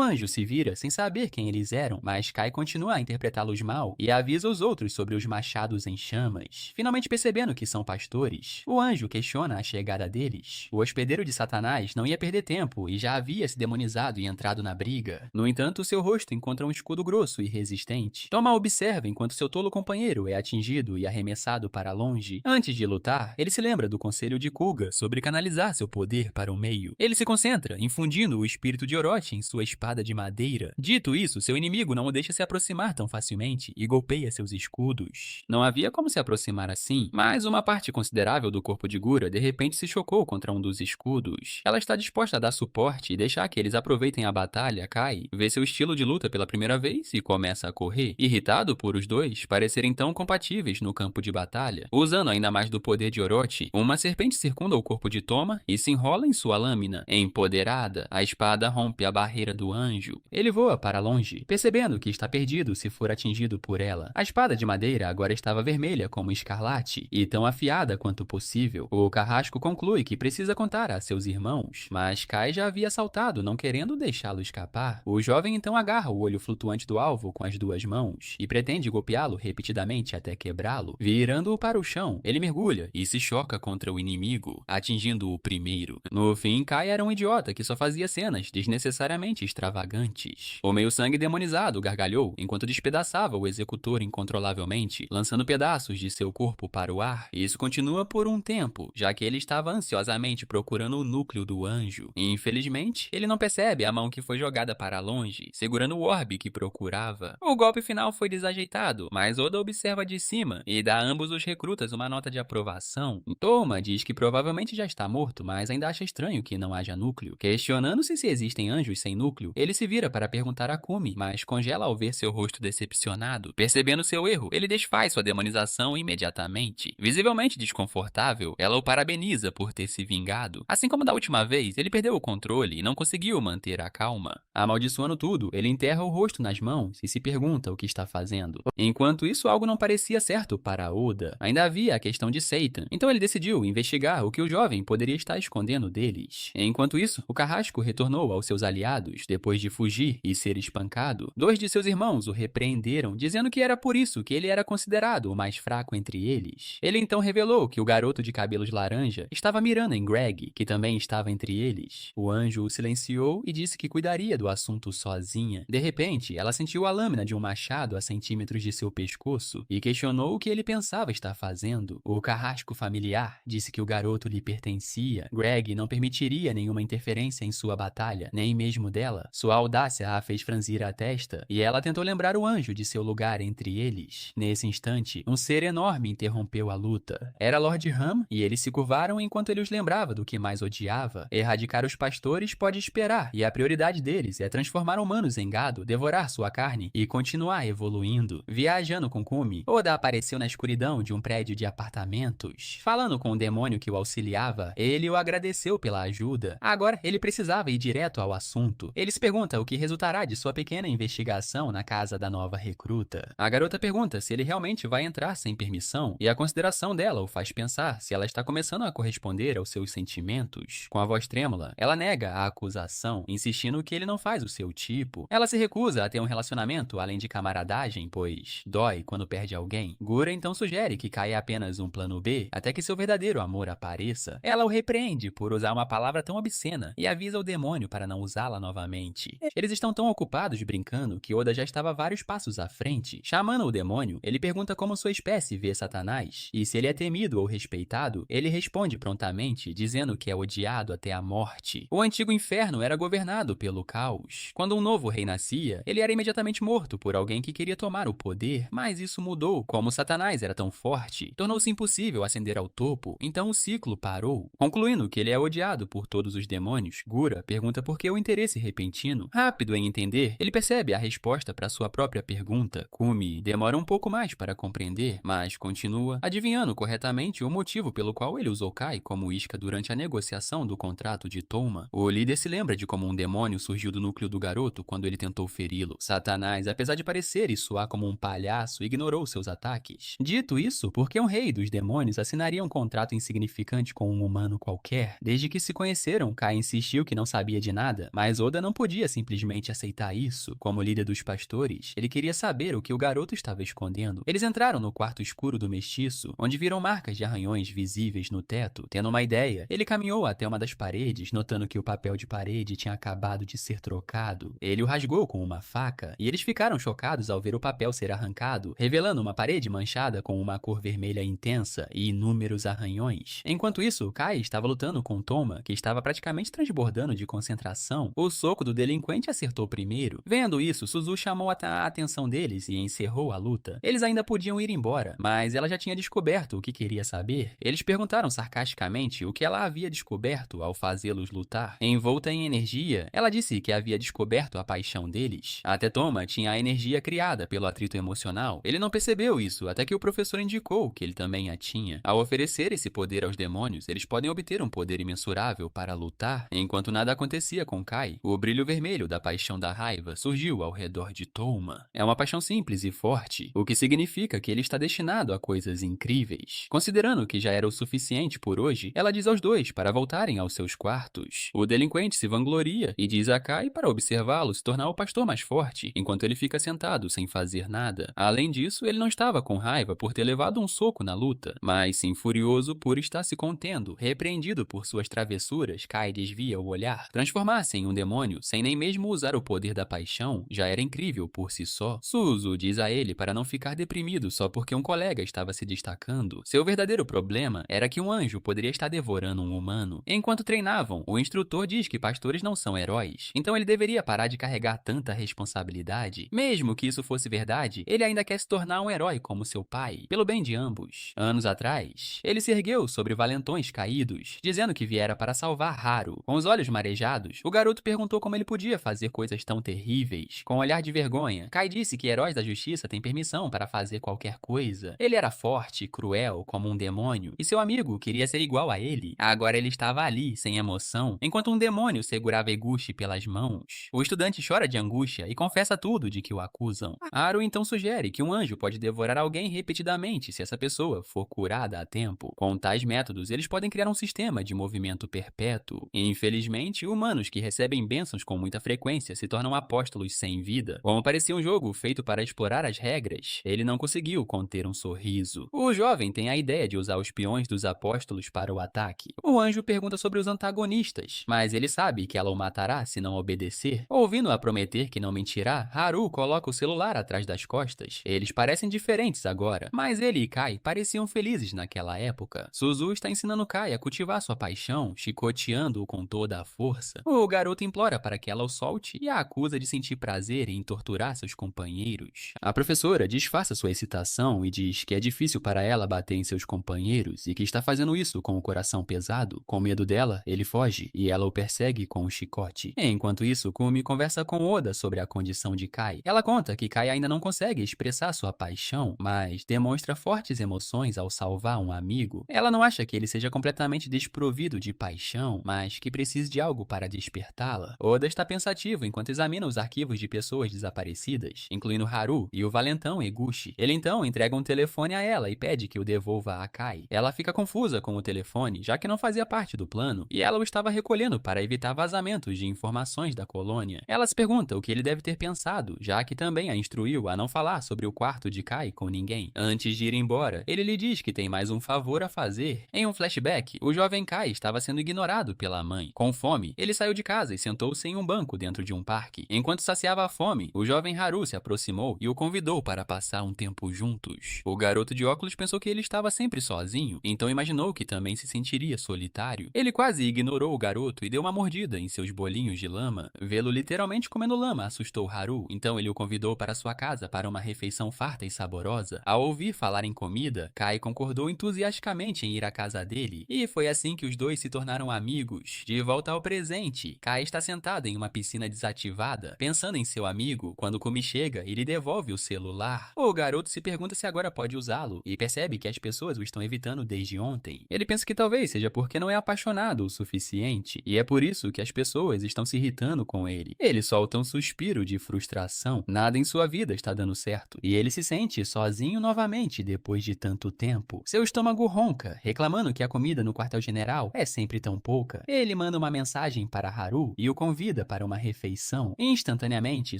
anjo se vira sem saber quem eles eram, mas Kai continua a interpretá-los mal e avisa os outros sobre os machados em chamas. Finalmente percebendo que são pastores, o anjo questiona a chegada deles. O hospedeiro de Satanás não ia perder tempo e já havia se demonizado e entrado na briga. No entanto, seu rosto encontra um escudo grosso e resistente. Toma observa enquanto seu tolo companheiro é atingido e arremessado para longe. Antes de lutar, ele se lembra do conselho de Kuga sobre canalizar seu poder para o meio. Ele se concentra, infundindo o espírito de Orochi em sua espada de madeira. Dito isso, seu inimigo não o deixa se aproximar tão facilmente e golpeia seus escudos. Não havia como se aproximar assim, mas uma parte considerável do corpo de Gura de repente se chocou contra um dos escudos. Ela está disposta a dar suporte e deixar que eles aproveitem a batalha. Kai vê seu estilo de luta pela primeira vez e começa a correr, irritado por os dois parecerem tão compatíveis no campo de batalha. Usando ainda mais do poder de Orochi, uma serpente circunda o corpo de Toma e se enrola em sua lâmina. Empoderada, a espada rompe a barreira do anjo. Ele voa para longe, percebendo que está perdido se for atingido por ela. A espada de madeira agora estava vermelha como escarlate e tão afiada quanto possível. O carrasco conclui que precisa contar a seus irmãos, mas Kai já havia saltado, não querendo deixá-lo escapar. O jovem então agarra o olho flutuante do alvo com as duas mãos e pretende golpeá-lo repetidamente até quebrá-lo. Virando-o para o chão, ele mergulha e se choca contra o inimigo, atingindo o primeiro. No fim, Kai era um idiota que só fazia cenas desnecessariamente extravagantes. O meio-sangue demonizado gargalhou enquanto despedaçava o executor incontrolavelmente, lançando pedaços de seu corpo para o ar. Isso continua por um tempo, já que ele estava ansiosamente procurando o núcleo do anjo. Infelizmente, ele não percebe a mão que foi jogada para longe, segurando o orbe que procurava. O golpe final foi desajeitado, mas Oda observa de cima e dá a ambos os recrutas uma nota de aprovação. Toma diz que provavelmente já está morto, mas ainda acha estranho que não haja núcleo. Questionando-se se existem anjos sem núcleo, ele se vira para perguntar a Kumi, mas congela ao ver seu rosto decepcionado. Percebendo seu erro, ele desfaz sua demonização imediatamente. Visivelmente desconfortável, ela o parabeniza por ter se vingado. Assim como da última vez, ele perdeu o controle e não conseguiu manter a calma. Amaldiçoando tudo, ele enterra o rosto nas mãos e se pergunta o que está fazendo. Enquanto isso, algo não parecia certo para Oda. Ainda havia a questão de Seitan, então ele decidiu investigar o que o jovem poderia estar escondendo deles. Enquanto isso, o carrasco retornou aos seus aliados, depois de fugir e ser espancado. 2 de seus irmãos o repreenderam, dizendo que era por isso que ele era considerado o mais fraco entre eles. Ele então revelou que o garoto de cabelos laranja estava mirando em Greg, que também estava entre eles. O anjo o silenciou e disse que cuidaria do assunto sozinha. De repente, ela sentiu a lâmina de um machado a centímetros de seu pescoço e questionou o que ele ele pensava estar fazendo. O carrasco familiar disse que o garoto lhe pertencia. Greg não permitiria nenhuma interferência em sua batalha, nem mesmo dela. Sua audácia a fez franzir a testa, e ela tentou lembrar o anjo de seu lugar entre eles. Nesse instante, um ser enorme interrompeu a luta. Era Lord Ram, e eles se curvaram enquanto ele os lembrava do que mais odiava. Erradicar os pastores pode esperar, e a prioridade deles é transformar humanos em gado, devorar sua carne e continuar evoluindo. Viajando com Kumi, Oda apareceu na escuridão de um prédio de apartamentos. Falando com o demônio que o auxiliava, ele o agradeceu pela ajuda. Agora, ele precisava ir direto ao assunto. Ele se pergunta o que resultará de sua pequena investigação na casa da nova recruta. A garota pergunta se ele realmente vai entrar sem permissão, e a consideração dela o faz pensar se ela está começando a corresponder aos seus sentimentos. Com a voz trêmula, ela nega a acusação, insistindo que ele não faz o seu tipo. Ela se recusa a ter um relacionamento além de camaradagem, pois dói quando perde alguém. Gura então sugere que Kai é apenas um plano B, até que seu verdadeiro amor apareça. Ela o repreende por usar uma palavra tão obscena e avisa o demônio para não usá-la novamente. Eles estão tão ocupados brincando que Oda já estava vários passos à frente. Chamando o demônio, ele pergunta como sua espécie vê Satanás, e se ele é temido ou respeitado, ele responde prontamente, dizendo que é odiado até a morte. O antigo inferno era governado pelo caos. Quando um novo rei nascia, ele era imediatamente morto por alguém que queria tomar o poder, mas isso mudou. Como Satanás era tão forte, tornou-se impossível ascender ao topo, então o ciclo parou. Concluindo que ele é odiado por todos os demônios, Gura pergunta por que o interesse repentino. Rápido em entender, ele percebe a resposta para sua própria pergunta. Kumi demora um pouco mais para compreender, mas continua, adivinhando corretamente o motivo pelo qual ele usou Kai como isca durante a negociação do contrato de Touma. O líder se lembra de como um demônio surgiu do núcleo do garoto quando ele tentou feri-lo. Satanás, apesar de parecer e soar como um palhaço, ignorou seus ataques. Dito isso, por que um rei dos demônios assinaria um contrato insignificante com um humano qualquer? Desde que se conheceram, Kai insistiu que não sabia de nada, mas Oda não podia simplesmente aceitar isso. Como líder dos pastores, ele queria saber o que o garoto estava escondendo. Eles entraram no quarto escuro do mestiço, onde viram marcas de arranhões visíveis no teto. Tendo uma ideia, ele caminhou até uma das paredes, notando que o papel de parede tinha acabado de ser trocado. Ele o rasgou com uma faca, e eles ficaram chocados ao ver o papel ser arrancado, revelando uma parede manchada com uma cor vermelha intensa e inúmeros arranhões. Enquanto isso, Kai estava lutando com Touma, que estava praticamente transbordando de concentração. O soco do delinquente acertou primeiro. Vendo isso, Suzu chamou a atenção deles e encerrou a luta. Eles ainda podiam ir embora, mas ela já tinha descoberto o que queria saber. Eles perguntaram sarcasticamente o que ela havia descoberto ao fazê-los lutar. Envolta em energia, ela disse que havia descoberto a paixão deles. Até Touma tinha a energia criada pelo atrito emocional. Ele não percebeu isso até que o professor indicou que ele também a tinha. Ao oferecer esse poder aos demônios, eles podem obter um poder imensurável para lutar. Enquanto nada acontecia com Kai, o brilho vermelho da paixão da raiva surgiu ao redor de Touma. É uma paixão simples e forte, o que significa que ele está destinado a coisas incríveis. Considerando que já era o suficiente por hoje, ela diz aos dois para voltarem aos seus quartos. O delinquente se vangloria e diz a Kai para observá-lo se tornar o pastor mais forte, enquanto ele fica sentado sem fazer nada. Além disso, ele não estava com raiva por ter levado um soco na luta, mas sim furioso por estar se contendo. Repreendido por suas travessuras, Kai desvia o olhar. Transformar-se em um demônio, sem nem mesmo usar o poder da paixão, já era incrível por si só. Suzu diz a ele para não ficar deprimido só porque um colega estava se destacando. Seu verdadeiro problema era que um anjo poderia estar devorando um humano. Enquanto treinavam, o instrutor diz que pastores não são heróis, então ele deveria parar de carregar tanta responsabilidade. Mesmo que isso fosse verdade, ele ainda quer se tornar um herói como seu pai, pelo bem de ambos. Anos atrás, ele se ergueu sobre valentões caídos, dizendo que viera para salvar Haru. Com os olhos marejados, o garoto perguntou como ele podia fazer coisas tão terríveis. Com um olhar de vergonha, Kai disse que heróis da justiça têm permissão para fazer qualquer coisa. Ele era forte e cruel como um demônio, e seu amigo queria ser igual a ele. Agora ele estava ali, sem emoção, enquanto um demônio segurava Eguchi pelas mãos. O estudante chora de angústia e confessa tudo de que o acusam. Haru então sugere que um anjo pode devorar alguém repetidamente se essa pessoa for curada a tempo. Com tais métodos, eles podem criar um sistema de movimento perpétuo. Infelizmente, humanos que recebem bênçãos com muita frequência se tornam apóstolos sem vida. Como parecia um jogo feito para explorar as regras, ele não conseguiu conter um sorriso. O jovem tem a ideia de usar os peões dos apóstolos para o ataque. O anjo pergunta sobre os antagonistas, mas ele sabe que ela o matará se não obedecer. Ouvindo-a prometer que não mentirá, Haru coloca o celular atrás das costas. Eles parecem diferentes agora. agora, mas ele e Kai pareciam felizes naquela época. Suzu está ensinando Kai a cultivar sua paixão, chicoteando-o com toda a força. O garoto implora para que ela o solte e a acusa de sentir prazer em torturar seus companheiros. A professora disfarça sua excitação e diz que é difícil para ela bater em seus companheiros e que está fazendo isso com o coração pesado. Com medo dela, ele foge e ela o persegue com um chicote. Enquanto isso, Kumi conversa com Oda sobre a condição de Kai. Ela conta que Kai ainda não consegue expressar sua paixão, mas demonstra fortes emoções ao salvar um amigo. Ela não acha que ele seja completamente desprovido de paixão, mas que precise de algo para despertá-la. Oda está pensativo enquanto examina os arquivos de pessoas desaparecidas, incluindo Haru e o valentão Eguchi. Ele então entrega um telefone a ela e pede que o devolva a Kai. Ela fica confusa com o telefone, já que não fazia parte do plano, e ela o estava recolhendo para evitar vazamentos de informações da colônia. Ela se pergunta o que ele deve ter pensado, já que também a instruiu a não falar sobre o quarto de Kai com ninguém. Antes de ir embora, ele lhe diz que tem mais um favor a fazer. Em um flashback, o jovem Kai estava sendo ignorado pela mãe. Com fome, ele saiu de casa e sentou-se em um banco dentro de um parque. Enquanto saciava a fome, o jovem Haru se aproximou e o convidou para passar um tempo juntos. O garoto de óculos pensou que ele estava sempre sozinho, então imaginou que também se sentiria solitário. Ele quase ignorou o garoto e deu uma mordida em seus bolinhos de lama. Vê-lo literalmente comendo lama assustou Haru, então ele o convidou para sua casa para uma refeição farta e saborosa. Ao ouvir falar em comida, Kai concordou entusiasticamente em ir à casa dele, e foi assim que os dois se tornaram amigos. De volta ao presente, Kai está sentado em uma piscina desativada, pensando em seu amigo, quando Kumi chega e lhe devolve o celular. O garoto se pergunta se agora pode usá-lo, e percebe que as pessoas o estão evitando desde ontem. Ele pensa que talvez seja porque não é apaixonado o suficiente, e é por isso que as pessoas estão se irritando com ele. Ele solta um suspiro de frustração. Nada em sua vida está dando certo, e ele se sente sozinho novamente depois de tanto tempo. Seu estômago ronca, reclamando que a comida no quartel-general é sempre tão pouca. Ele manda uma mensagem para Haru e o convida para uma refeição. Instantaneamente,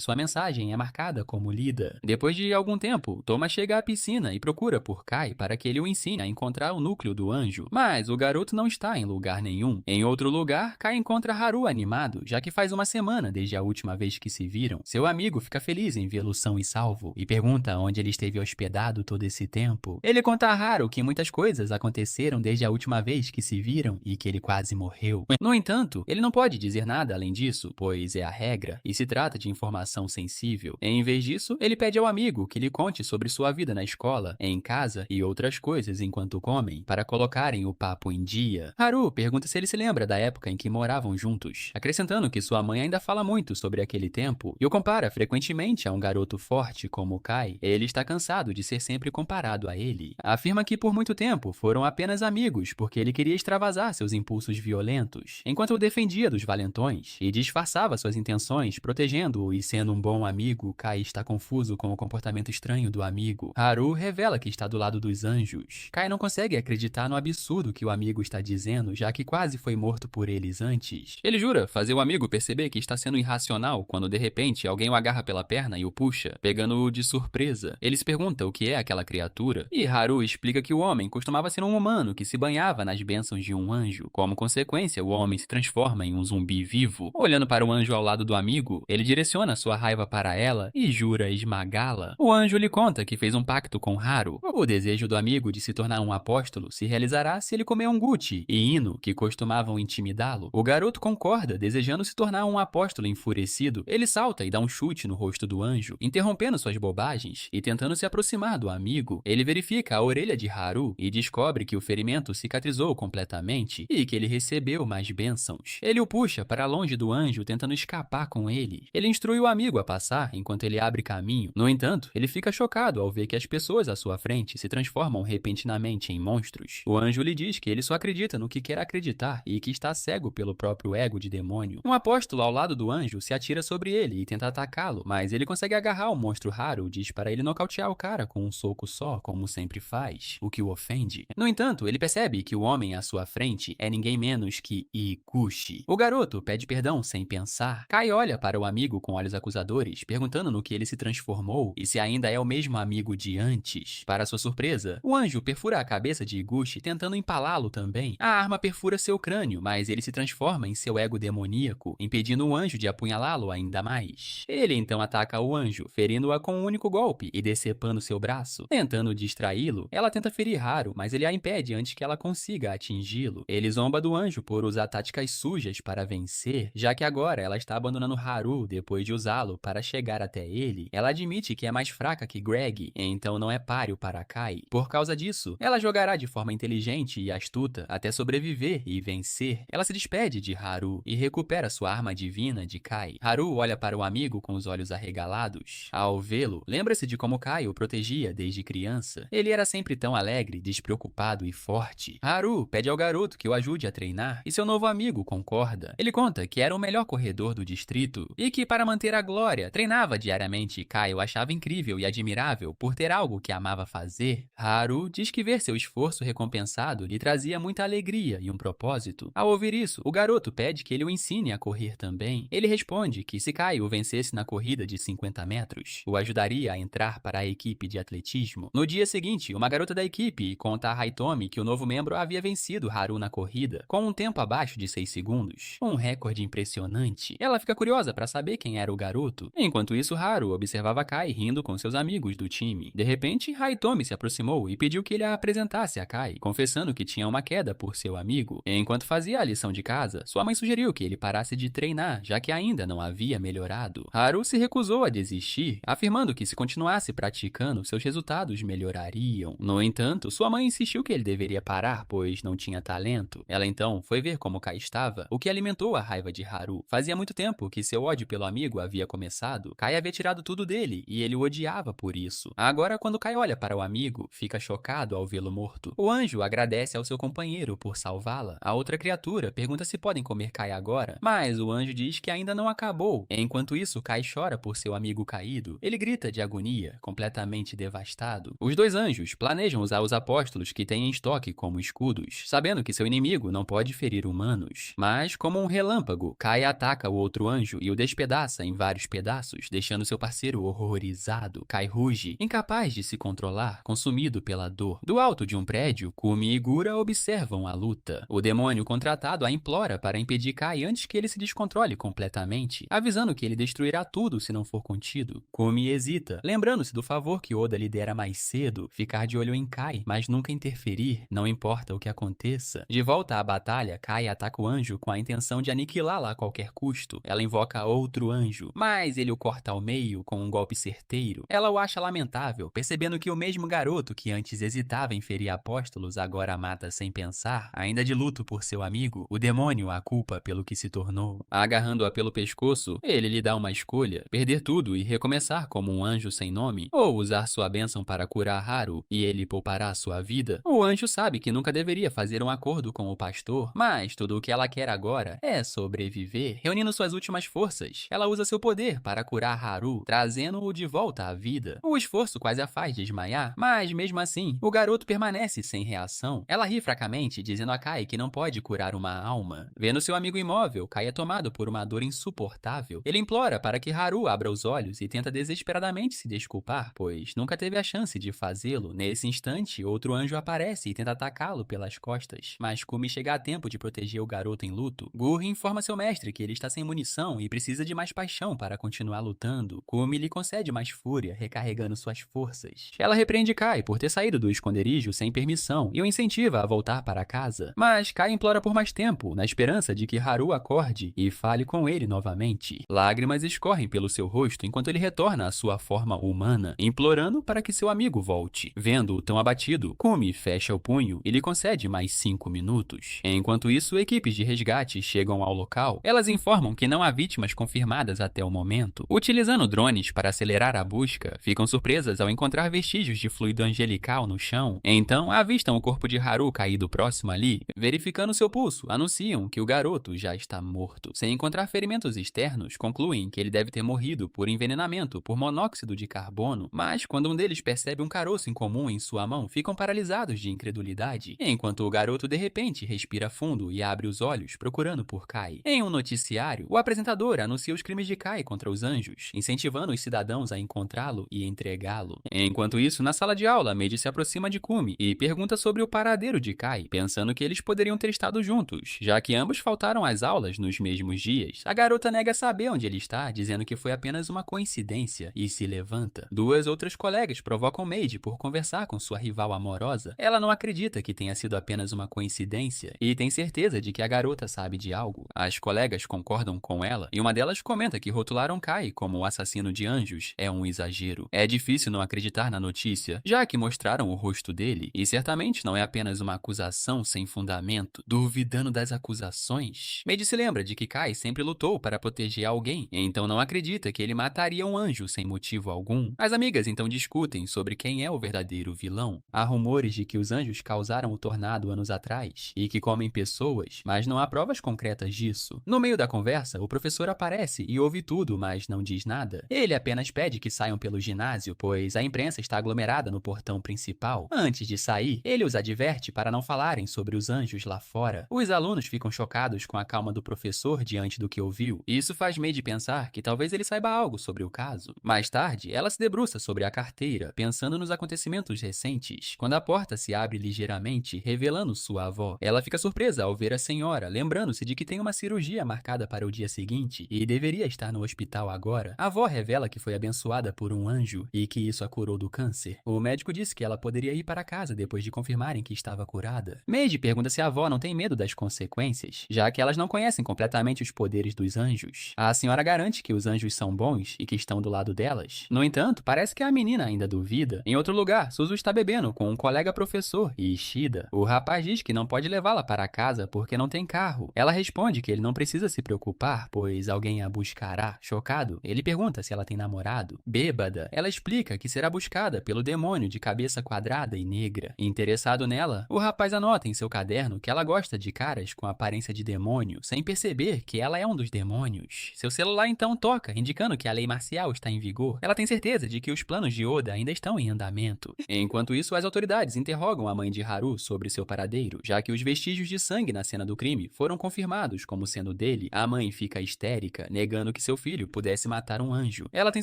sua mensagem é marcada como lida. Depois de algum tempo, Toma chega à piscina e procura por Kai para que ele o ensine a encontrar o núcleo do anjo. Mas o garoto não está em lugar nenhum. Em outro lugar, Kai encontra Haru animado, já que faz uma semana desde a última vez que se viram. Seu amigo fica feliz em vê-lo são e salvo e pergunta onde ele esteve hospedado todo esse tempo. Ele conta a Haru que muitas coisas aconteceram desde a última vez que se viram e que ele quase morreu. No entanto, ele não pode dizer nada além disso, pois é a regra e se trata de informação sensível. Em vez disso, ele pede ao amigo que lhe conte sobre sua vida na escola, em casa e outras coisas enquanto comem, para colocarem o papo em dia. Haru pergunta se ele se lembra da época em que moravam juntos, acrescentando que sua mãe ainda fala muito sobre aquele tempo e o compara frequentemente a um garoto forte como Kai. Ele está cansado de ser sempre comparado a ele. Afirma que por muito tempo foram apenas amigos porque ele queria extravasar seus impulsos violentos, enquanto o defendia dos valentões e disfarçava suas intenções, protegendo-o e sendo um bom amigo. Kai está confuso com o comportamento estranho do amigo. Haru revela que está do lado dos anjos. Kai não consegue acreditar no absurdo que o amigo está dizendo, já que quase foi morto por eles antes. Ele jura fazer o amigo perceber que está sendo irracional quando de repente alguém o agarra pela perna e o puxa, pegando-o de surpresa. Ele se pergunta o que é aquela criatura, e Haru explica que o homem costumava ser um humano que se banhava nas bênçãos de um anjo. Como consequência, o homem se transforma em um zumbi vivo. Olhando para o anjo ao lado do amigo, ele direciona sua raiva para ela e jura esmagá-la. O anjo lhe conta que fez um pacto com Haru. O desejo do amigo de se tornar um apóstolo se realizará se ele comer um guti e Ino, que costumavam intimidá-lo. O garoto concorda, desejando se tornar um apóstolo enfurecido. Ele salta e dá um chute no rosto do anjo, interrompendo suas bobagens e tentando se aproximar do amigo. Ele verifica a orelha de Haru e descobre que o ferimento cicatrizou completamente e que ele recebeu mais bênçãos. Ele o puxa para longe do anjo, tentando escapar com ele. Ele instrui o amigo a passar enquanto ele abre caminho. No entanto, ele fica chocado ao ver que as pessoas à sua frente se transformam repentinamente em monstros. O anjo lhe diz que ele só acredita no que quer acreditar e que está cego pelo próprio ego de demônio. Um apóstolo ao lado do anjo se atira sobre ele e tenta atacá-lo, mas ele consegue agarrar o monstro Haru, diz para ele nocautear o cara com um soco só, como sempre faz, o que o ofende. No entanto, ele percebe que o homem à sua frente é ninguém menos que Ikushi. O garoto pede perdão sem pensar. Kai olha para o amigo com olhos acusadores, perguntando no que ele se transformou e se ainda é o mesmo amigo de antes. Para sua surpresa, o anjo perfura a cabeça de Iguchi, tentando empalá-lo também. A arma perfura seu crânio, mas ele se transforma em seu ego demoníaco, impedindo o anjo de apunhalá-lo ainda mais. Ele então ataca o anjo, ferindo-a com um único golpe e decepando seu braço braço. Tentando distraí-lo, ela tenta ferir Haru, mas ele a impede antes que ela consiga atingi-lo. Ele zomba do anjo por usar táticas sujas para vencer, já que agora ela está abandonando Haru depois de usá-lo para chegar até ele. Ela admite que é mais fraca que Greg, então não é páreo para Kai. Por causa disso, ela jogará de forma inteligente e astuta até sobreviver e vencer. Ela se despede de Haru e recupera sua arma divina de Kai. Haru olha para o amigo com os olhos arregalados. Ao vê-lo, lembra-se de como Kai o protegia desde criança. Ele era sempre tão alegre, despreocupado e forte. Haru pede ao garoto que o ajude a treinar e seu novo amigo concorda. Ele conta que era o melhor corredor do distrito e que, para manter a glória, treinava diariamente. Kai o achava incrível e admirável por ter algo que amava fazer. Haru diz que ver seu esforço recompensado lhe trazia muita alegria e um propósito. Ao ouvir isso, o garoto pede que ele o ensine a correr também. Ele responde que se Kai o vencesse na corrida de 50 metros, o ajudaria a entrar para a equipe de atletismo. No dia seguinte, uma garota da equipe conta a Hitomi que o novo membro havia vencido Haru na corrida, com um tempo abaixo de 6 segundos. Um recorde impressionante. Ela fica curiosa para saber quem era o garoto. Enquanto isso, Haru observava Kai rindo com seus amigos do time. De repente, Hitomi se aproximou e pediu que ele a apresentasse a Kai, confessando que tinha uma queda por seu amigo. Enquanto fazia a lição de casa, sua mãe sugeriu que ele parasse de treinar, já que ainda não havia melhorado. Haru se recusou a desistir, afirmando que se continuasse praticando, seus resultados melhorariam. No entanto, sua mãe insistiu que ele deveria parar, pois não tinha talento. Ela então foi ver como Kai estava, o que alimentou a raiva de Haru. Fazia muito tempo que seu ódio pelo amigo havia começado. Kai havia tirado tudo dele, e ele o odiava por isso. Agora, quando Kai olha para o amigo, fica chocado ao vê-lo morto. O anjo agradece ao seu companheiro por salvá-la. A outra criatura pergunta se podem comer Kai agora, mas o anjo diz que ainda não acabou. Enquanto isso, Kai chora por seu amigo caído. Ele grita de agonia, completamente devastado. Os dois anjos planejam usar os apóstolos que têm em estoque como escudos, sabendo que seu inimigo não pode ferir humanos. Mas, como um relâmpago, Kai ataca o outro anjo e o despedaça em vários pedaços, deixando seu parceiro horrorizado. Kai ruge, incapaz de se controlar, consumido pela dor. Do alto de um prédio, Kumi e Gura observam a luta. O demônio contratado a implora para impedir Kai antes que ele se descontrole completamente, avisando que ele destruirá tudo se não for contido. Kumi hesita, lembrando-se do favor que Oda lhe dera mais cedo, ficar de olho em Kai, mas nunca interferir, não importa o que aconteça. De volta à batalha, Kai ataca o anjo com a intenção de aniquilá-la a qualquer custo. Ela invoca outro anjo, mas ele o corta ao meio com um golpe certeiro. Ela o acha lamentável, percebendo que o mesmo garoto que antes hesitava em ferir apóstolos agora a mata sem pensar. Ainda de luto por seu amigo, o demônio a culpa pelo que se tornou. Agarrando-a pelo pescoço, ele lhe dá uma escolha: perder tudo e recomeçar como um anjo sem nome, ou usar sua bênção para curar Haru e ele poupará sua vida. O anjo sabe que nunca deveria fazer um acordo com o pastor, mas tudo o que ela quer agora é sobreviver. Reunindo suas últimas forças, ela usa seu poder para curar Haru, trazendo-o de volta à vida. O esforço quase a faz desmaiar, mas mesmo assim, o garoto permanece sem reação. Ela ri fracamente, dizendo a Kai que não pode curar uma alma. Vendo seu amigo imóvel, Kai é tomado por uma dor insuportável. Ele implora para que Haru abra os olhos e tenta desesperadamente se desculpar, pois nunca teve a chance de fazê-lo. Nesse instante, outro anjo aparece e tenta atacá-lo pelas costas, mas Kumi chega a tempo de proteger o garoto em luto. Gur informa seu mestre que ele está sem munição e precisa de mais paixão para continuar lutando. Kumi lhe concede mais fúria, recarregando suas forças. Ela repreende Kai por ter saído do esconderijo sem permissão e o incentiva a voltar para casa. Mas Kai implora por mais tempo, na esperança de que Haru acorde e fale com ele novamente. Lágrimas escorrem pelo seu rosto enquanto ele retorna à sua forma humana, implorando para que seu amigo volte. Vendo-o tão abatido, Kumi fecha o punho e lhe concede mais 5 minutos. Enquanto isso, equipes de resgate chegam ao local. Elas informam que não há vítimas confirmadas até o momento. Utilizando drones para acelerar a busca, ficam surpresas ao encontrar vestígios de fluido angelical no chão. Então, avistam o corpo de Haru caído próximo ali. Verificando seu pulso, anunciam que o garoto já está morto. Sem encontrar ferimentos externos, concluem que ele deve ter morrido por envenenamento por monóxido de carbono, mas quando um deles percebe um caroço incomum em sua mão, ficam paralisados de incredulidade, enquanto o garoto de repente respira fundo e abre os olhos, procurando por Kai. Em um noticiário, o apresentador anuncia os crimes de Kai contra os anjos, incentivando os cidadãos a encontrá-lo e entregá-lo. Enquanto isso, na sala de aula, Meiji se aproxima de Kumi e pergunta sobre o paradeiro de Kai, pensando que eles poderiam ter estado juntos, já que ambos faltaram às aulas nos mesmos dias. A garota nega saber onde ele está, dizendo que foi apenas uma coincidência, e se levanta. Duas outras colegas colegas provocam Maid por conversar com sua rival amorosa, ela não acredita que tenha sido apenas uma coincidência e tem certeza de que a garota sabe de algo. As colegas concordam com ela e uma delas comenta que rotularam Kai como o assassino de anjos é um exagero. É difícil não acreditar na notícia, já que mostraram o rosto dele e certamente não é apenas uma acusação sem fundamento. Duvidando das acusações, Maid se lembra de que Kai sempre lutou para proteger alguém, então não acredita que ele mataria um anjo sem motivo algum. As amigas então discutem sobre quem é o verdadeiro vilão. Há rumores de que os anjos causaram o tornado anos atrás e que comem pessoas, mas não há provas concretas disso. No meio da conversa, o professor aparece e ouve tudo, mas não diz nada. Ele apenas pede que saiam pelo ginásio, pois a imprensa está aglomerada no portão principal. Antes de sair, ele os adverte para não falarem sobre os anjos lá fora. Os alunos ficam chocados com a calma do professor diante do que ouviu. Isso faz Maid pensar que talvez ele saiba algo sobre o caso. Mais tarde, ela se debruça sobre a carteira, pensando nos acontecimentos recentes, quando a porta se abre ligeiramente, revelando sua avó. Ela fica surpresa ao ver a senhora, lembrando-se de que tem uma cirurgia marcada para o dia seguinte e deveria estar no hospital agora. A avó revela que foi abençoada por um anjo e que isso a curou do câncer. O médico disse que ela poderia ir para casa depois de confirmarem que estava curada. Maid pergunta se a avó não tem medo das consequências, já que elas não conhecem completamente os poderes dos anjos. A senhora garante que os anjos são bons e que estão do lado delas. No entanto, parece que a menina ainda duvida. Em outro lugar, Suzu está bebendo com um colega professor e Ishida. O rapaz diz que não pode levá-la para casa porque não tem carro. Ela responde que ele não precisa se preocupar, pois alguém a buscará. Chocado, ele pergunta se ela tem namorado. Bêbada, ela explica que será buscada pelo demônio de cabeça quadrada e negra. Interessado nela, o rapaz anota em seu caderno que ela gosta de caras com aparência de demônio, sem perceber que ela é um dos demônios. Seu celular então toca, indicando que a lei marcial está em vigor. Ela tem certeza de que os planos de Oda ainda estão em andamento. Enquanto isso, as autoridades interrogam a mãe de Haru sobre seu paradeiro, já que os vestígios de sangue na cena do crime foram confirmados como sendo dele. A mãe fica histérica, negando que seu filho pudesse matar um anjo. Ela tem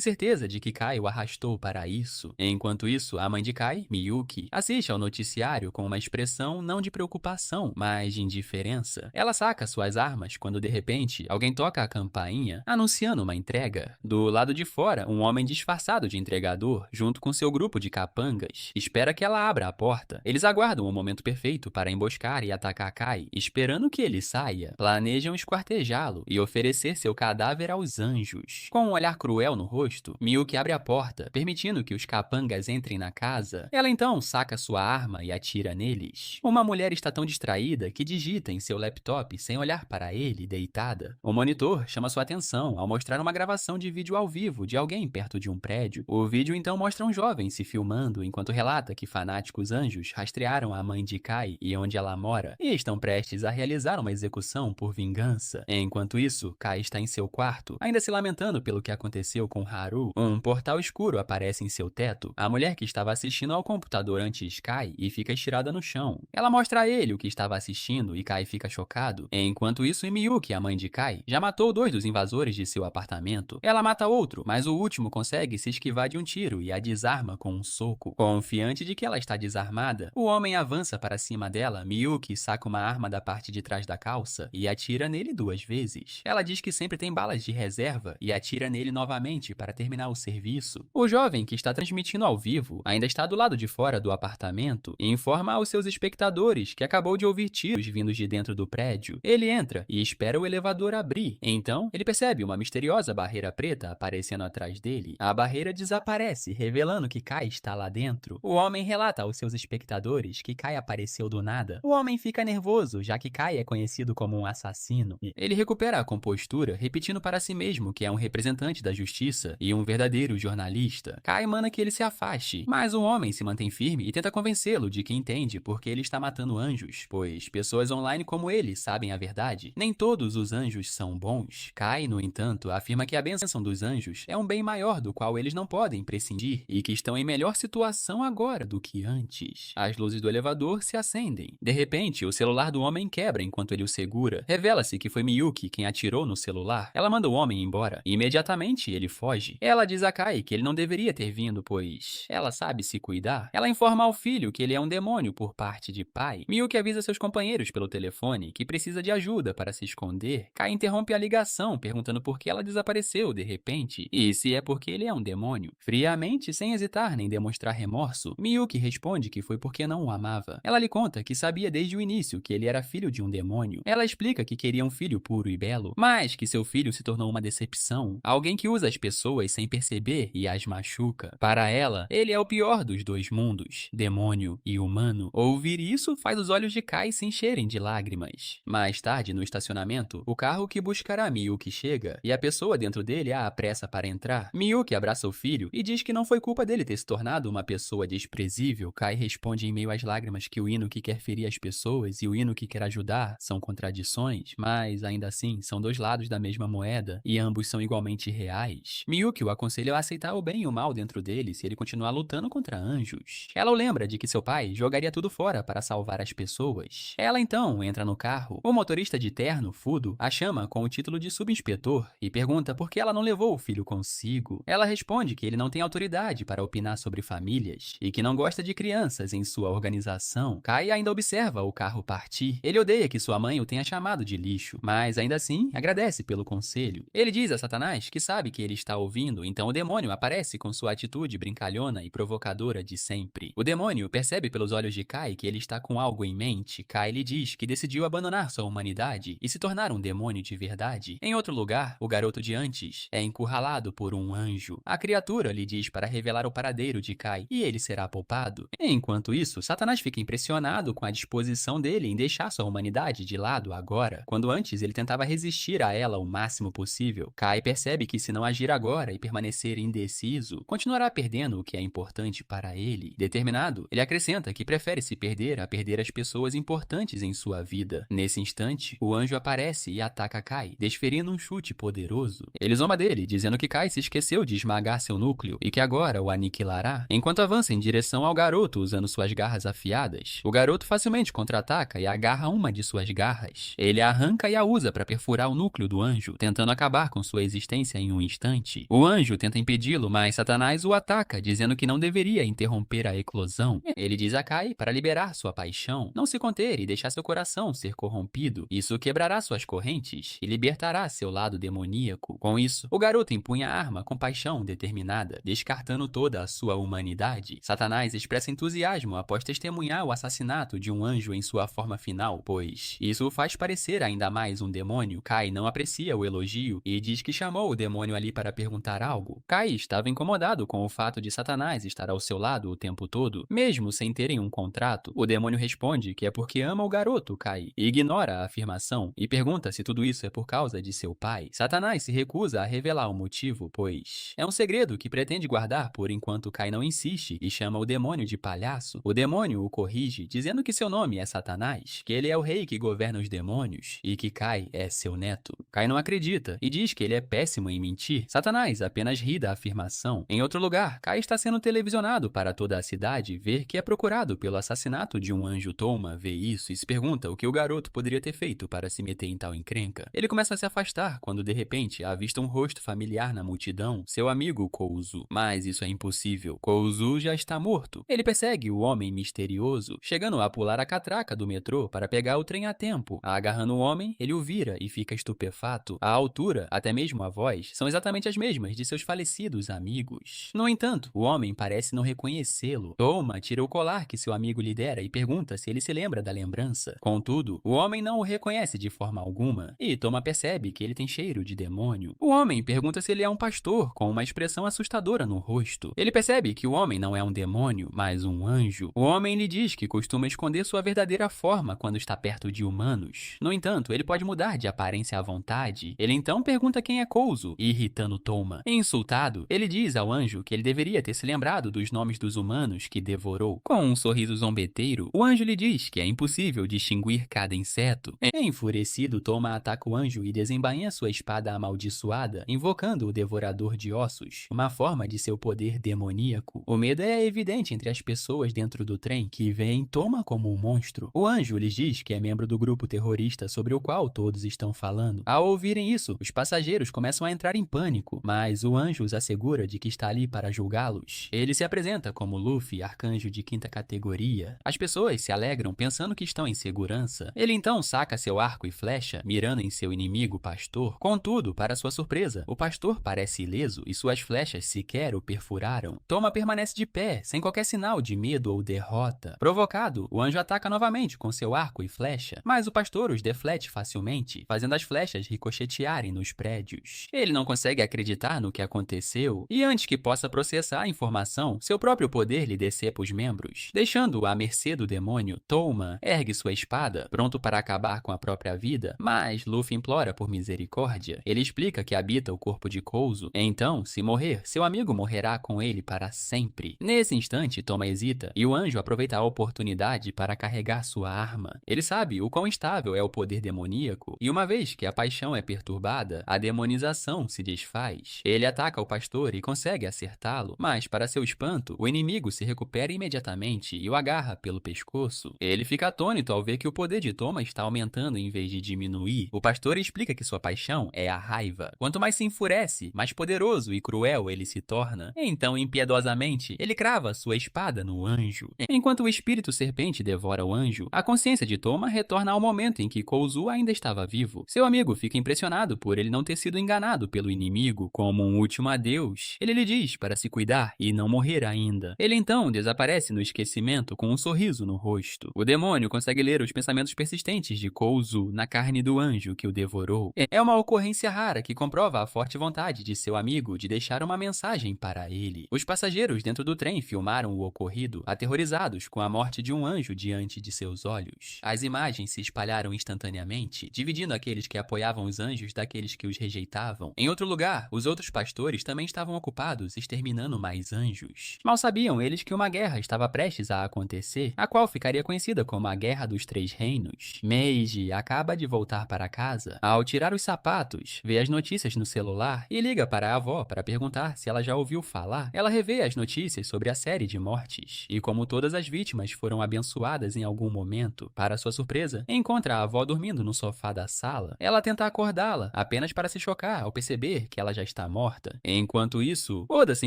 certeza de que Kai o arrastou para isso. Enquanto isso, a mãe de Kai, Miyuki, assiste ao noticiário com uma expressão não de preocupação, mas de indiferença. Ela saca suas armas quando, de repente, alguém toca a campainha, anunciando uma entrega. Do lado de fora, um homem disfarçado de entregador, junto com seu grupo de capangas, espera que ela abra a porta. Eles aguardam o momento perfeito para emboscar e atacar Kai, esperando que ele saia. Planejam esquartejá-lo e oferecer seu cadáver aos anjos. Com um olhar cruel no rosto, Miyuki abre a porta, permitindo que os capangas entrem na casa. Ela então saca sua arma e atira neles. Uma mulher está tão distraída que digita em seu laptop sem olhar para ele, deitada. O monitor chama sua atenção ao mostrar uma gravação de vídeo ao vivo de alguém perto de um prédio. O vídeo então mostra um jovem se filmando enquanto relata que fanáticos anjos rastrearam a mãe de Kai e onde ela mora e estão prestes a realizar uma execução por vingança. Enquanto isso, Kai está em seu quarto, ainda se lamentando pelo que aconteceu com Haru. Um portal escuro aparece em seu teto. A mulher que estava assistindo ao computador antes cai e fica estirada no chão. Ela mostra a ele o que estava assistindo e Kai fica chocado. Enquanto isso, Miyuki, a mãe de Kai, já matou 2 dos invasores de seu apartamento. Ela mata outro, mas o último consegue se esquivar de um tiro e a desarma com um soco. Confiante de que ela está desarmada, o homem avança para cima dela. Miyuki saca uma arma da parte de trás da calça e atira nele 2 vezes. Ela diz que sempre tem balas de reserva e atira nele novamente para terminar o serviço. O jovem, que está transmitindo ao vivo, ainda está do lado de fora do apartamento e informa aos seus espectadores que acabou de ouvir tiros vindos de dentro do prédio. Ele entra e espera o elevador abrir. Então, ele percebe uma misteriosa barreira preta aparecendo atrás dele. A barreira desaparece, revelando que Kai está lá dentro. O homem relata aos seus espectadores que Kai apareceu do nada. O homem fica nervoso, já que Kai é conhecido como um assassino. Ele recupera a compostura, repetindo para si mesmo que é um representante da justiça e um verdadeiro jornalista. Kai manda que ele se afaste, mas o homem se mantém firme e tenta convencê-lo de que entende porque ele está matando anjos, pois pessoas online como ele sabem a verdade. Nem todos os anjos são bons. Kai, no entanto, afirma que a bênção dos anjos é um bem maior do qual eles não podem prescindir e que estão em melhor situação agora do que antes. As luzes do elevador se acendem. De repente, o celular do homem quebra enquanto ele o segura. Revela-se que foi Miyuki quem atirou no celular. Ela manda o homem embora e imediatamente ele foge. Ela diz a Kai que ele não deveria ter vindo, pois ela sabe se cuidar. Ela informa ao filho que ele é um demônio por parte de pai. Miyuki avisa seus companheiros pelo telefone que precisa de ajuda para se esconder. Kai interrompe a ligação, perguntando por que ela desapareceu de repente e se é porque ele é um demônio. Friamente, Simplesmente sem hesitar nem demonstrar remorso, Miyuki responde que foi porque não o amava. Ela lhe conta que sabia desde o início que ele era filho de um demônio. Ela explica que queria um filho puro e belo, mas que seu filho se tornou uma decepção, alguém que usa as pessoas sem perceber e as machuca. Para ela, ele é o pior dos dois mundos, demônio e humano. Ouvir isso faz os olhos de Kai se encherem de lágrimas. Mais tarde, no estacionamento, o carro que buscará Miyuki chega e a pessoa dentro dele a apressa para entrar. Miyuki abraça o filho e diz que não foi culpa dele ter se tornado uma pessoa desprezível. Kai responde em meio às lágrimas que o Inoki quer ferir as pessoas e o Inoki quer ajudar são contradições, mas ainda assim são dois lados da mesma moeda e ambos são igualmente reais. Miyuki o aconselha a aceitar o bem e o mal dentro dele se ele continuar lutando contra anjos. Ela o lembra de que seu pai jogaria tudo fora para salvar as pessoas. Ela então entra no carro. O motorista de terno, Fudo, a chama com o título de subinspetor e pergunta por que ela não levou o filho consigo. Ela responde que ele não tem autoridade para opinar sobre famílias e que não gosta de crianças em sua organização. Kai ainda observa o carro partir. Ele odeia que sua mãe o tenha chamado de lixo, mas ainda assim agradece pelo conselho. Ele diz a Satanás que sabe que ele está ouvindo, então o demônio aparece com sua atitude brincalhona e provocadora de sempre. O demônio percebe pelos olhos de Kai que ele está com algo em mente. Kai lhe diz que decidiu abandonar sua humanidade e se tornar um demônio de verdade. Em outro lugar, o garoto de antes é encurralado por um anjo. A criatura lhe diz para revelar o paradeiro de Kai e ele será poupado. Enquanto isso, Satanás fica impressionado com a disposição dele em deixar sua humanidade de lado agora, quando antes ele tentava resistir a ela o máximo possível. Kai percebe que se não agir agora e permanecer indeciso, continuará perdendo o que é importante para ele. Determinado, ele acrescenta que prefere se perder a perder as pessoas importantes em sua vida. Nesse instante, o anjo aparece e ataca Kai, desferindo um chute poderoso. Ele zomba dele, dizendo que Kai se esqueceu de esmagar seu núcleo e que agora o aniquilará, enquanto avança em direção ao garoto usando suas garras afiadas. O garoto facilmente contra-ataca e agarra uma de suas garras. Ele a arranca e a usa para perfurar o núcleo do anjo, tentando acabar com sua existência em um instante. O anjo tenta impedi-lo, mas Satanás o ataca, dizendo que não deveria interromper a eclosão. Ele diz a Kai para liberar sua paixão, não se conter e deixar seu coração ser corrompido. Isso quebrará suas correntes e libertará seu lado demoníaco. Com isso, o garoto empunha a arma com paixão determinada, descartando toda a sua humanidade. Satanás expressa entusiasmo após testemunhar o assassinato de um anjo em sua forma final, pois isso o faz parecer ainda mais um demônio. Kai não aprecia o elogio e diz que chamou o demônio ali para perguntar algo. Kai estava incomodado com o fato de Satanás estar ao seu lado o tempo todo, mesmo sem terem um contrato. O demônio responde que é porque ama o garoto, Kai, e ignora a afirmação e pergunta se tudo isso é por causa de seu pai. Satanás se recusa a revelar o motivo, pois é um segredo que pretende guardar por enquanto Kai não insiste e chama o demônio de palhaço. O demônio o corrige, dizendo que seu nome é Satanás, que ele é o rei que governa os demônios e que Kai é seu neto. Kai não acredita e diz que ele é péssimo em mentir. Satanás apenas ri da afirmação. Em outro lugar, Kai está sendo televisionado para toda a cidade ver que é procurado pelo assassinato de um anjo. Toma vê isso e se pergunta o que o garoto poderia ter feito para se meter em tal encrenca. Ele começa a se afastar quando de repente avista um rosto familiar na multidão, seu amigo Kouzu. Mas isso é impossível. Kouzu já está morto. Ele persegue o homem misterioso, chegando a pular a catraca do metrô para pegar o trem a tempo. Agarrando o homem, ele o vira e fica estupefato. A altura, até mesmo a voz, são exatamente as mesmas de seus falecidos amigos. No entanto, o homem parece não reconhecê-lo. Toma tira o colar que seu amigo lhe dera e pergunta se ele se lembra da lembrança. Contudo, o homem não o reconhece de forma alguma e Toma percebe que ele tem cheiro de demônio. O homem pergunta se ele é um pastor, com uma expressão assustadora no rosto. Ele percebe que o homem não é um demônio, mas um anjo. O homem lhe diz que costuma esconder sua verdadeira forma quando está perto de humanos. No entanto, ele pode mudar de aparência à vontade. Ele então pergunta quem é Kouzu, irritando Toma. Insultado, ele diz ao anjo que ele deveria ter se lembrado dos nomes dos humanos que devorou. Com um sorriso zombeteiro, o anjo lhe diz que é impossível distinguir cada inseto. Enfurecido, Toma ataca o anjo e desembainha sua espada amaldiçoada, invocando o devorador de ossos, uma forma de seu poder demoníaco. O medo é evidente entre as pessoas dentro do trem, que veem Toma como um monstro. O anjo lhes diz que é membro do grupo terrorista sobre o qual todos estão falando. Ao ouvirem isso, os passageiros começam a entrar em pânico, mas o anjo os assegura de que está ali para julgá-los. Ele se apresenta como Luffy, arcanjo de 5ª categoria. As pessoas se alegram pensando que estão em segurança. Ele então saca seu arco e flecha, mirando em seu inimigo pastor. Contudo, para sua surpresa, o pastor parece ileso e suas flechas sequer o perfuraram. Toma permanece de pé, sem qualquer sinal de medo ou derrota. Provocado, o anjo ataca novamente com seu arco e flecha, mas o pastor os deflete facilmente, fazendo as flechas ricochetearem nos prédios. Ele não consegue acreditar no que aconteceu, e antes que possa processar a informação, seu próprio poder lhe decepa os membros. Deixando-o à mercê do demônio, Touma ergue sua espada, pronto para acabar com a própria vida, mas Luffy implora por misericórdia. Ele explica que habita o corpo de Kouzo, então, se morrer, seu amigo morrerá com ele para sempre. Nesse instante, Touma hesita, e o anjo aproveita a oportunidade para carregar sua arma. Ele sabe o quão instável é o poder demoníaco, e uma vez que a paixão é perturbada, a demonização se desfaz. Ele ataca o pastor e consegue acertá-lo, mas, para seu espanto, o inimigo se recupera imediatamente e o agarra pelo pescoço. Ele fica atônito ao ver que o poder de Touma está aumentando em vez de diminuir. O pastor explica que sua paixão é a raiva. Quanto mais se enfurece, mais poderoso e cruel ele se torna. Então, impiedosamente, ele crava sua espada no anjo. Enquanto o espírito serpente devora o anjo, a consciência de Touma retorna ao momento em que Kouzo ainda estava vivo. Seu amigo fica impressionado por ele não ter sido enganado pelo inimigo. Como um último adeus, ele lhe diz para se cuidar e não morrer ainda. Ele então desaparece no esquecimento com um sorriso no rosto. O demônio consegue ler os pensamentos persistentes de Kouzo na carne do anjo que o devorou. É uma ocorrência rara que comprova a forte vontade de seu amigo de deixar uma mensagem para ele. Os passageiros dentro do trem filmaram o ocorrido, aterrorizados com a morte de um anjo diante de seus olhos. As imagens se espalharam instantaneamente, dividindo aqueles que apoiavam os anjos daqueles que os rejeitavam. Em outro lugar, os outros pastores também estavam ocupados exterminando mais anjos. Mal sabiam eles que uma guerra estava prestes a acontecer, a qual ficaria conhecida como a Guerra dos Três Reinos. Meiji acaba de voltar para casa. Ao tirar os sapatos, vê as notícias no celular e liga para a avó para perguntar se ela já ouviu falar. Ela revê as notícias sobre a série de mortes, e como todas as vítimas foram abençoadas em algum momento, para sua surpresa, encontra a avó dormindo no sofá da sala. Ela tenta acordá-la, apenas para se chocar ao perceber que ela já está morta. Enquanto isso, Oda se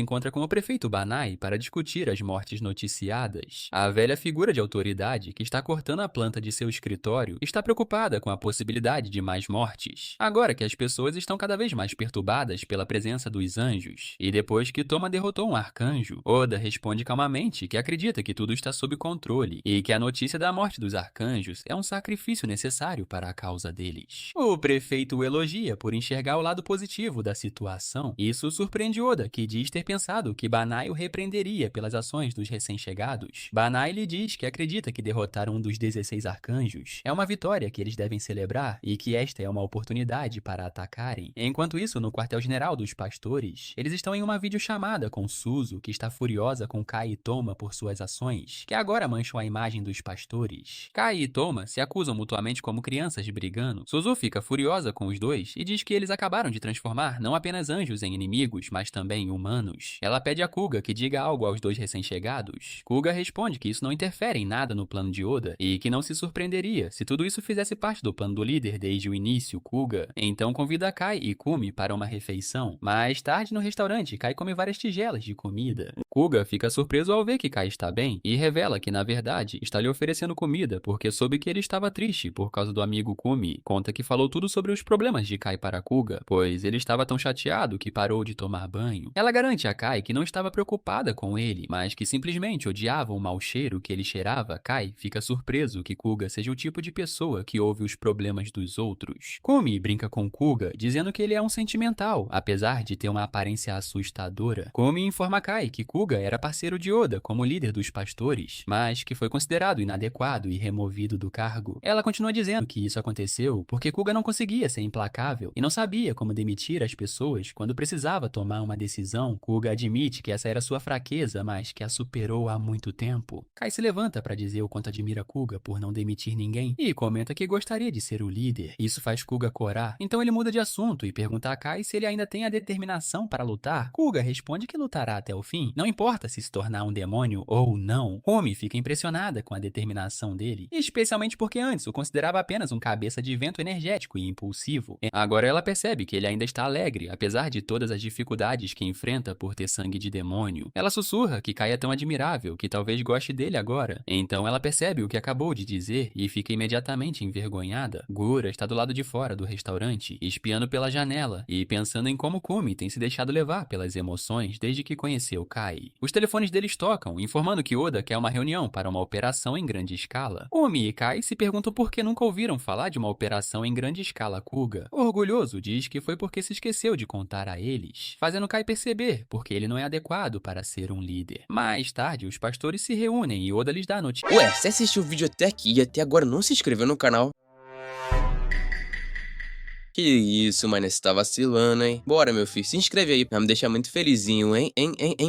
encontra com o prefeito Banai para discutir as mortes noticiadas. A velha figura de autoridade que está cortando a planta de seu escritório está preocupada com a possibilidade de mais mortes, agora que as pessoas estão cada vez mais perturbadas pela presença dos anjos. E depois que Touma derrotou um arcanjo, Oda responde calmamente que acredita que tudo está sob controle e que a notícia da morte dos arcanjos é um sacrifício necessário para a causa deles. O prefeito o elogia por enxergar o lado positivo da situação. Isso surpreende Oda, que diz ter pensado que Banai o repreenderia pelas ações dos recém-chegados. Banai lhe diz que acredita que derrotar um dos 16 arcanjos é uma vitória que eles devem celebrar e que esta é uma oportunidade para atacarem. Enquanto isso, no quartel-general dos pastores, eles estão em uma videochamada com Suzu, que está furiosa com Kai e Touma por suas ações, que agora mancham a imagem dos pastores. Kai e Touma se acusam mutuamente como crianças brigando. Suzu fica furiosa com os dois e diz que eles acabaram de transformar não apenas anjos em inimigos, mas também humanos. Ela pede a Kuga que diga algo aos dois recém-chegados. Kuga responde que isso não interfere em nada no plano de Oda e que não se surpreenderia se tudo isso fizesse parte do plano do líder desde o início, Kuga. Então convida Kai e Kumi para uma refeição. Mais tarde, no restaurante, Kai come várias tigelas de comida. Kuga fica surpreso ao ver que Kai está bem e revela que, na verdade, está lhe oferecendo comida porque soube que ele estava triste por causa do amigo Kumi. Conta que falou tudo sobre os problemas de Kai para Kuga, pois ele estava tão chateado que parou de tomar banho. Ela garante a Kai que não estava preocupada com ele, mas que simplesmente odiava o mau cheiro que ele cheirava. Kai fica surpreso que Kuga seja o tipo de pessoa que ouve os problemas dos outros. Kumi brinca com Kuga, dizendo que ele é um sentimental, apesar de ter uma aparência assustadora. Kumi informa Kai que Kuga era parceiro de Oda como líder dos pastores, mas que foi considerado inadequado e removido do cargo. Ela continua dizendo que isso aconteceu porque Kuga não conseguia ser implacável e não sabia como demitir as pessoas quando precisava tomar uma decisão. Kuga admite que essa era sua fraqueza, mas que a superou há muito tempo. Kai se levanta para dizer o quanto admira Kuga por não demitir ninguém e comenta que gostaria de ser o líder. Isso faz Kuga corar, então ele muda de assunto e pergunta a Kai se ele ainda tem a determinação para lutar. Kuga responde que lutará até o fim, não importa se tornar um demônio ou não. Kumi fica impressionada com a determinação dele, especialmente porque antes o considerava apenas um cabeça de vento energético e impulsivo. Agora ela percebe que ele ainda está alegre, apesar de todas as dificuldades que enfrenta por ter sangue de demônio. Ela sussurra que Kai é tão admirável que talvez goste dele agora. Então ela percebe o que acabou de dizer e fica imediatamente envergonhada. Gura está do lado de fora do restaurante, espiando pela janela e pensando em como Kumi tem se deixado levar pelas emoções desde que conheceu Kai. Os telefones deles tocam, informando que Oda quer uma reunião para uma operação em grande escala. Kumi e Kai se perguntam por que nunca ouviram falar de uma operação em grande escala Kuga. Orgulhoso, diz que foi porque se esqueceu de contar a eles, fazendo Kai perceber porque ele não é adequado para ser um líder. Mais tarde, os pastores se reúnem e Oda lhes dá a notícia. Ué, você assistiu o vídeo até aqui e até agora não se inscreveu no canal? Que isso, mano, você tá vacilando, hein? Bora, meu filho, se inscreve aí pra me deixar muito felizinho, hein?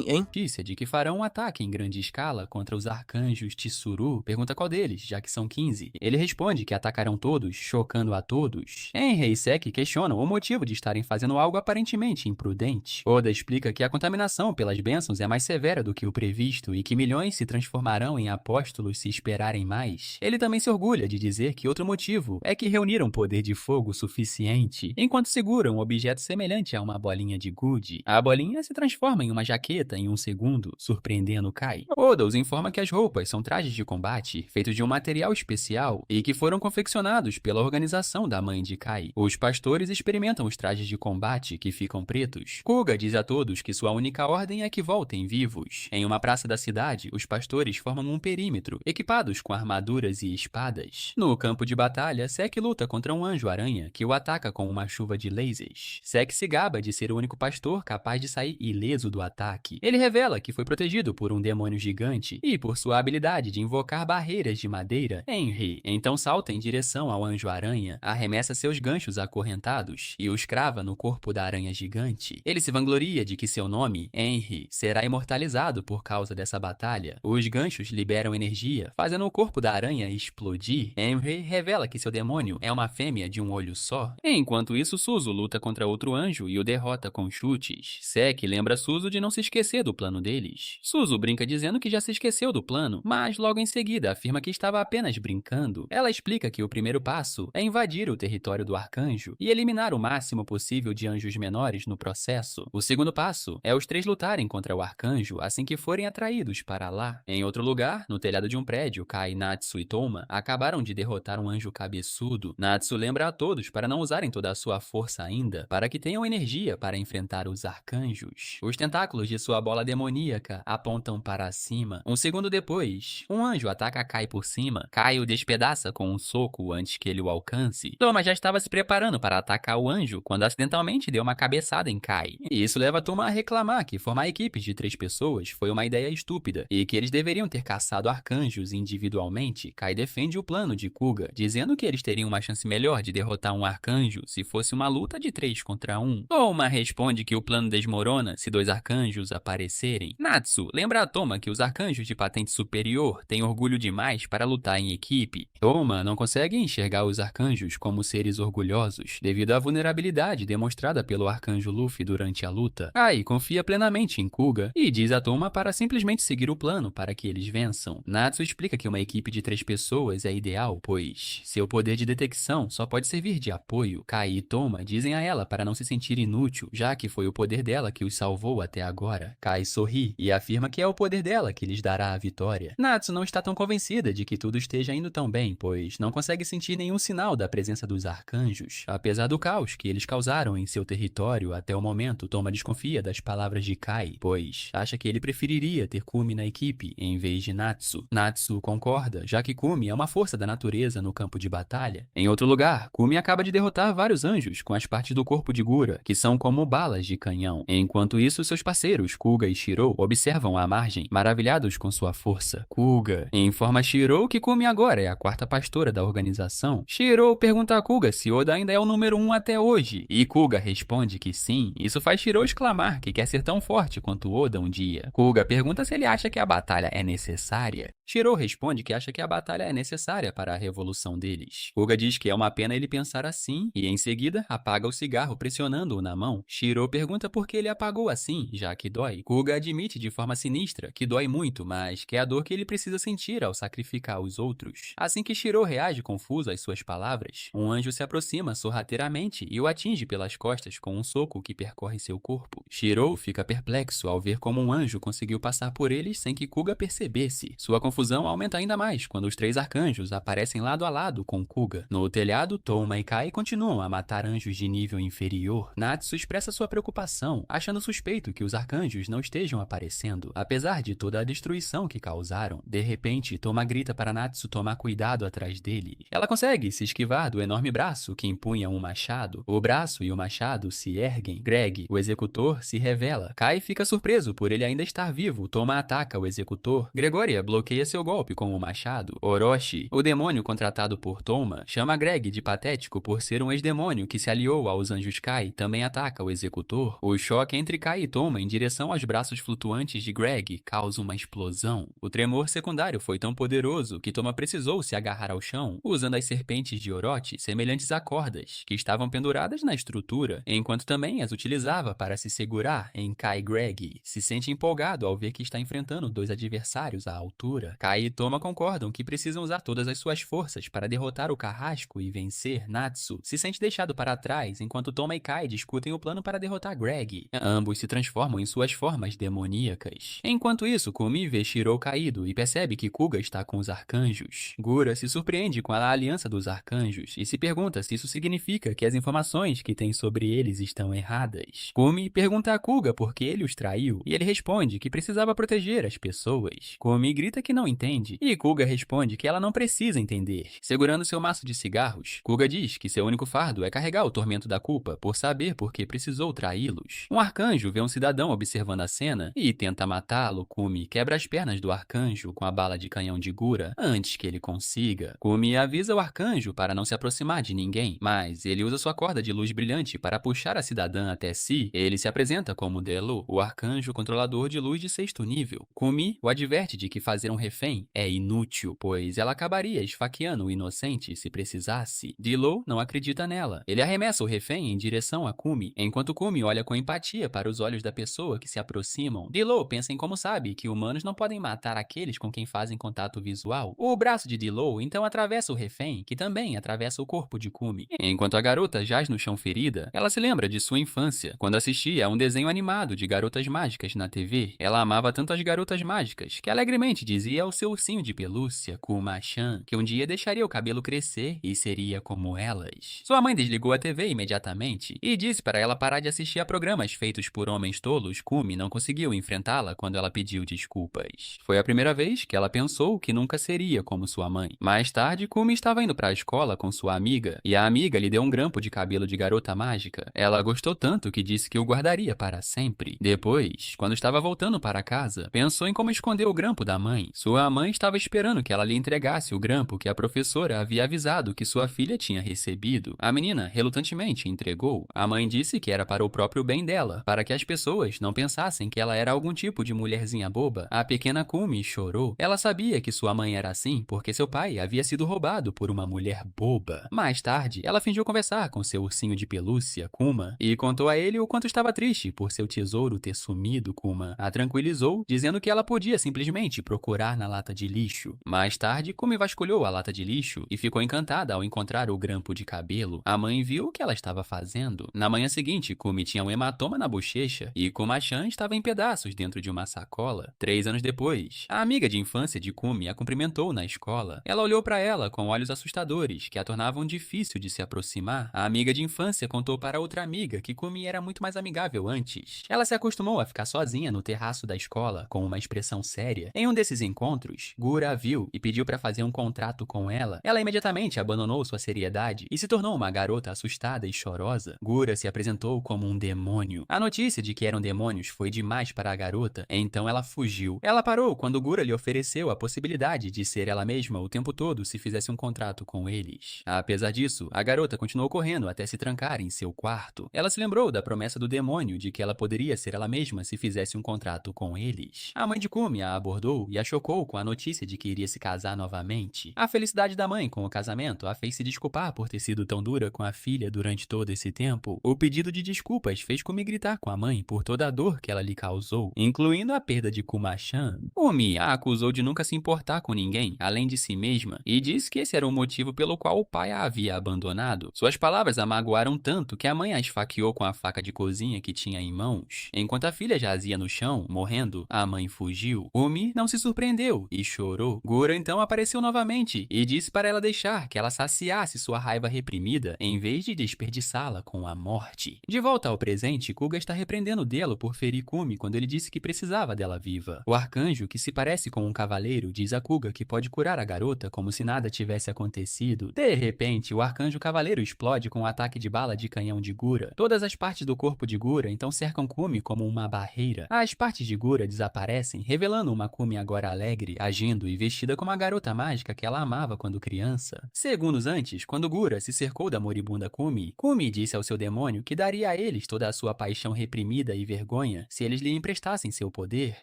Notícia de que farão um ataque em grande escala contra os arcanjos Tsuru, pergunta qual deles, já que são 15. Ele responde que atacarão todos, chocando a todos. Enrei e Seki questionam o motivo de estarem fazendo algo aparentemente imprudente. Oda explica que a contaminação pelas bênçãos é mais severa do que o previsto e que milhões se transformarão em apóstolos se esperarem mais. Ele também se orgulha de dizer que outro motivo é que reuniram poder de fogo suficiente enquanto seguram um objeto semelhante a uma bolinha de gude. A bolinha se transforma em uma jaqueta em um segundo, surpreendendo Kai. Oda os informa que as roupas são trajes de combate feitos de um material especial e que foram confeccionados pela organização da mãe de Kai. Os pastores experimentam os trajes de combate que ficam pretos. Kuga diz a todos que sua única ordem é que voltem vivos. Em uma praça da cidade, os pastores formam um perímetro, equipados com armaduras e espadas. No campo de batalha, Seki luta contra um anjo-aranha que o ataca com uma chuva de lasers. Seki se gaba de ser o único pastor capaz de sair ileso do ataque. Ele revela que foi protegido por um demônio gigante e por sua habilidade de invocar barreiras de madeira. Henry então salta em direção ao anjo-aranha, arremessa seus ganchos acorrentados e os crava no corpo da aranha gigante. Ele se vangloria de que seu nome, Henry, será imortalizado por causa dessa batalha. Os ganchos liberam energia, fazendo o corpo da aranha explodir. Henry revela que seu demônio é uma fêmea de um olho só. Enquanto isso, Suzu luta contra outro anjo e o derrota com chutes. Seki lembra Suzu de não se esquecer do plano deles. Suzu brinca dizendo que já se esqueceu do plano, mas logo em seguida afirma que estava apenas brincando. Ela explica que o primeiro passo é invadir o território do arcanjo e eliminar o máximo possível de anjos menores no processo. O segundo passo é os três lutarem contra o arcanjo assim que forem atraídos para lá. Em outro lugar, no telhado de um prédio, Kai, Natsu e Toma acabaram de derrotar um anjo cabeçudo. Natsu lembra a todos para não usarem toda a sua força ainda, para que tenham energia para enfrentar os arcanjos. Os tentáculos de sua bola demoníaca apontam para cima. Um segundo depois, um anjo ataca Kai por cima. Kai o despedaça com um soco antes que ele o alcance. Toma já estava se preparando para atacar o anjo quando acidentalmente deu uma cabeçada em Kai. E isso leva Toma a reclamar que formar equipes de 3 pessoas foi uma ideia estúpida e que eles deveriam ter caçado arcanjos individualmente. Kai defende o plano de Kuga, dizendo que eles teriam uma chance melhor de derrotar um arcanjo se fosse uma luta de 3 contra 1. Toma responde que o plano desmorona se 2 arcanjos aparecerem. Natsu lembra a Toma que os arcanjos de patente superior têm orgulho demais para lutar em equipe. Toma não consegue enxergar os arcanjos como seres orgulhosos devido à vulnerabilidade demonstrada pelo arcanjo Luffy durante a luta. Kai confia plenamente em Kuga e diz a Toma para simplesmente seguir o plano para que eles vençam. Natsu explica que uma equipe de 3 pessoas é ideal, pois seu poder de detecção só pode servir de apoio. Kai e Toma dizem a ela para não se sentir inútil, já que foi o poder dela que os salvou até agora. Kai sorri e afirma que é o poder dela que lhes dará a vitória. Natsu não está tão convencida de que tudo esteja indo tão bem, pois não consegue sentir nenhum sinal da presença dos arcanjos. Apesar do caos que eles causaram em seu território até o momento, Toma desconfia das palavras de Kai, pois acha que ele preferiria ter Kumi na equipe em vez de Natsu. Natsu concorda, já que Kumi é uma força da natureza no campo de batalha. Em outro lugar, Kumi acaba de derrotar vários anjos com as partes do corpo de Gura, que são como balas de canhão. Enquanto isso, seus parceiros, Kuga e Shirou, observam à margem, maravilhados com sua força. Kuga informa Shirou que Kumi agora é a 4ª pastora da organização. Shirou pergunta a Kuga se Oda ainda é o número 1 até hoje, e Kuga responde que sim. Isso faz Shirou exclamar que quer ser tão forte quanto Oda um dia. Kuga pergunta se ele acha que a batalha é necessária. Shirou responde que acha que a batalha é necessária para a revolução deles. Kuga diz que é uma pena ele pensar assim e em seguida apaga o cigarro pressionando-o na mão. Shiro pergunta por que ele apagou assim, já que dói. Kuga admite de forma sinistra que dói muito, mas que é a dor que ele precisa sentir ao sacrificar os outros. Assim que Shiro reage confuso às suas palavras, um anjo se aproxima sorrateiramente e o atinge pelas costas com um soco que percorre seu corpo. Shiro fica perplexo ao ver como um anjo conseguiu passar por eles sem que Kuga percebesse. Sua confusão aumenta ainda mais quando os três arcanjos aparecem lado a lado com Kuga. No telhado, Touma e Kai continuam a matar anjos de nível inferior. Natsu expressa sua preocupação, achando suspeito que os arcanjos não estejam aparecendo, apesar de toda a destruição que causaram. De repente, Touma grita para Natsu tomar cuidado atrás dele. Ela consegue se esquivar do enorme braço que empunha um machado. O braço e o machado se erguem. Greg, o executor, se revela. Kai fica surpreso por ele ainda estar vivo. Touma ataca o executor. Gregoria bloqueia seu golpe com o machado. Orochi, o demônio contratado por Touma, chama Greg de patético por ser um ex-demônio que se aliou aos anjos Kai, também ataca o executor. O choque entre Kai e Touma em direção aos braços flutuantes de Greg causa uma explosão. O tremor secundário foi tão poderoso que Touma precisou se agarrar ao chão, usando as serpentes de Orochi semelhantes a cordas, que estavam penduradas na estrutura, enquanto também as utilizava para se segurar em Kai e Greg. Se sente empolgado ao ver que está enfrentando dois adversários à altura. Kai e Touma concordam que precisam usar todas as suas forças para derrotar o carrasco e vencer. Natsu se sente deixado para trás enquanto Touma e Kai discutem o plano para derrotar Greg. Ambos se transformam em suas formas demoníacas. Enquanto isso, Kumi vê Shiro caído e percebe que Kuga está com os arcanjos. Gura se surpreende com a aliança dos arcanjos e se pergunta se isso significa que as informações que tem sobre eles estão erradas. Kumi pergunta a Kuga por que ele os traiu e ele responde que precisava proteger as pessoas. Kumi grita que não entende e Kuga responde que ela não precisa entender. Segurando seu maço de cigarros, Kuga diz que seu único fardo é carregar o tormento da culpa por saber por que precisou traí-los. Um arcanjo vê um cidadão observando a cena e tenta matá-lo. Kumi quebra as pernas do arcanjo com a bala de canhão de Gura antes que ele consiga. Kumi avisa o arcanjo para não se aproximar de ninguém, mas ele usa sua corda de luz brilhante para puxar a cidadã até si. Ele se apresenta como Delo, o arcanjo controlador de luz de 6º nível. Kumi o adverte de que fazer um refém é inútil, pois ela acabaria esfaqueando o inocente se precisasse. Delo não acredita nela. Ele arremessa o refém em direção a Kumi, enquanto Kumi olha com empatia para os olhos da pessoa que se aproximam. Delo pensa em como sabe que humanos não podem matar aqueles com quem fazem contato visual. O braço de Delo então atravessa o refém, que também atravessa o corpo de Kumi. Enquanto a garota jaz no chão ferida, ela se lembra de sua infância, quando assistia a um desenho animado de garotas mágicas na TV. Ela amava tanto as garotas mágicas, que alegremente dizia ao seu ursinho de pelúcia, Kuma-chan, que um dia deixaria o cabelo crescer e seria como elas. Sua mãe desligou a TV imediatamente e disse para ela parar de assistir a programas feitos por homens tolos. Kumi não conseguiu enfrentá-la quando ela pediu desculpas. Foi a primeira vez que ela pensou que nunca seria como sua mãe. Mais tarde, Kumi estava indo para a escola com sua amiga, e a amiga lhe deu um grampo de cabelo de garota mágica. Ela gostou tanto que disse que o guardaria para sempre. Depois, quando estava voltando para casa, pensou em como esconder o grampo da mãe. Sua mãe estava esperando que ela lhe entregasse o grampo que a professora havia avisado que sua filha tinha recebido. A menina relutantemente entregou. A mãe disse que era para o próprio bem dela, para que as pessoas não pensassem que ela era algum tipo de mulherzinha boba. A pequena Kumi chorou. Ela sabia que sua mãe era assim porque seu pai havia sido roubado por uma mulher boba. Mais tarde, ela fingiu conversar com seu ursinho de pelúcia, Kuma, e contou a ele o quanto estava triste por seu tesouro ter sumido. Kuma a tranquilizou, dizendo que ela podia simplesmente procurar na lata de lixo. Mais tarde, Kumi vasculhou a lata de lixo e ficou encantada ao encontrar o grampo de cabelo. A mãe viu o que ela estava fazendo. Na manhã seguinte, Kumi tinha um hematoma na bochecha e Kuma-chan estava em pedaços dentro de uma sacola. 3 anos depois, a amiga de infância de Kumi a cumprimentou na escola. Ela olhou para ela com olhos assustadores que a tornavam difícil de se aproximar. A amiga de infância contou para outra amiga que Kumi era muito mais amigável antes. Ela se acostumou a ficar sozinha no terraço da escola com uma expressão séria. Em um desses encontros, Gura a viu e pediu para fazer um contrato com ela. Ela imediatamente abandonou sua seriedade e se tornou uma garota assustada e chorosa. Gura se apresentou como um demônio. A notícia de que eram demônios foi demais para a garota, então ela fugiu. Ela parou quando Gura lhe ofereceu a possibilidade de ser ela mesma o tempo todo se fizesse um contrato com eles. Apesar disso, a garota continuou correndo até se trancar em seu quarto. Ela se lembrou da promessa do demônio de que ela poderia ser ela mesma se fizesse um contrato com eles. A mãe de Kumi a abordou e a chocou com a notícia de que iria se casar novamente. A felicidade da mãe com o casamento a fez se desculpar por ter sido tão relação dura com a filha durante todo esse tempo, o pedido de desculpas fez Kumi gritar com a mãe por toda a dor que ela lhe causou, incluindo a perda de Kuma-chan. Kumi a acusou de nunca se importar com ninguém, além de si mesma, e disse que esse era o motivo pelo qual o pai a havia abandonado. Suas palavras a magoaram tanto que a mãe a esfaqueou com a faca de cozinha que tinha em mãos. Enquanto a filha jazia no chão, morrendo, a mãe fugiu. Kumi não se surpreendeu e chorou. Gura então apareceu novamente e disse para ela deixar que ela saciasse sua raiva reprimida em vez de desperdiçá-la com a morte. De volta ao presente, Kuga está repreendendo Delo por ferir Kumi quando ele disse que precisava dela viva. O arcanjo, que se parece com um cavaleiro, diz a Kuga que pode curar a garota como se nada tivesse acontecido. De repente, o arcanjo cavaleiro explode com um ataque de bala de canhão de Gura. Todas as partes do corpo de Gura então cercam Kumi como uma barreira. As partes de Gura desaparecem, revelando uma Kumi agora alegre, agindo e vestida como a garota mágica que ela amava quando criança. Segundos antes, quando Gura se cercou da moribunda Kumi, Kumi disse ao seu demônio que daria a eles toda a sua paixão reprimida e vergonha se eles lhe emprestassem seu poder.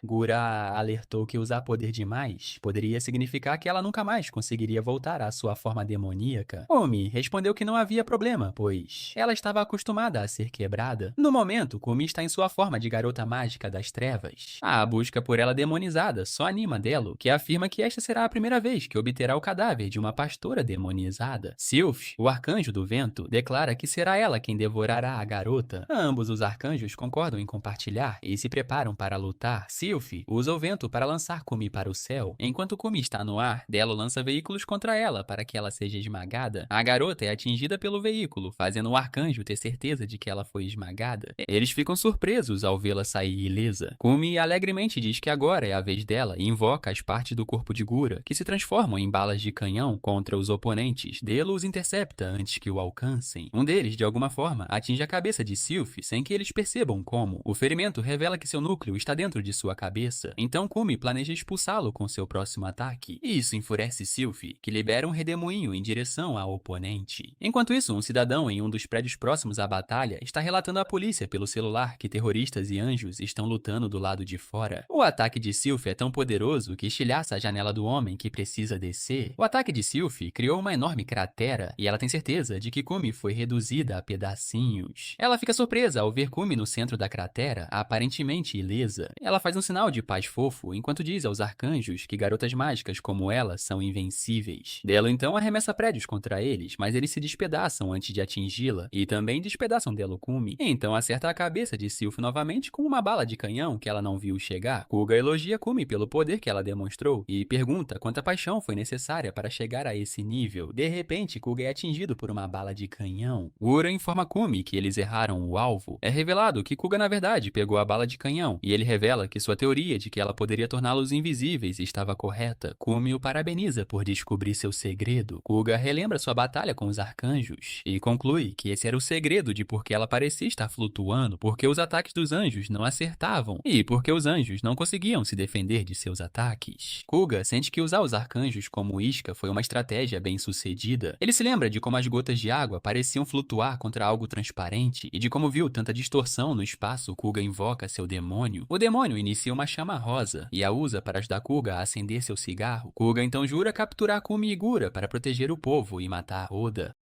Gura alertou que usar poder demais poderia significar que ela nunca mais conseguiria voltar à sua forma demoníaca. Kumi respondeu que não havia problema, pois ela estava acostumada a ser quebrada. No momento, Kumi está em sua forma de garota mágica das trevas. A busca por ela demonizada só anima Delo, que afirma que esta será a primeira vez que obterá o cadáver de uma pastora demonizada. Sylph, o arcanjo do vento, declara que será ela quem devorará a garota. Ambos os arcanjos concordam em compartilhar e se preparam para lutar. Sylph usa o vento para lançar Kumi para o céu. Enquanto Kumi está no ar, Delo lança veículos contra ela para que ela seja esmagada. A garota é atingida pelo veículo, fazendo o arcanjo ter certeza de que ela foi esmagada. Eles ficam surpresos ao vê-la sair ilesa. Kumi alegremente diz que agora é a vez dela e invoca as partes do corpo de Gura, que se transformam em balas de canhão contra os oponentes. Delo os intercepta antes que o alcancem. Um deles, de alguma forma, atinge a cabeça de Sylph sem que eles percebam como. O ferimento revela que seu núcleo está dentro de sua cabeça. Então Kumi planeja expulsá-lo com seu próximo ataque. Isso enfurece Sylph, que libera um redemoinho em direção ao oponente. Enquanto isso, um cidadão em um dos prédios próximos à batalha está relatando à polícia pelo celular que terroristas e anjos estão lutando do lado de fora. O ataque de Sylph é tão poderoso que estilhaça a janela do homem que precisa descer. O ataque de Sylph criou uma enorme cratera e ela tem certeza de que Kumi foi reduzida a pedacinhos. Ela fica surpresa ao ver Kumi no centro da cratera, aparentemente ilesa. Ela faz um sinal de paz fofo enquanto diz aos arcanjos que garotas mágicas como ela são invencíveis. Delo então arremessa prédios contra eles, mas eles se despedaçam antes de atingi-la e também despedaçam Delo Kumi. Então acerta a cabeça de Sylph novamente com uma bala de canhão que ela não viu chegar. Kuga elogia Kumi pelo poder que ela demonstrou e pergunta quanta paixão foi necessária para chegar a esse nível. De repente, Kuga é atingido por uma bala de canhão. Gura informa Kumi que eles erraram o alvo. É revelado que Kuga na verdade pegou a bala de canhão e ele revela que sua teoria de que ela poderia torná-los invisíveis estava correta. Kumi o parabeniza por descobrir seu segredo. Kuga relembra sua batalha com os arcanjos e conclui que esse era o segredo de por que ela parecia estar flutuando, porque os ataques dos anjos não acertavam e porque os anjos não conseguiam se defender de seus ataques. Kuga sente que usar os arcanjos como isca foi uma estratégia bem sucedida. Ele se lembra de como as gotas de água pareciam flutuar contra algo transparente e de como viu tanta distorção no espaço. Kuga invoca seu demônio. O demônio inicia uma chama rosa e a usa para ajudar Kuga a acender seu cigarro. Kuga então jura capturar Kumi e Gura para proteger o povo e matar Oda.